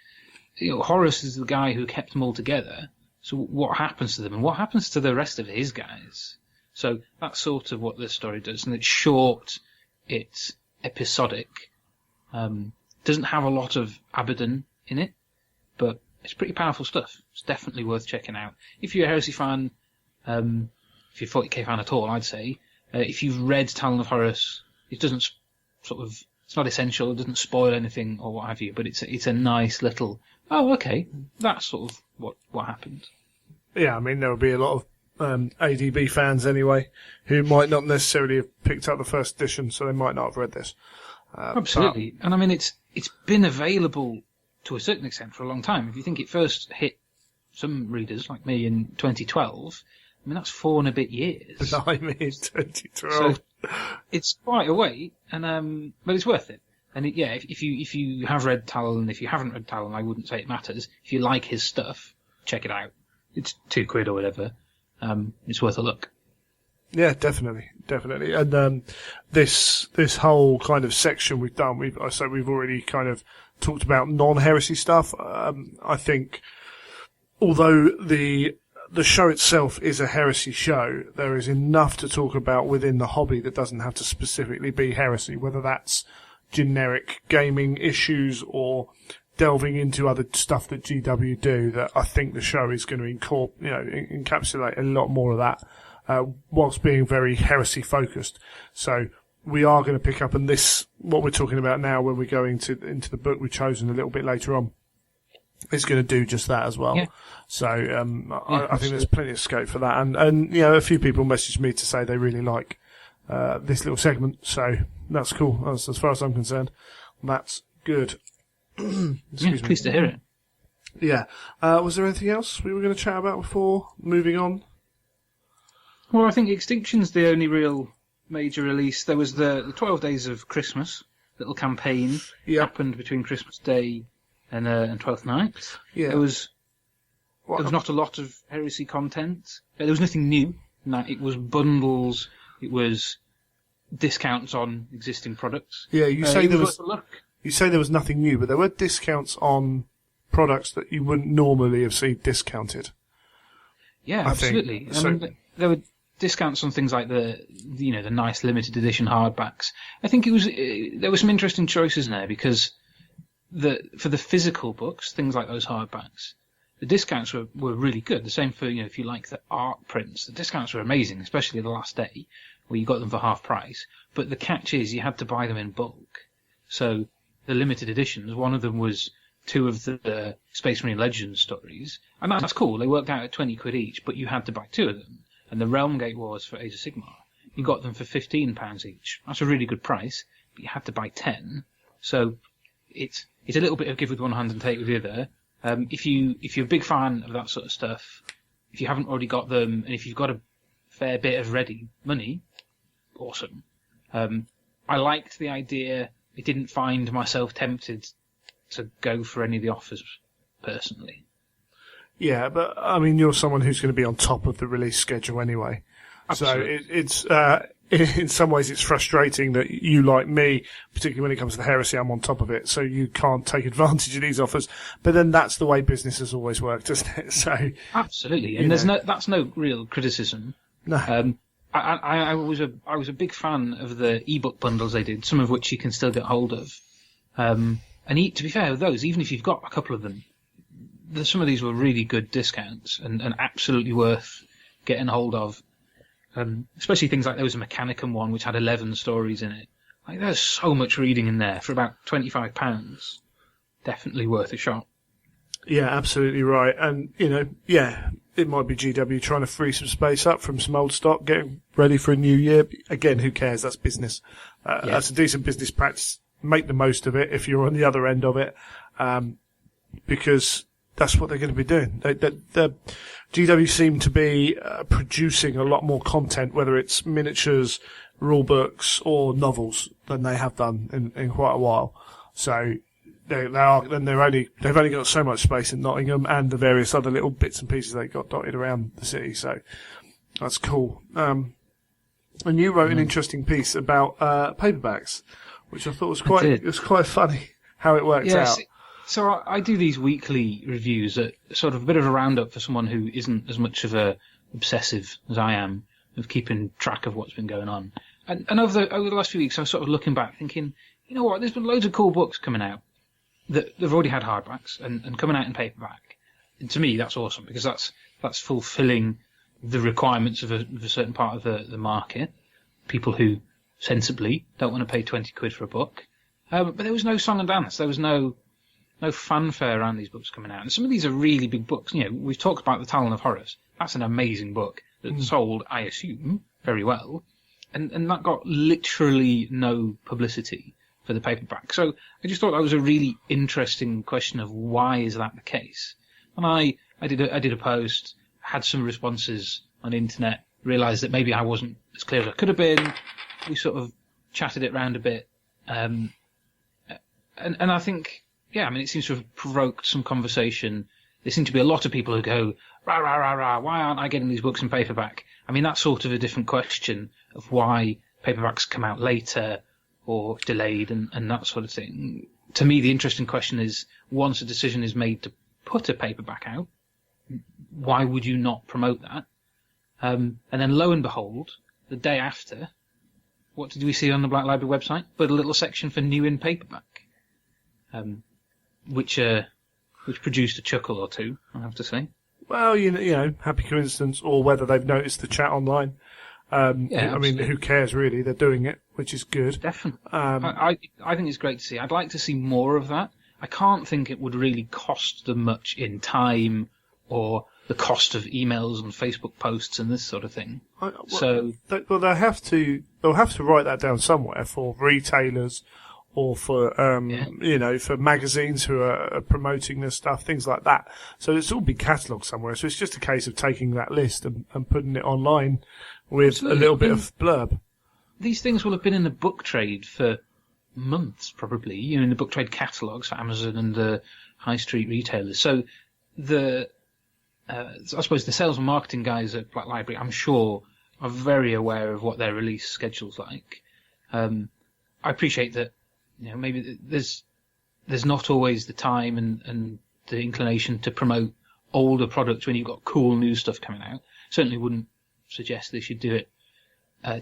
Horus is the guy who kept them all together, so what happens to them? And what happens to the rest of his guys? So that's sort of what this story does, and it's short, it's episodic, doesn't have a lot of Abaddon in it, but it's pretty powerful stuff. It's definitely worth checking out. If you're a Heresy fan, if you're a 40k fan at all, I'd say, if you've read Talon of Horus, it doesn't it's not essential, it doesn't spoil anything or what have you, but it's a nice little, oh, okay, that's sort of what happened. Yeah, I mean, there will be a lot of ADB fans anyway, who might not necessarily have picked up the first edition, so they might not have read this. Absolutely. And I mean, it's been available to a certain extent for a long time. If you think it first hit some readers like me in 2012, I mean, that's 4 and a bit years. Blimey, it's 2012. So it's quite a wait, and but it's worth it. And if you have read Talon, if you haven't read Talon, I wouldn't say it matters. If you like his stuff, check it out. It's £2 or whatever. It's worth a look. Yeah, definitely. And this whole kind of section we've done, we've already kind of talked about non-heresy stuff. I think, although the the show itself is a heresy show, there is enough to talk about within the hobby that doesn't have to specifically be heresy, whether that's generic gaming issues or delving into other stuff that GW do, that I think the show is going to encapsulate a lot more of that, whilst being very heresy focused. So we are going to pick up on this, what we're talking about now when we go into the book we've chosen a little bit later on, is going to do just that as well. Yeah. So I think there's plenty of scope for that. And a few people messaged me to say they really like this little segment. So that's cool. As far as I'm concerned, that's good. Pleased to hear it. Yeah. Was there anything else we were going to chat about before moving on? Well, I think Extinction's the only real major release. There was the 12 Days of Christmas little campaign. Happened between Christmas Day and 12th night. Yeah. There was not a lot of heresy content. There was nothing new. It was bundles. It was discounts on existing products. Yeah, you say there was nothing new, but there were discounts on products that you wouldn't normally have seen discounted. Yeah, absolutely. I mean, there were discounts on things like the nice limited edition hardbacks. I think there were some interesting choices in there, because for the physical books, things like those hardbacks, the discounts were really good. The same for, if you like the art prints, the discounts were amazing, especially the last day where you got them for half price. But the catch is you had to buy them in bulk. So the limited editions, one of them was 2 of the Space Marine Legend stories, and that's cool. They worked out at 20 quid each, but you had to buy 2 of them. And the Realm Gate Wars for Age of Sigmar, you got them for £15 each. That's a really good price, but you had to buy 10. So it's a little bit of give with one hand and take with the other. If you're a big fan of that sort of stuff, if you haven't already got them, and if you've got a fair bit of ready money, awesome. I liked the idea. I didn't find myself tempted to go for any of the offers, personally. Yeah, but I mean, you're someone who's going to be on top of the release schedule anyway. Absolutely. So it's in some ways it's frustrating that you, like me, particularly when it comes to the heresy, I'm on top of it, so you can't take advantage of these offers. But then that's the way business has always worked, doesn't it? So absolutely, and that's no real criticism. No. I was a big fan of the ebook bundles they did, some of which you can still get hold of. And to be fair with those, even if you've got a couple of them, some of these were really good discounts and absolutely worth getting hold of. Especially things like there was a Mechanicum one which had 11 stories in it. Like, there's so much reading in there for about £25. Definitely worth a shot. Yeah, absolutely right. And, it might be GW trying to free some space up from some old stock, getting ready for a new year. Again, who cares? That's business. That's a decent business practice. Make the most of it if you're on the other end of it, because that's what they're going to be doing. The GW seem to be producing a lot more content, whether it's miniatures, rule books, or novels, than they have done in quite a while. So they've only got so much space in Nottingham and the various other little bits and pieces they got dotted around the city. So that's cool. And you wrote an interesting piece about paperbacks, which I thought was quite funny how it worked out. So I do these weekly reviews at sort of a bit of a roundup for someone who isn't as much of a obsessive as I am of keeping track of what's been going on. And over the last few weeks, I was sort of looking back, thinking, you know what? There's been loads of cool books coming out that they've already had hardbacks and coming out in paperback. And to me, that's awesome, because that's fulfilling the requirements of a certain part of the market. People who sensibly don't want to pay 20 quid for a book. But there was no song and dance. There was no fanfare around these books coming out. And some of these are really big books. We've talked about The Talon of Horrors. That's an amazing book that sold, I assume, very well. And that got literally no publicity for the paperback. So I just thought that was a really interesting question of why is that the case. And I did a post, had some responses on the internet, realised that maybe I wasn't as clear as I could have been. We sort of chatted it round a bit. And I think, it seems to have provoked some conversation. There seem to be a lot of people who go, rah, rah, rah, rah, why aren't I getting these books in paperback? I mean, that's sort of a different question of why paperbacks come out later or delayed and that sort of thing. To me, the interesting question is, once a decision is made to put a paperback out, why would you not promote that? And then lo and behold, the day after, what did we see on the Black Library website? But a little section for new in paperback, which produced a chuckle or two, I have to say. Well, you know, happy coincidence, or whether they've noticed the chat online. I mean, who cares really? They're doing it, which is good. Definitely. I think it's great to see. I'd like to see more of that. I can't think it would really cost them much in time or the cost of emails and Facebook posts and this sort of thing. They'll have to write that down somewhere for retailers or for for magazines who are promoting this stuff, things like that. So it's all be catalogued somewhere. So it's just a case of taking that list and putting it online with a little bit of blurb. These things will have been in the book trade for months, probably, in the book trade catalogues for Amazon and the high street retailers. So I suppose the sales and marketing guys at Black Library, I'm sure, are very aware of what their release schedule's like. I appreciate that, maybe there's not always the time and the inclination to promote older products when you've got cool new stuff coming out. Certainly wouldn't suggest they should do it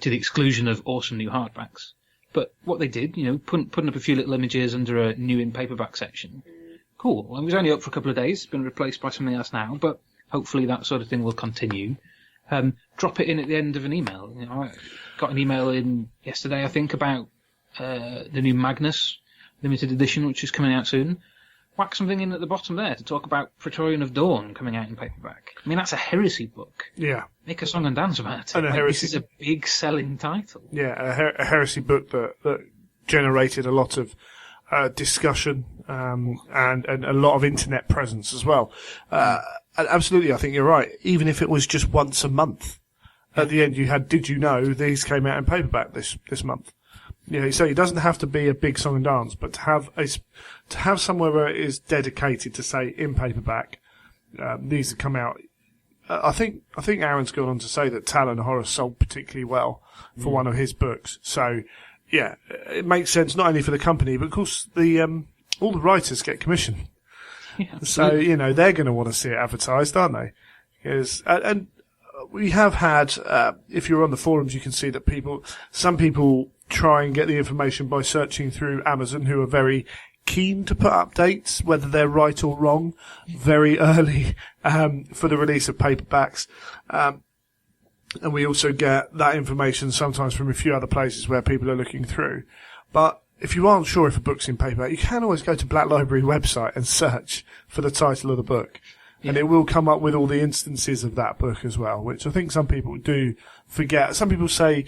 to the exclusion of awesome new hardbacks. But what they did, putting up a few little images under a new in paperback section, cool. Well, it was only up for a couple of days. It's been replaced by something else now, but hopefully that sort of thing will continue. Drop it in at the end of an email. I got an email in yesterday, I think, about the new Magnus limited edition, which is coming out soon. Whack something in at the bottom there to talk about Praetorian of Dawn coming out in paperback. I mean, that's a heresy book. Yeah. Make a song and dance about it. And this is a big selling title. Yeah, a heresy book that generated a lot of discussion and a lot of internet presence as well. Absolutely, I think you're right. Even if it was just once a month, at the end you had, did you know these came out in paperback this month? So it doesn't have to be a big song and dance, but to have somewhere where it is dedicated to say in paperback, these have come out. I think Aaron's gone on to say that Talon Horror sold particularly well for one of his books. So yeah, it makes sense not only for the company, but of course all the writers get commission. Yeah, so they're going to want to see it advertised, aren't they? Because and we have had, if you're on the forums, you can see that some people try and get the information by searching through Amazon, who are very keen to put updates, whether they're right or wrong, very early for the release of paperbacks. And we also get that information sometimes from a few other places where people are looking through. But if you aren't sure if a book's in paperback, you can always go to Black Library website and search for the title of the book. Yeah. And it will come up with all the instances of that book as well, which I think some people do forget. Some people say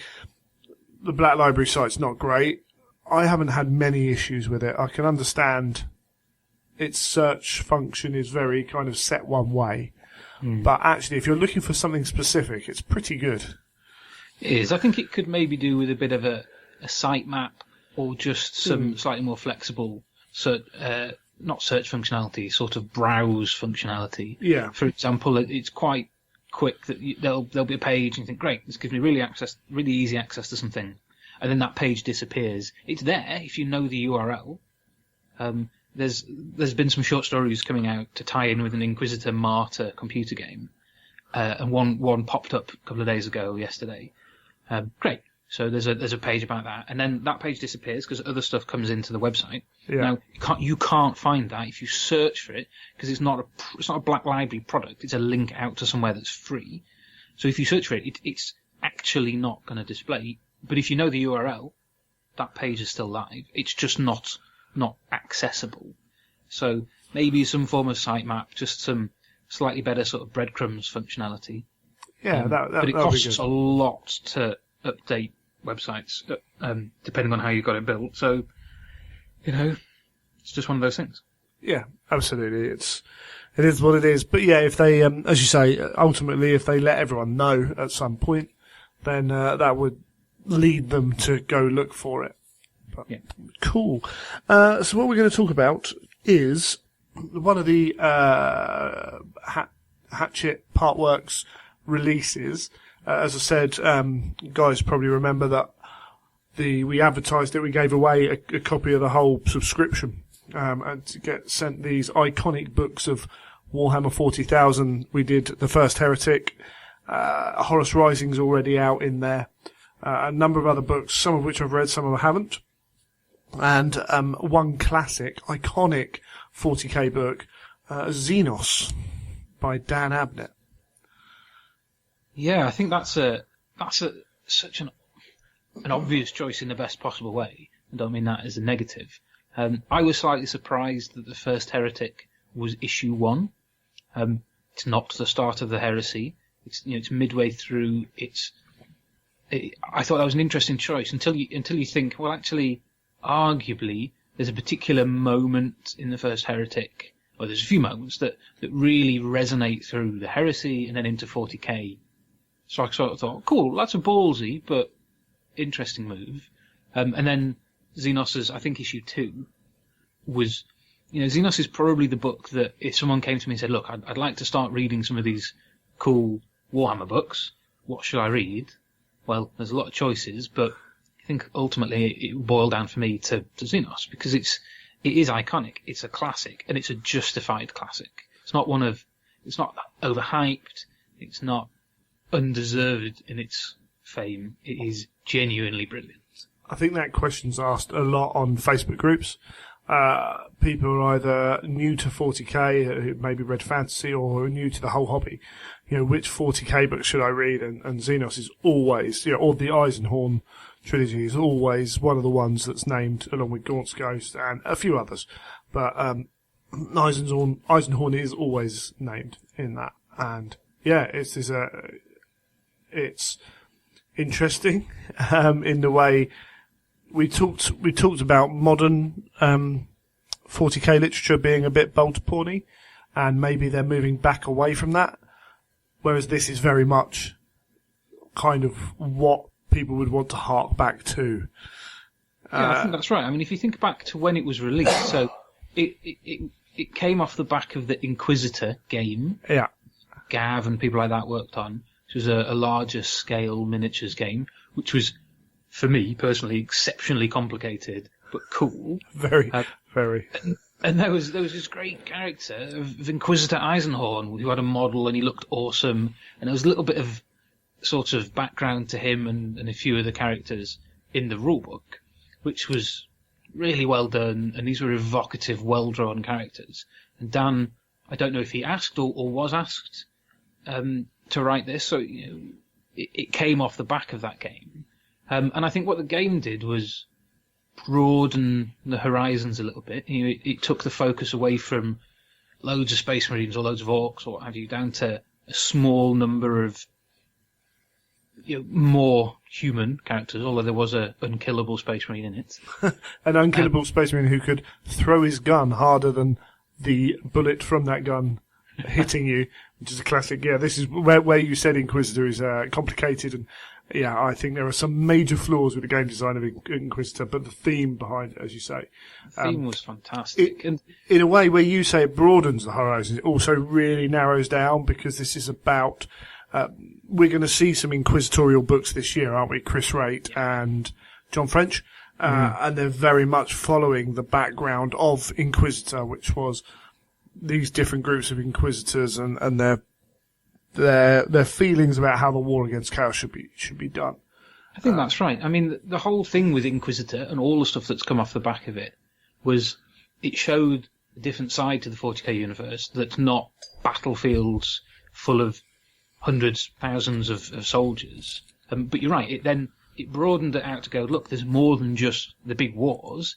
the Black Library site's not great. I haven't had many issues with it. I can understand its search function is very kind of set one way. But actually, if you're looking for something specific, it's pretty good. It is. I think it could maybe do with a bit of a sitemap or just some slightly more flexible, not search functionality, sort of browse functionality. Yeah. For example, it's quite quick that there'll be a page and you think, great, this gives me really easy access to something, and then that page disappears. It's there if you know the URL. There's been some short stories coming out to tie in with an Inquisitor Martyr computer game, and one popped up a couple of days ago, yesterday. Great. So there's a page about that, and then that page disappears because other stuff comes into the website. Yeah. Now you can't find that if you search for it, because it's not a Black Library product. It's a link out to somewhere that's free. So if you search for it, it's actually not going to display. But if you know the URL, that page is still live. It's just not accessible. So maybe some form of sitemap, just some slightly better sort of breadcrumbs functionality. Yeah, but it costs a lot to update websites, depending on how you got it built. So, it's just one of those things. Yeah, absolutely. It is what it is. But yeah, if they, as you say, ultimately, if they let everyone know at some point, then that would lead them to go look for it. But, yeah. Cool. So what we're going to talk about is one of the Hatchet Partworks releases. As I said, guys probably remember that we advertised it. We gave away a copy of the whole subscription, and to get sent these iconic books of Warhammer 40,000, we did The First Heretic. Horus Rising's already out in there. A number of other books, some of which I've read, some of them I haven't. And one classic, iconic 40k book, Xenos by Dan Abnett. Yeah, I think that's such an obvious choice in the best possible way. I don't mean that as a negative. I was slightly surprised that The First Heretic was issue 1. It's not the start of the heresy. It's midway through. I thought that was an interesting choice until you think, well, actually, arguably, there's a particular moment in The First Heretic, or there's a few moments that really resonate through the heresy and then into 40k. So I sort of thought, cool, that's a ballsy but interesting move. And then Xenos' I think issue 2 was, Xenos is probably the book that if someone came to me and said, look, I'd like to start reading some of these cool Warhammer books, what should I read? Well, there's a lot of choices, but I think ultimately it boiled down for me to Xenos, because it is iconic, it's a classic, and it's a justified classic. It's not overhyped, it's not undeserved in its fame, it is genuinely brilliant. I think that question's asked a lot on Facebook groups. People are either new to 40k, who maybe read fantasy, or are new to the whole hobby. Which 40k book should I read? And Xenos is always, or the Eisenhorn trilogy is always one of the ones that's named, along with Gaunt's Ghost and a few others. But Eisenhorn is always named in that. And yeah, it's interesting in the way we talked about modern 40k literature being a bit bolt-porny, and maybe they're moving back away from that, whereas this is very much kind of what people would want to hark back to. Yeah, I think that's right. I mean, if you think back to when it was released, so it came off the back of the Inquisitor game. Yeah. Gav and people like that worked on. It was a larger scale miniatures game, which was, for me personally, exceptionally complicated but cool. Very. And there was this great character of Inquisitor Eisenhorn who had a model and he looked awesome, and there was a little bit of sort of background to him and a few of the characters in the rulebook, which was really well done, and these were evocative, well drawn characters. And Dan, I don't know if he asked or was asked to write this, so it came off the back of that game. And I think what the game did was broaden the horizons a little bit. It took the focus away from loads of Space Marines or loads of Orcs or what have you, down to a small number of more human characters, although there was an unkillable Space Marine in it. An unkillable Space Marine who could throw his gun harder than the bullet from that gun hitting you, which is a classic. Yeah, this is where you said Inquisitor is complicated, and yeah, I think there are some major flaws with the game design of Inquisitor, but the theme behind it, as you say. The theme was fantastic. In a way, where you say it broadens the horizons, it also really narrows down, because this is about... we're going to see some inquisitorial books this year, aren't we? Chris Raitt and John French. And they're very much following the background of Inquisitor, which was these different groups of Inquisitors and their feelings about how the war against chaos should be done. I think that's right. I mean, the whole thing with Inquisitor and all the stuff that's come off the back of it was it showed a different side to the 40k universe that's not battlefields full of hundreds, thousands of soldiers. But you're right, it broadened it out to go, look, there's more than just the big wars,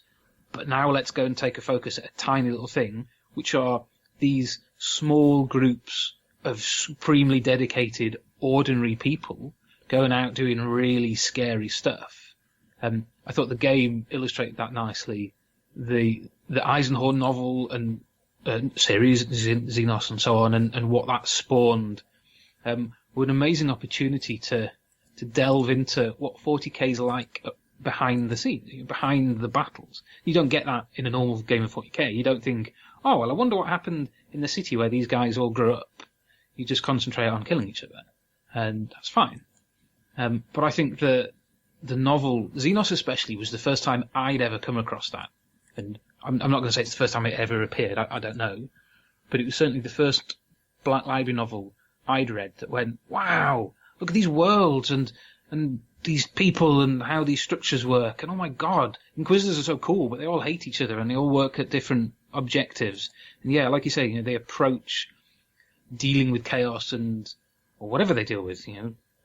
but now let's go and take a focus at a tiny little thing, which are these small groups of supremely dedicated, ordinary people going out doing really scary stuff. I thought the game illustrated that nicely. The Eisenhorn novel and series, Xenos and so on, and what that spawned, were an amazing opportunity to delve into what 40k is like behind the scenes, behind the battles. You don't get that in a normal game of 40k. You don't think, oh, well, I wonder what happened in the city where these guys all grew up. You just concentrate on killing each other, and that's fine. But I think the novel, Xenos especially, was the first time I'd ever come across that. And I'm not going to say it's the first time it ever appeared, I don't know. but it was certainly the first Black Library novel I'd read that went, wow, look at these worlds and these people and how these structures work, and oh my god, Inquisitors are so cool, but they all hate each other and they all work at different objectives. And yeah, like you say, they approach dealing with chaos or whatever they deal with,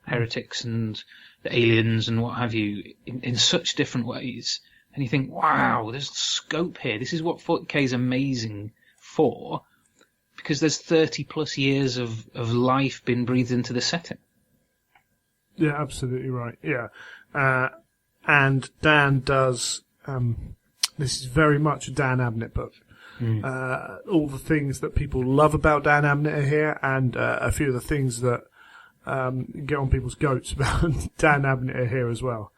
heretics and the aliens and what have you, in such different ways. And you think, wow, there's scope here. This is what 40k is amazing for, because there's 30 plus years of life been breathed into the setting. Yeah, absolutely right. Yeah. And Dan does, this is very much a Dan Abnett book. All the things that people love about Dan Abnett are here, and a few of the things that get on people's goats about Dan Abnett are here as well.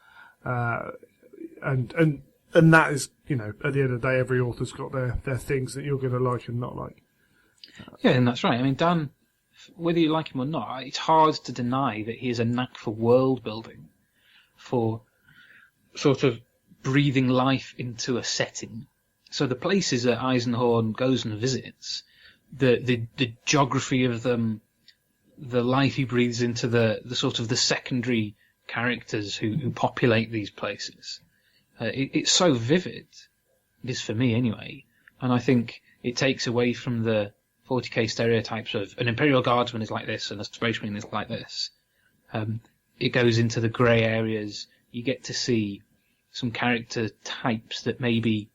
And that is, at the end of the day, every author's got their things that you're going to like and not like. Yeah, and that's right. I mean, Dan, whether you like him or not, it's hard to deny that he has a knack for world building, for sort of breathing life into a setting. So the places that Eisenhorn goes and visits, the geography of them, the life he breathes into the sort of the secondary characters who populate these places, it's so vivid. It is for me anyway, and I think it takes away from the 40k stereotypes of an Imperial Guardsman is like this and a Space Marine is like this. It goes into the grey areas. You get to see some character types that maybe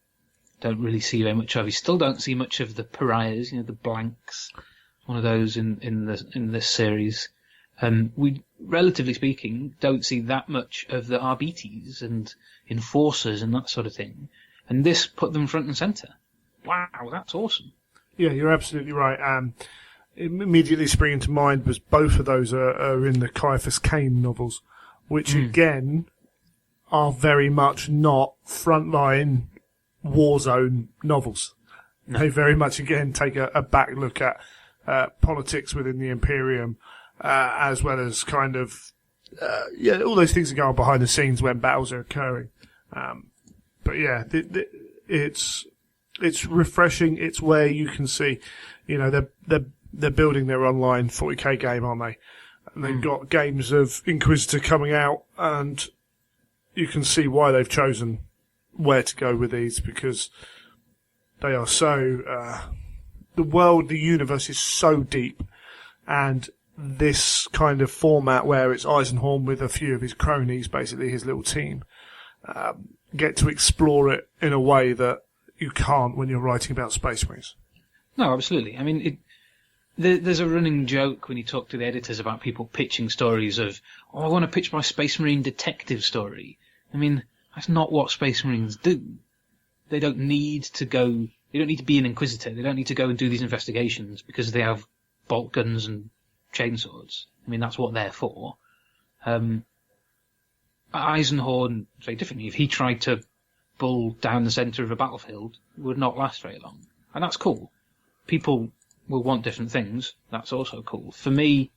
don't really see very much of. You still don't see much of the pariahs, the blanks, one of those in this series. We, relatively speaking, don't see that much of the RBTs and enforcers and that sort of thing. And this put them front and centre. Wow, that's awesome. Yeah, you're absolutely right. Immediately springing to mind was both of those are in the Caiaphas Cain novels, which again are very much not frontline Warzone novels. No. They very much again take a back look at politics within the Imperium, as well as kind of all those things that go on behind the scenes when battles are occurring. But yeah, it's refreshing. It's where you can see, they're building their online 40k game, aren't they? And they've got games of Inquisitor coming out, and you can see why they've chosen where to go with these, because they are so, the universe is so deep, and this kind of format where it's Eisenhorn with a few of his cronies, basically his little team, get to explore it in a way that you can't when you're writing about Space Marines. No, absolutely. I mean, there's a running joke when you talk to the editors about people pitching stories of, I want to pitch my Space Marine detective story. I mean, that's not what Space Marines do. They don't need to be an Inquisitor. They don't need to go and do these investigations because they have bolt guns and chainswords. I mean, that's what they're for. Eisenhorn, very differently, if he tried to bull down the centre of a battlefield, it would not last very long. And that's cool. People will want different things. That's also cool. For me,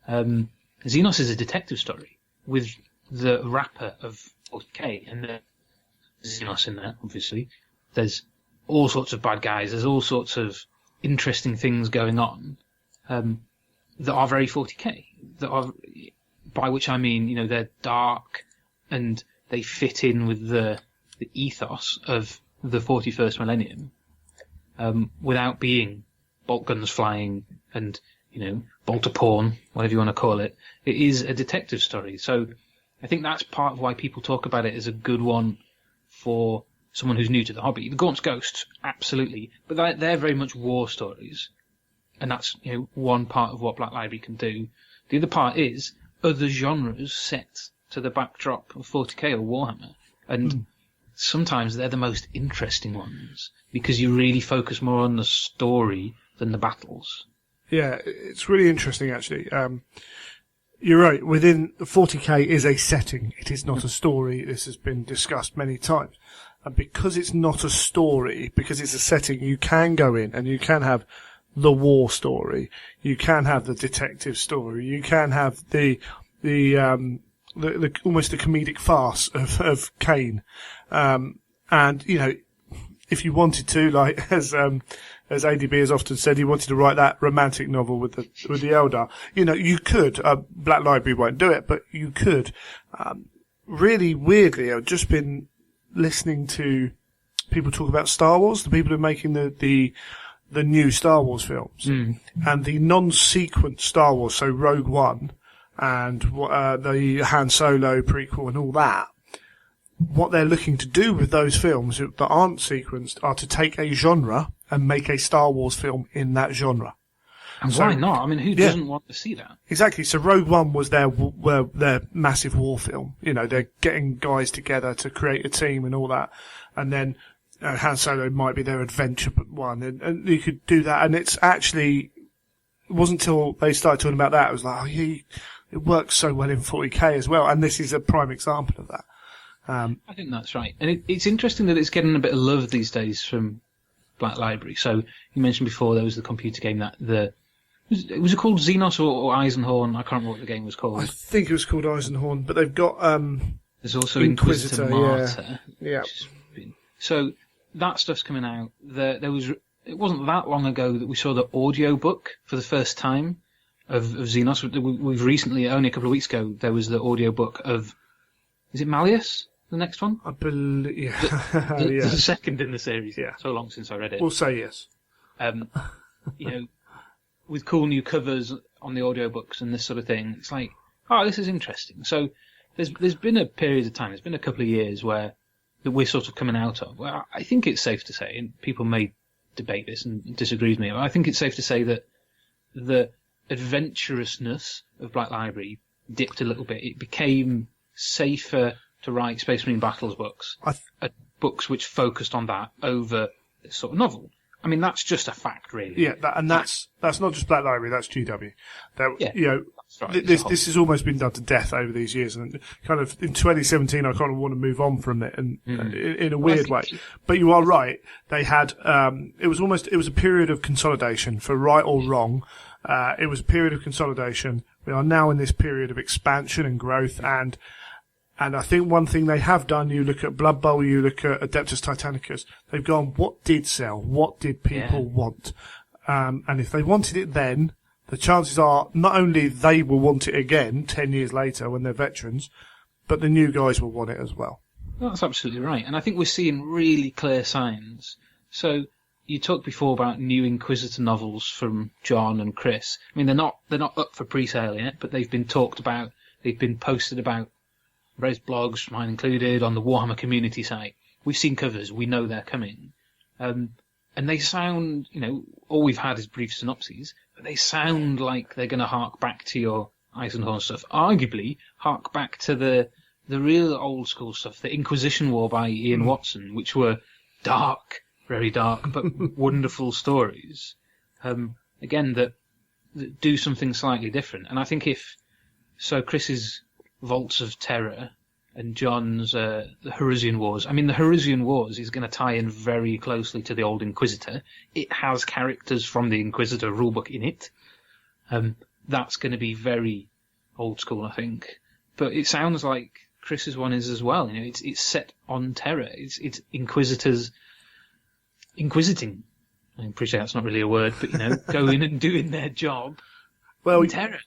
Xenos is a detective story with the wrapper of 40k, and there's Xenos in there, obviously. There's all sorts of bad guys. There's all sorts of interesting things going on that are very 40k. That are, by which I mean, they're dark and they fit in with the ethos of the 41st millennium, without being bolt guns flying and, bolter porn, whatever you want to call it. It is a detective story. So I think that's part of why people talk about it as a good one for someone who's new to the hobby. The Gaunt's Ghosts, absolutely. But they're very much war stories. And that's, one part of what Black Library can do. The other part is other genres set to the backdrop of 40k or Warhammer. And sometimes they're the most interesting ones because you really focus more on the story than the battles. Yeah, it's really interesting, actually. You're right. Within 40k is a setting. It is not a story. This has been discussed many times. And because it's not a story, because it's a setting, you can go in and you can have the war story. You can have the detective story. You can have the almost the comedic farce of Cain. And, if you wanted to, like as ADB has often said, he wanted to write that romantic novel with the Eldar. You know, you could. Black Library won't do it, but you could. Really weirdly, I've just been listening to people talk about Star Wars, the people who are making the new Star Wars films, and the non-sequent Star Wars, so Rogue One and the Han Solo prequel and all that. What they're looking to do with those films that aren't sequenced are to take a genre and make a Star Wars film in that genre. And why not? I mean, who doesn't want to see that? Exactly. So Rogue One was their massive war film. You know, they're getting guys together to create a team and all that. And then Han Solo might be their adventure one. And you could do that. And it wasn't until they started talking about that, it was like, oh, yeah, it works so well in 40K as well. And this is a prime example of that. I think that's right. And it's interesting that it's getting a bit of love these days from Black Library. So you mentioned before there was the computer game was it called Xenos or Eisenhorn? I can't remember what the game was called. I think it was called Eisenhorn, but they've got there's also Inquisitor Martyr. Yeah. So that stuff's coming out. It wasn't that long ago that we saw the audio book for the first time of Xenos. We've recently, only a couple of weeks ago, there was the audio book of, is it Malleus? The next one? I believe, yeah. The second in the series. Yeah. So long since I read it. We'll say yes. You know, with cool new covers on the audiobooks and this sort of thing, it's like, oh, this is interesting. So there's been a period of time, there's been a couple of years that we're sort of coming out of. Well, I think it's safe to say, and people may debate this and disagree with me, but I think it's safe to say that the adventurousness of Black Library dipped a little bit. It became safer to write Space Marine Battles books, books which focused on that over this sort of novel. I mean, that's just a fact, really. Yeah, that's not just Black Library, that's GW. You know, that's right. This has almost been done to death over these years, and kind of in 2017, I kind of want to move on from it, and in a weird way. But you are right. They had it was a period of consolidation, for right or wrong. It was a period of consolidation. We are now in this period of expansion and growth, and I think one thing they have done, you look at Blood Bowl, you look at Adeptus Titanicus, they've gone, what did sell? What did people want? And if they wanted it then, the chances are not only they will want it again 10 years later when they're veterans, but the new guys will want it as well. That's absolutely right. And I think we're seeing really clear signs. So you talked before about new Inquisitor novels from John and Chris. I mean, they're not up for pre-sale yet, but they've been talked about, they've been posted about, various blogs, mine included, on the Warhammer community site. We've seen covers, we know they're coming. And they sound, you know, all we've had is brief synopses, but they sound like they're going to hark back to your Eisenhorn stuff. Arguably, hark back to the real old school stuff, the Inquisition War by Ian Watson, which were dark, very dark, but wonderful stories. Again, that do something slightly different. And I think Chris's Vaults of Terror and John's the Harusian Wars. I mean, the Harusian Wars is going to tie in very closely to the old Inquisitor. It has characters from the Inquisitor rulebook in it. That's going to be very old school, I think. But it sounds like Chris's one is as well. You know, it's set on terror. It's Inquisitors inquisiting. I appreciate that's not really a word, but you know, going and doing their job. Well,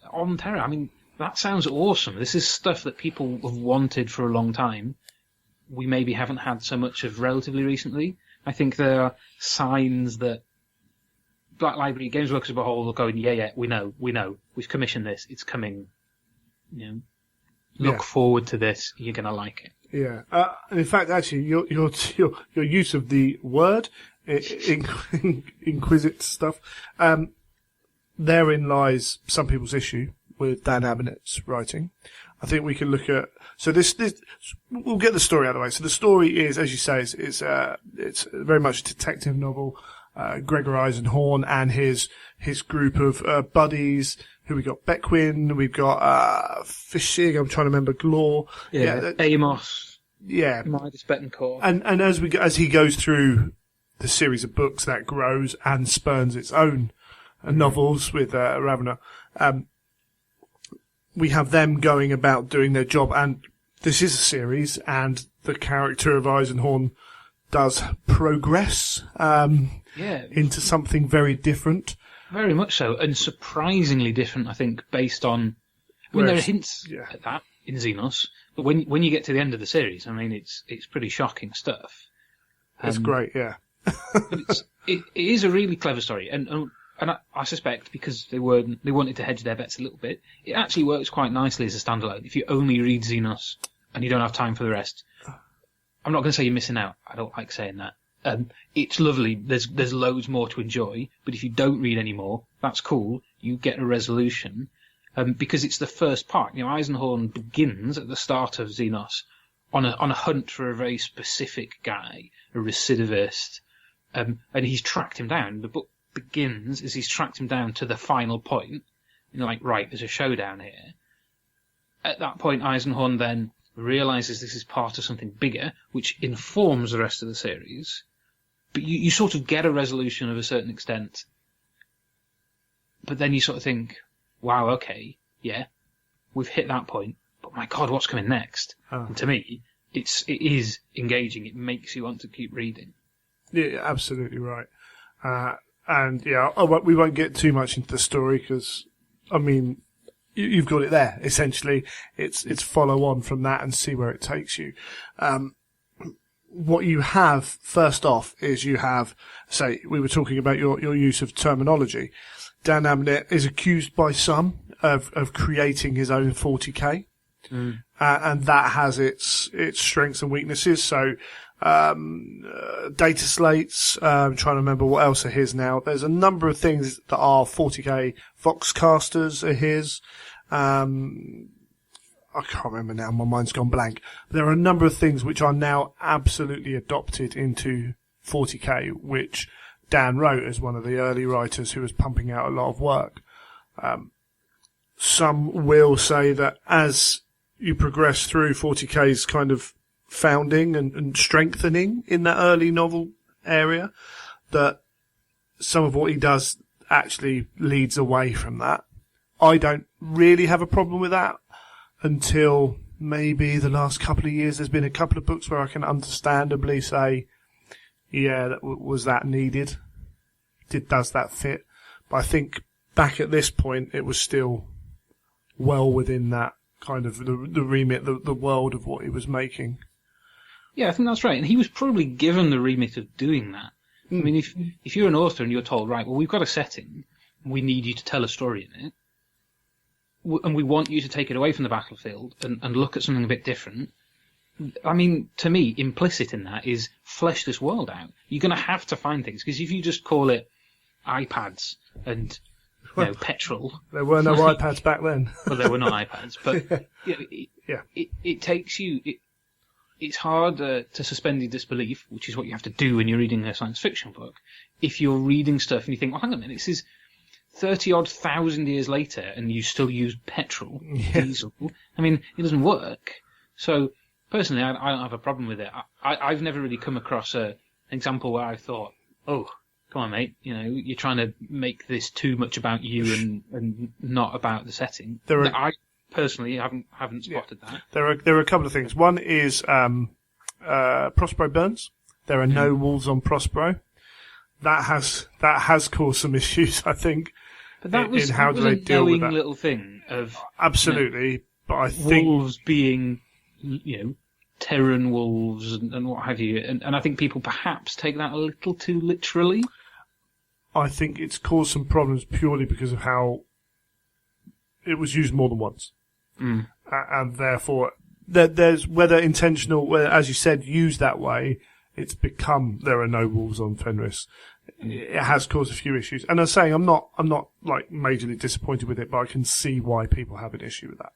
on terror. I mean, that sounds awesome. This is stuff that people have wanted for a long time. We maybe haven't had so much of relatively recently. I think there are signs that Black Library Games Workers as a whole are going, yeah, we know. We've commissioned this. It's coming. You know, look forward to this. You're going to like it. Yeah. In fact, actually, your use of the word inquisit stuff, therein lies some people's issue with Dan Abnett's writing. I think we can look at, so this, we'll get the story out of the way. So the story is, as you say, it's very much a detective novel. Gregor Eisenhorn and his group of buddies, who we got Beckwin, we've got Fishing, I'm trying to remember, Glor. Amos. Yeah. Midas Betancourt. And as he goes through the series of books, that grows and spurns its own novels with Ravener. We have them going about doing their job, and this is a series, and the character of Eisenhorn does progress into something very different. Very much so, and surprisingly different, I think, based on... there are hints at that in Xenos, but when you get to the end of the series, I mean, it's pretty shocking stuff. It's great, yeah. But it is a really clever story, and I suspect because they wanted to hedge their bets a little bit, it actually works quite nicely as a standalone. If you only read Xenos and you don't have time for the rest, I'm not going to say you're missing out. I don't like saying that. It's lovely. There's loads more to enjoy, but if you don't read any more, that's cool. You get a resolution, because it's the first part. You know, Eisenhorn begins at the start of Xenos on a hunt for a very specific guy, a recidivist, and he's tracked him down. The book begins as he's tracked him down to the final point. You know, like, right, there's a showdown here. At that point, Eisenhorn then realizes this is part of something bigger, which informs the rest of the series. But you sort of get a resolution of a certain extent. But then you sort of think, wow, okay, yeah, we've hit that point. But my God, what's coming next? Oh. And to me, it is engaging. It makes you want to keep reading. Yeah, absolutely right. And yeah, we won't get too much into the story because, I mean, you've got it there. Essentially, it's follow on from that and see where it takes you. What you have first off is you have, say, we were talking about your use of terminology. Dan Abnett is accused by some of creating his own 40K, and that has its strengths and weaknesses. So. Data slates, I'm trying to remember what else are his now. There's a number of things that are 40K. Voxcasters are his. I can't remember now, my mind's gone blank. There are a number of things which are now absolutely adopted into 40K, which Dan wrote as one of the early writers who was pumping out a lot of work. Some will say that as you progress through 40K's kind of founding and strengthening in that early novel area, that some of what he does actually leads away from that. I don't really have a problem with that until maybe the last couple of years. There's been a couple of books where I can understandably say, yeah, was that needed? Does that fit? But I think back at this point, it was still well within that kind of the remit, the world of what he was making. Yeah, I think that's right. And he was probably given the remit of doing that. I mean, if you're an author and you're told, right, well, we've got a setting, we need you to tell a story in it, and we want you to take it away from the battlefield and look at something a bit different. I mean, to me, implicit in that is flesh this world out. You're going to have to find things, because if you just call it iPads and petrol... There were no iPads back then. Well, there were no iPads, but it takes you... It's hard to suspend your disbelief, which is what you have to do when you're reading a science fiction book. If you're reading stuff and you think, well, hang on a minute, this is 30-odd thousand years later and you still use petrol, diesel. I mean, it doesn't work. So, personally, I don't have a problem with it. I've never really come across an example where I thought, oh, come on, mate, you're trying to make this too much about you and not about the setting. I personally haven't spotted that. There are a couple of things. One is Prospero Burns. There are no wolves on Prospero. That has caused some issues, I think. But that was a knowing little thing of absolutely. But I think wolves being Terran wolves and what have you, and I think people perhaps take that a little too literally. I think it's caused some problems purely because of how it was used more than once. And therefore, there's whether intentional, whether, as you said, used that way, it's become there are no wolves on Fenris. It has caused a few issues, and I'm saying I'm not like majorly disappointed with it, but I can see why people have an issue with that.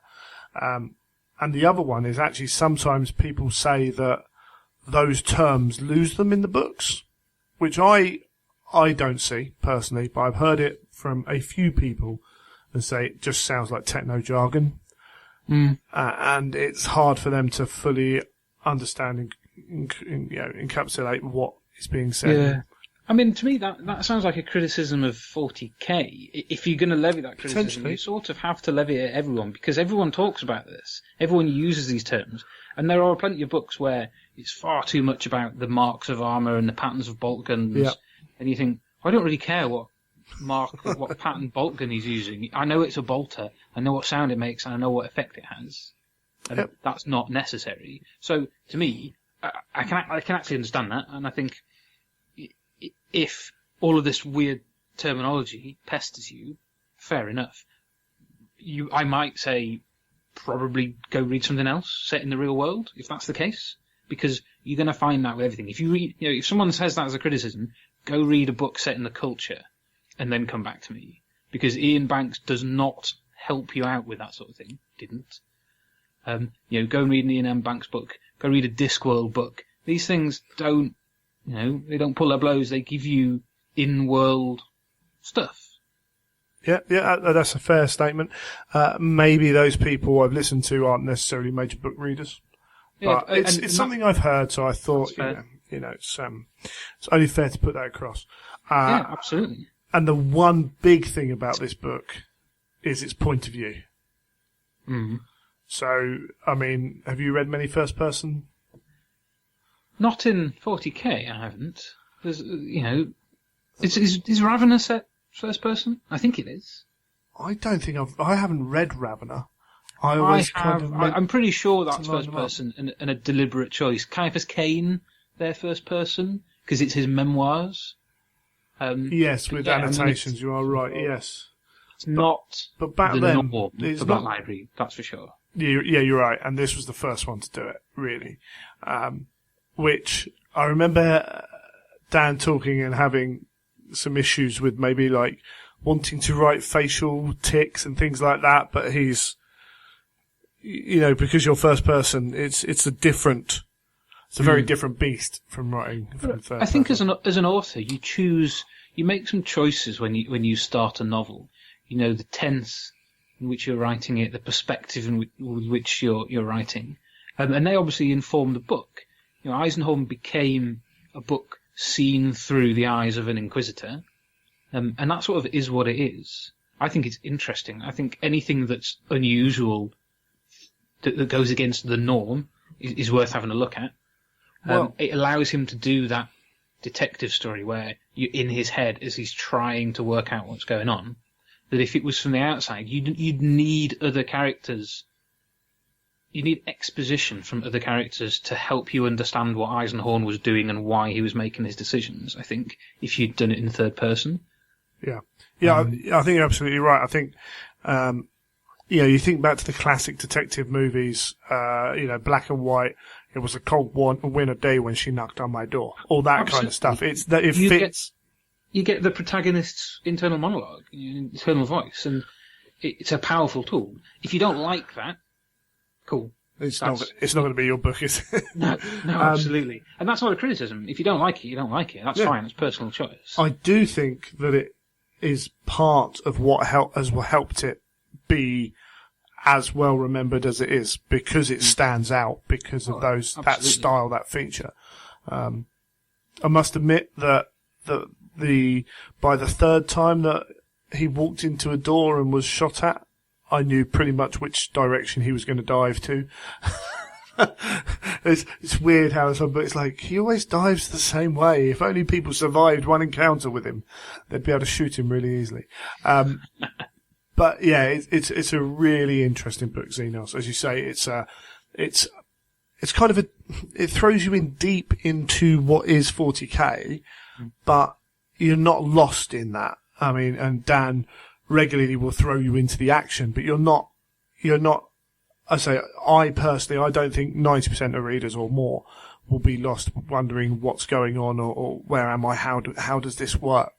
And the other one is actually sometimes people say that those terms lose them in the books, which I don't see personally, but I've heard it from a few people and say it just sounds like techno jargon. And it's hard for them to fully understand and encapsulate what is being said. Yeah. I mean, to me, that sounds like a criticism of 40k. If you're going to levy that criticism, you sort of have to levy it at everyone, because everyone talks about this. Everyone uses these terms. And there are plenty of books where it's far too much about the marks of armour and the patterns of bolt guns. Yep. And you think, I don't really care what pattern bolt gun he's using. I know it's a bolter. I know what sound it makes, and I know what effect it has. And that's not necessary. So, to me, I can actually understand that, and I think if all of this weird terminology pesters you, fair enough. I might say probably go read something else set in the real world, if that's the case, because you're going to find that with everything. If you read, if someone says that as a criticism, go read a book set in the culture, and then come back to me, because Ian Banks does not help you out with that sort of thing. Didn't. Go and read an Ian M. Banks book. Go read a Discworld book. These things don't. They don't pull their blows. They give you in-world stuff. Yeah, that's a fair statement. Maybe those people I've listened to aren't necessarily major book readers. Yeah, but it's something I've heard, so I thought, it's only fair to put that across. Yeah, absolutely. And the one big thing about this book is its point of view. Mm. So, I mean, have you read many first-person? Not in 40k, I haven't. There's, is Ravenna set first person? I think it is. I don't think I haven't read Ravenna. I'm pretty sure that's first person and a deliberate choice. Caiaphas Cain, their first person, because it's his memoirs. Yes, with annotations, you are right, yes. It's not but back then, the Black Library, that's for sure. Yeah, you're right, and this was the first one to do it, really. Which I remember Dan talking and having some issues with, maybe like wanting to write facial tics and things like that, but he's, because you're first person, it's a very different beast from writing from third person. I think as an author, you make some choices when you start a novel. The tense in which you're writing it, the perspective with which you're writing, and they obviously inform the book. Eisenhorn became a book seen through the eyes of an inquisitor, and that sort of is what it is. I think it's interesting. I think anything that's unusual, that goes against the norm, is worth having a look at. It allows him to do that detective story where you're in his head as he's trying to work out what's going on. That if it was from the outside, you'd need other characters. You need exposition from other characters to help you understand what Eisenhorn was doing and why he was making his decisions, I think, if you'd done it in third person. Yeah. I think you're absolutely right. I think, you think back to the classic detective movies, black and white. It was a cold winter day when she knocked on my door. All that kind of stuff. It fits. You get the protagonist's internal monologue, internal voice, and it's a powerful tool. If you don't like that, cool. It's not going to be your book, is it? No, absolutely. And that's not a criticism. If you don't like it, you don't like it. That's fine. It's personal choice. I do think that it is part of what has helped it be as well remembered as it is, because it stands out because of that style, that feature. I must admit that by the third time that he walked into a door and was shot at, I knew pretty much which direction he was going to dive to. It's weird how but it's like, he always dives the same way. If only people survived one encounter with him, they'd be able to shoot him really easily. But yeah, it's a really interesting book, Xenos. As you say, it's kind of it throws you in deep into what is 40k, but you're not lost in that. I mean, and Dan regularly will throw you into the action, but you're not, I personally, I don't think 90% of readers or more will be lost wondering what's going on or where am I, how does this work?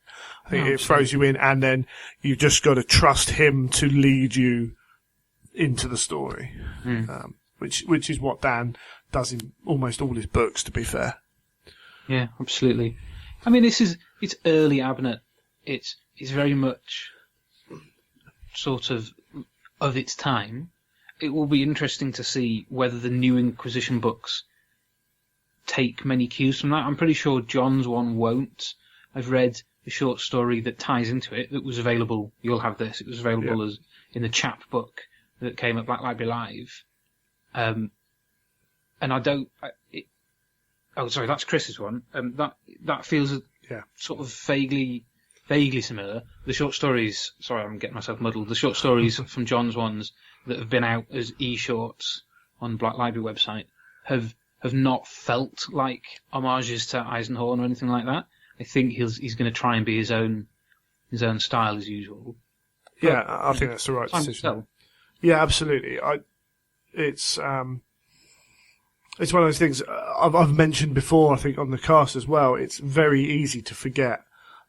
I think it throws you in, and then you've just got to trust him to lead you into the story, which is what Dan does in almost all his books, to be fair. Yeah, absolutely. I mean, it's early Abnett. It's very much sort of its time. It will be interesting to see whether the new Inquisition books take many cues from that. I'm pretty sure John's one won't. I've read a short story that ties into it that was available. You'll have this. It was available as in the chapbook that came at Black Library Live. And I don't. Sorry, that's Chris's one. That feels sort of vaguely similar. The short stories. Sorry, I'm getting myself muddled. The short stories from John's ones that have been out as e-shorts on the Black Library website have not felt like homages to Eisenhorn or anything like that. I think he's going to try and be his own style as usual. Yeah, I think that's the right decision. Yeah, absolutely. It's one of those things I've mentioned before, I think, on the cast as well. It's very easy to forget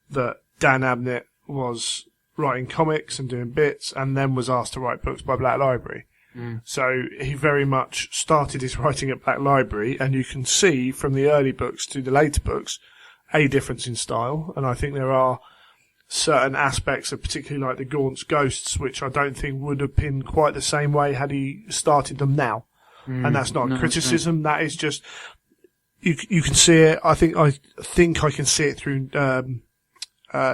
that Dan Abnett was writing comics and doing bits and then was asked to write books by Black Library. So he very much started his writing at Black Library, and you can see from the early books to the later books a difference in style. And I think there are certain aspects of particularly like the Gaunt's Ghosts, which I don't think would have been quite the same way had he started them now. And that's not a criticism. That is just, you can see it. I think I can see it through,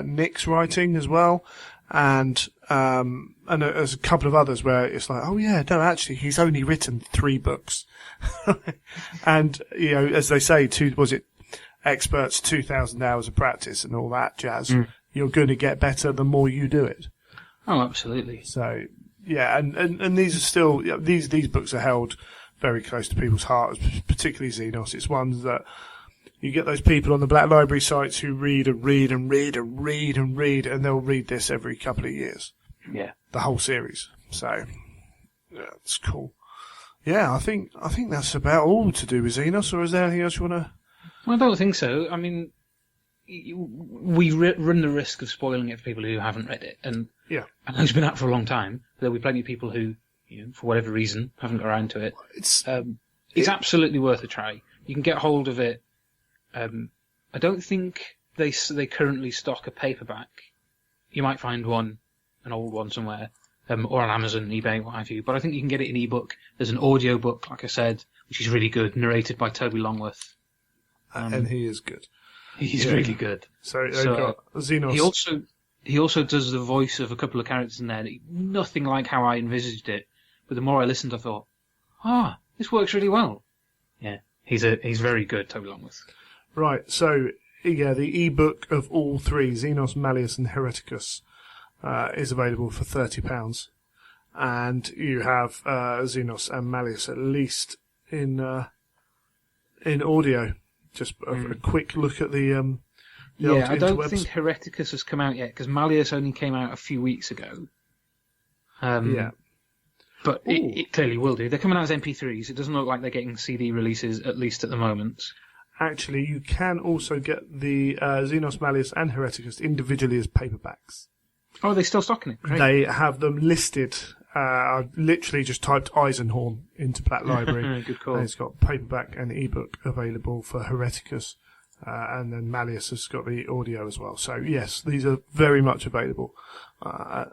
Nick's writing as well. And there's a couple of others where it's like, oh yeah, no, actually he's only written 3 books. And, as they say, experts, 2,000 hours of practice and all that jazz. You're going to get better the more you do it. Oh, absolutely. So, yeah, and these are still, these books are held very close to people's hearts, particularly Xenos. It's ones that you get those people on the Black Library sites who read and read and read and read and read, and they'll read this every couple of years. Yeah. The whole series. So, yeah, it's cool. Yeah, I think that's about all to do with Xenos, or is there anything else you want to... Well, I don't think so. I mean, we run the risk of spoiling it for people who haven't read it. And I know it's been out for a long time. There'll be plenty of people who, for whatever reason, haven't got around to it. It's absolutely worth a try. You can get hold of it. I don't think they currently stock a paperback. You might find one, an old one somewhere, or on Amazon, eBay, what have you. But I think you can get it in ebook. There's an audio book, like I said, which is really good, narrated by Toby Longworth. And he is good. He's really good. So they've got Xenos. He also does the voice of a couple of characters in there. Nothing like how I envisaged it. But the more I listened, I thought, this works really well. Yeah, he's very good, Toby Longworth. Right. So the ebook of all 3, Xenos, Malleus, and Hereticus, is available for £30, and you have Xenos and Malleus at least in audio. Just a quick look at the I don't think Hereticus has come out yet, because Malleus only came out a few weeks ago. But it clearly will do. They're coming out as MP3s. It doesn't look like they're getting CD releases, at least at the moment. Actually, you can also get the Xenos, Malleus, and Hereticus individually as paperbacks. Oh, are they still stocking it? Great. They have them listed. I've literally just typed Eisenhorn into Black Library. Good call. And it's got paperback and ebook available for Hereticus, and then Malleus has got the audio as well. So yes, these are very much available. And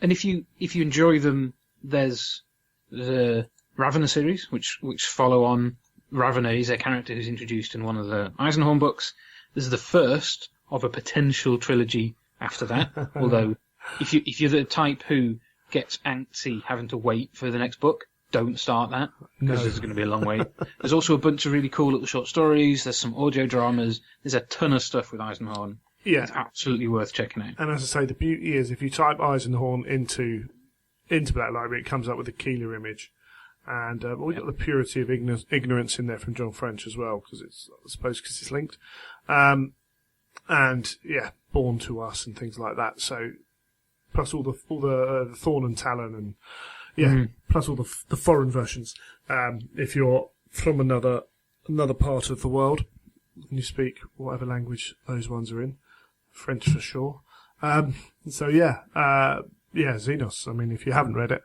if you enjoy them, there's the Ravener series, which follow on. Ravener is a character who's introduced in one of the Eisenhorn books. This is the first of a potential trilogy after that. Although, if you're the type who gets antsy having to wait for the next book, don't start that, because there's going to be a long wait. There's also a bunch of really cool little short stories. There's some audio dramas. There's a ton of stuff with Eisenhorn. Yeah. It's absolutely worth checking out. And as I say, the beauty is if you type Eisenhorn into Black Library, it comes up with a Keeler image. And we've got the purity of ignorance in there from John French as well, because it's linked. And Born to Us and things like that. So plus all the Thorn and Talon and plus all the foreign versions. If you're from another part of the world and you speak whatever language those ones are in, French for sure. Xenos. I mean, if you haven't read it,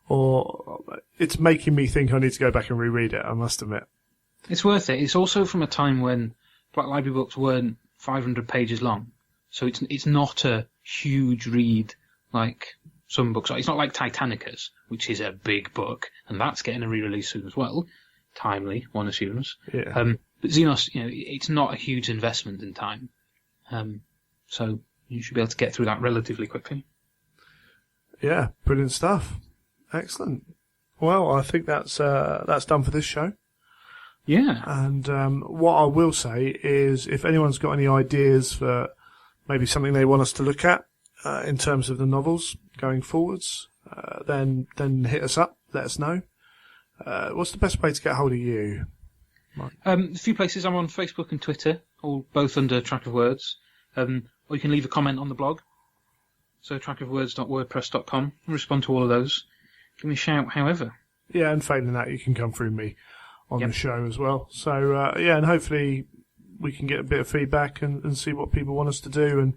or it's making me think I need to go back and reread it, I must admit. It's worth it. It's also from a time when Black Library books weren't 500 pages long, so it's not a huge read like some books. It's not like Titanicus, which is a big book, and that's getting a re-release soon as well. Timely, one assumes. Yeah. But Xenos, it's not a huge investment in time. So you should be able to get through that relatively quickly. Yeah, brilliant stuff. Excellent. Well, I think that's done for this show. Yeah. And what I will say is, if anyone's got any ideas for maybe something they want us to look at in terms of the novels going forwards, then hit us up. Let us know. What's the best way to get hold of you, Mike? A few places. I'm on Facebook and Twitter, all both under Track of Words. Or you can leave a comment on the blog. So trackofwords.wordpress.com. I'll respond to all of those. Give me a shout, however. Yeah, and failing that, you can come through me on Yep. the show as well. So, and hopefully we can get a bit of feedback and see what people want us to do. And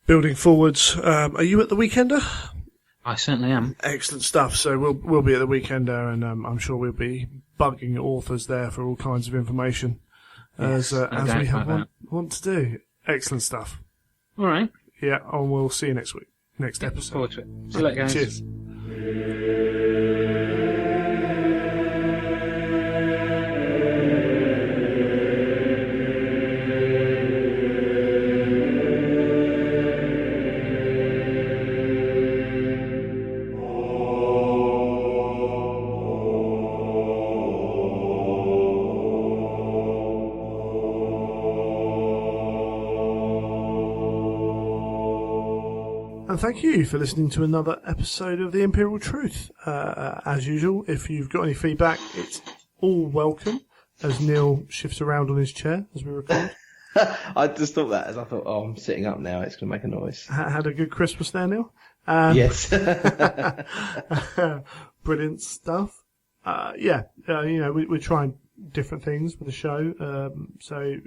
building forwards, are you at the Weekender? I certainly am. Excellent stuff. So we'll be at the Weekender, and I'm sure we'll be bugging authors there for all kinds of information Yes, no as doubt we have about want to do. Excellent stuff. All right. Yeah, and we'll see you next week. Next Look episode. forward to it. See you later, guys. Cheers. And thank you for listening to another episode of The Imperial Truth. As usual, if you've got any feedback, it's all welcome, as Neil shifts around on his chair as we record. I just thought that as I thought, I'm sitting up now, it's going to make a noise. Had a good Christmas there, Neil? Yes. Brilliant stuff. We're trying different things with the show, so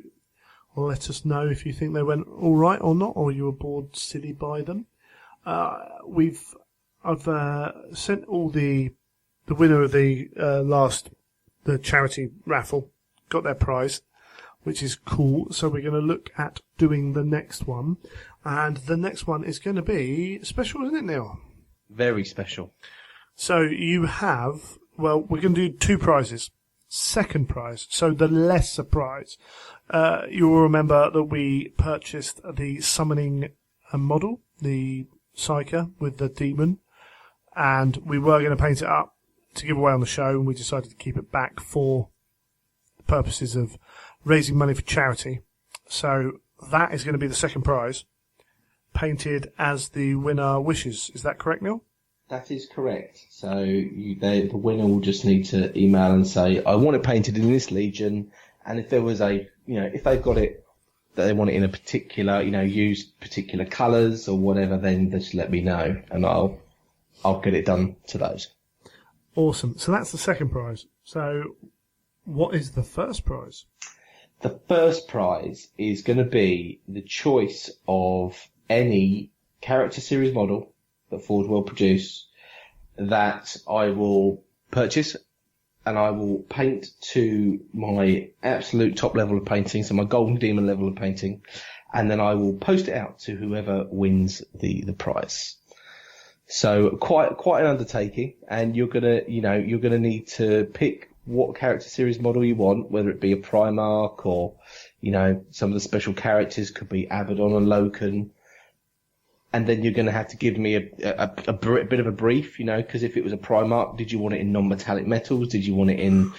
let us know if you think they went all right or not, or you were bored silly by them. I've sent all the winner of the charity raffle, got their prize, which is cool. So we're going to look at doing the next one, and the next one is going to be special, isn't it, Neil? Very special. So you have, we're going to do two prizes. Second prize, so the lesser prize. You will remember that we purchased the summoning model, the Psyker with the demon, and we were going to paint it up to give away on the show, and we decided to keep it back for the purposes of raising money for charity. So that is going to be the second prize, painted as the winner wishes. Is that correct, Neil? That is correct. So the winner will just need to email and say, I want it painted in this Legion, and if there was if they've got it, that they want it in a particular, use particular colours or whatever, then just let me know, and I'll get it done to those. Awesome. So that's the second prize. So what is the first prize? The first prize is going to be the choice of any character series model that Forge will produce that I will purchase, and I will paint to my absolute top level of painting, so my Golden Demon level of painting, and then I will post it out to whoever wins the prize. So quite an undertaking, and you're gonna need to pick what character series model you want, whether it be a Primarch or, some of the special characters could be Abaddon and Loken. And then you're going to have to give me a bit of a brief, because if it was a Primarch, did you want it in non-metallic metals? Did you want it in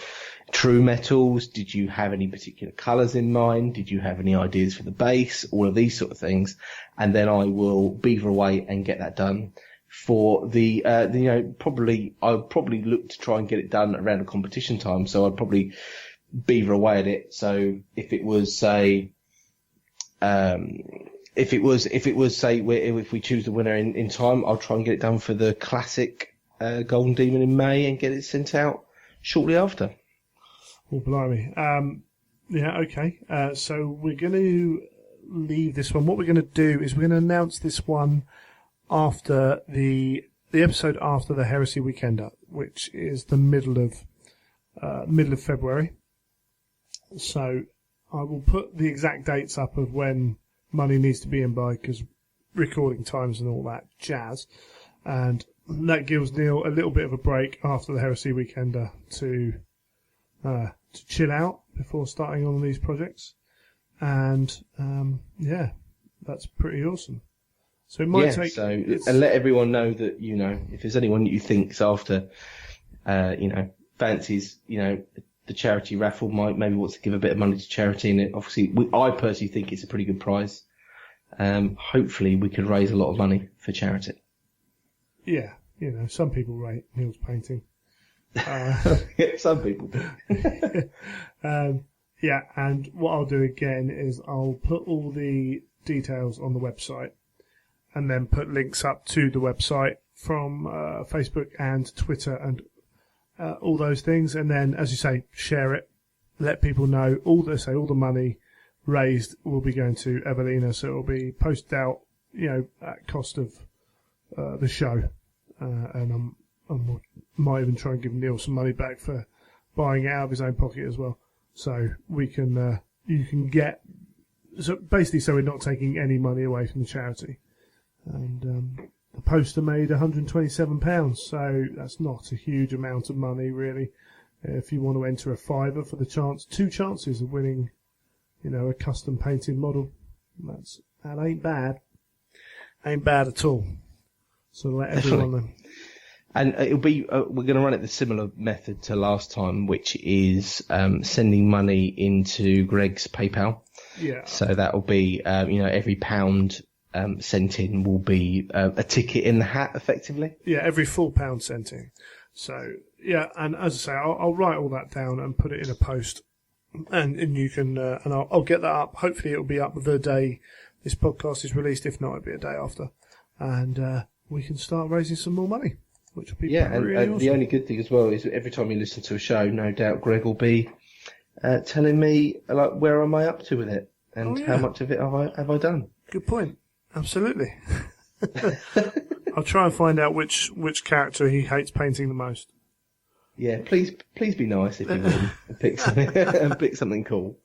true metals? Did you have any particular colours in mind? Did you have any ideas for the base? All of these sort of things. And then I will beaver away and get that done. For I'll probably look to try and get it done around a competition time. So I'd probably beaver away at it. So if it was, say, if we choose the winner in time, I'll try and get it done for the classic Golden Demon in May and get it sent out shortly after. Oh, blimey. Okay. So we're going to leave this one. What we're going to do is we're going to announce this one after the episode after the Heresy Weekender, which is the middle of February. So I will put the exact dates up of when money needs to be in by, because recording times and all that jazz, and that gives Neil a little bit of a break after the Heresy Weekender to chill out before starting on these projects. and that's pretty awesome. So it might take. So and let everyone know that if there's anyone that you think's after, fancies, the charity raffle, maybe wants to give a bit of money to charity, and obviously, I personally think it's a pretty good prize. Hopefully, we could raise a lot of money for charity. Yeah, some people rate Neil's painting. Some people do. And what I'll do again is I'll put all the details on the website, and then put links up to the website from Facebook and Twitter and all those things. And then, as you say, share it, let people know. All the money raised will be going to Evelina, so it will be posted out, at cost of the show. And I might even try and give Neil some money back for buying it out of his own pocket as well. So we can, you can get, so basically, so we're not taking any money away from the charity. And the poster made £127, so that's not a huge amount of money, really. If you want to enter a fiver for the two chances of winning, a custom painted model, that ain't bad. Ain't bad at all. So let everyone know. And it'll be we're going to run it the similar method to last time, which is sending money into Greg's PayPal. Yeah. So that will be every pound sent in will be a ticket in the hat, effectively. Yeah, every £4 sent in. So yeah, and as I say, I'll write all that down and put it in a post, and you can and I'll get that up. Hopefully, it'll be up the day this podcast is released. If not, it'll be a day after, and we can start raising some more money. Which will be really awesome. The only good thing as well is every time you listen to a show, no doubt Greg will be telling me where am I up to with it and how much of it have I done. Good point. Absolutely. I'll try and find out which character he hates painting the most. Yeah, please be nice if you will and pick something cool.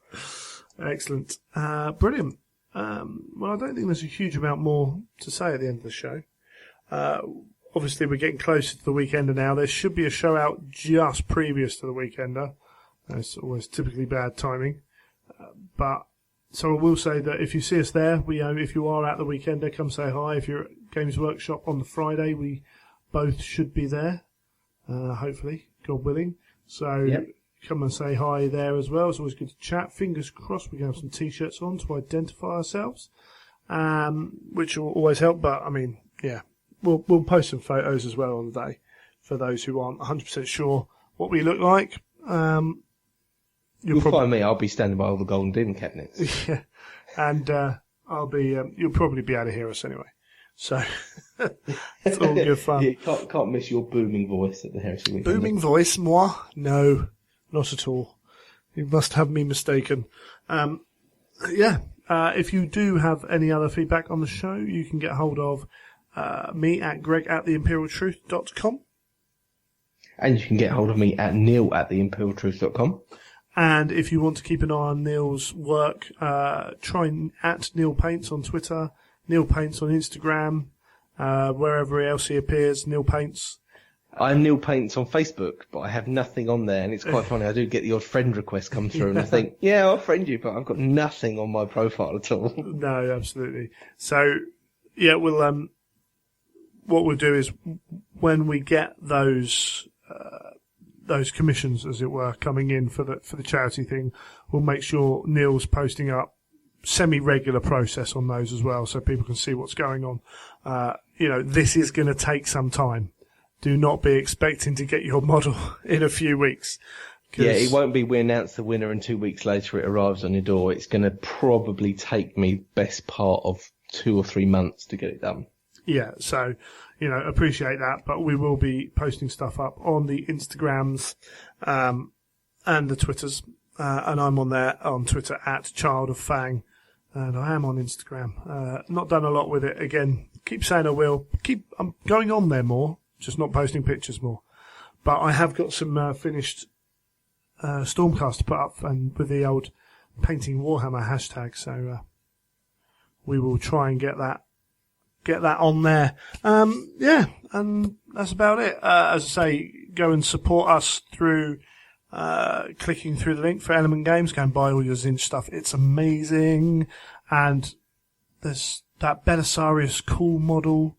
Excellent. Brilliant. Well, I don't think there's a huge amount more to say at the end of the show. Obviously, we're getting closer to the Weekender now. There should be a show out just previous to the Weekender. It's always typically bad timing. So I will say that if you see us there, if you are at the Weekender, come say hi. If you're at Games Workshop on the Friday, we both should be there, hopefully, God willing. So come and say hi there as well. It's always good to chat. Fingers crossed we can have some T-shirts on to identify ourselves, which will always help. But, I mean, yeah. We'll post some photos as well on the day for those who aren't 100% sure what we look like. You'll find me. I'll be standing by all the golden dim cabinets. Yeah, and I'll be. You'll probably be able to hear us anyway. So it's all good fun. Yeah, can't miss your booming voice at the Heresy Weekend. Booming voice, moi? No, not at all. You must have me mistaken. If you do have any other feedback on the show, you can get hold of me at greg@theimperialtruth.com. And you can get hold of me at neil@theimperialtruth.com. And if you want to keep an eye on Neil's work, try at Neil Paints on Twitter, Neil Paints on Instagram, wherever else he appears, Neil Paints. I'm Neil Paints on Facebook, but I have nothing on there, and it's quite funny. I do get the odd friend request come through, and I think, yeah, I'll friend you, but I've got nothing on my profile at all. No, absolutely. So, yeah, we'll what we'll do is when we get those commissions, as it were, coming in for the charity thing, we'll make sure Neil's posting up semi-regular process on those as well, so people can see what's going on. This is going to take some time. Do not be expecting to get your model in a few weeks. Yeah, it won't be we announce the winner and 2 weeks later it arrives on your door. It's going to probably take me best part of 2 or 3 months to get it done. Yeah, so, appreciate that, but we will be posting stuff up on the Instagrams and the Twitters, and I'm on there on Twitter at Child of Fang, and I am on Instagram. Not done a lot with it, again, keep saying I will. I'm going on there more, just not posting pictures more. But I have got some finished Stormcast to put up, and with the old Painting Warhammer hashtag, so we will try and get that on there. And that's about it. As I say, go and support us through clicking through the link for Element Games. Go and buy all your Zinch stuff. It's amazing. And there's that Belisarius cool model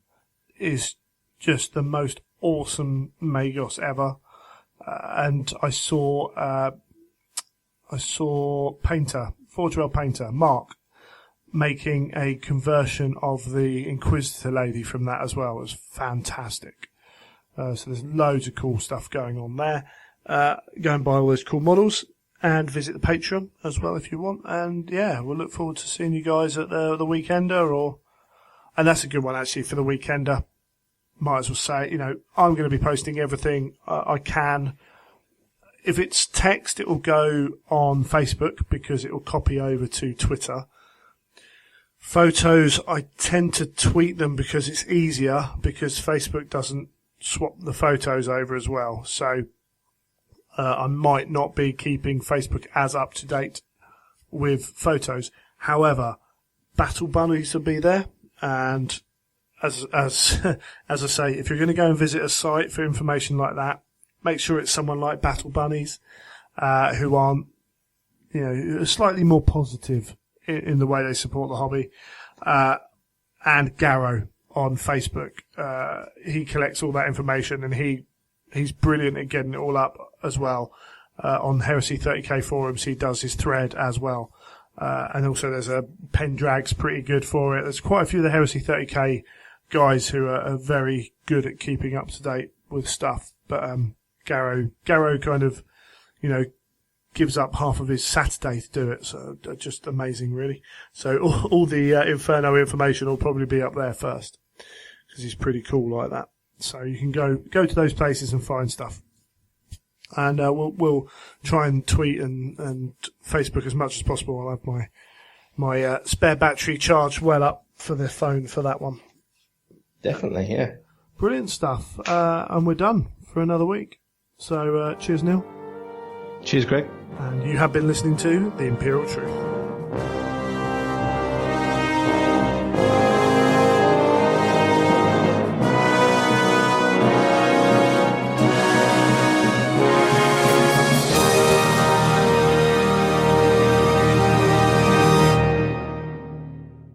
is just the most awesome Magos ever. And I saw Painter, Forge World Painter, Mark, making a conversion of the Inquisitor lady from that as well. It was fantastic. So there's loads of cool stuff going on there. Go and buy all those cool models and visit the Patreon as well if you want. And yeah, we'll look forward to seeing you guys at the Weekender, and that's a good one actually for the Weekender. Might as well say, I'm going to be posting everything I can. If it's text, it will go on Facebook because it will copy over to Twitter. Photos, I tend to tweet them because it's easier, because Facebook doesn't swap the photos over as well. So I might not be keeping Facebook as up to date with photos. However, Battle Bunnies will be there, and as I say, if you're going to go and visit a site for information like that, make sure it's someone like Battle Bunnies, who aren't, slightly more positive in the way they support the hobby, and Garrow on Facebook. He collects all that information, and he's brilliant at getting it all up as well. On Heresy 30k forums, he does his thread as well. And also there's a Pendrag's pretty good for it. There's quite a few of the Heresy 30k guys who are very good at keeping up to date with stuff. But Garrow kind of, gives up half of his Saturday to do it. So just amazing, really. So all the Inferno information will probably be up there first, because he's pretty cool like that. So you can go to those places and find stuff. And we'll try and tweet and Facebook as much as possible. I'll have my spare battery charged well up for the phone for that one. Definitely, yeah. Brilliant stuff. And we're done for another week. So cheers, Neil. Cheers, Greg. And you have been listening to The Imperial Truth.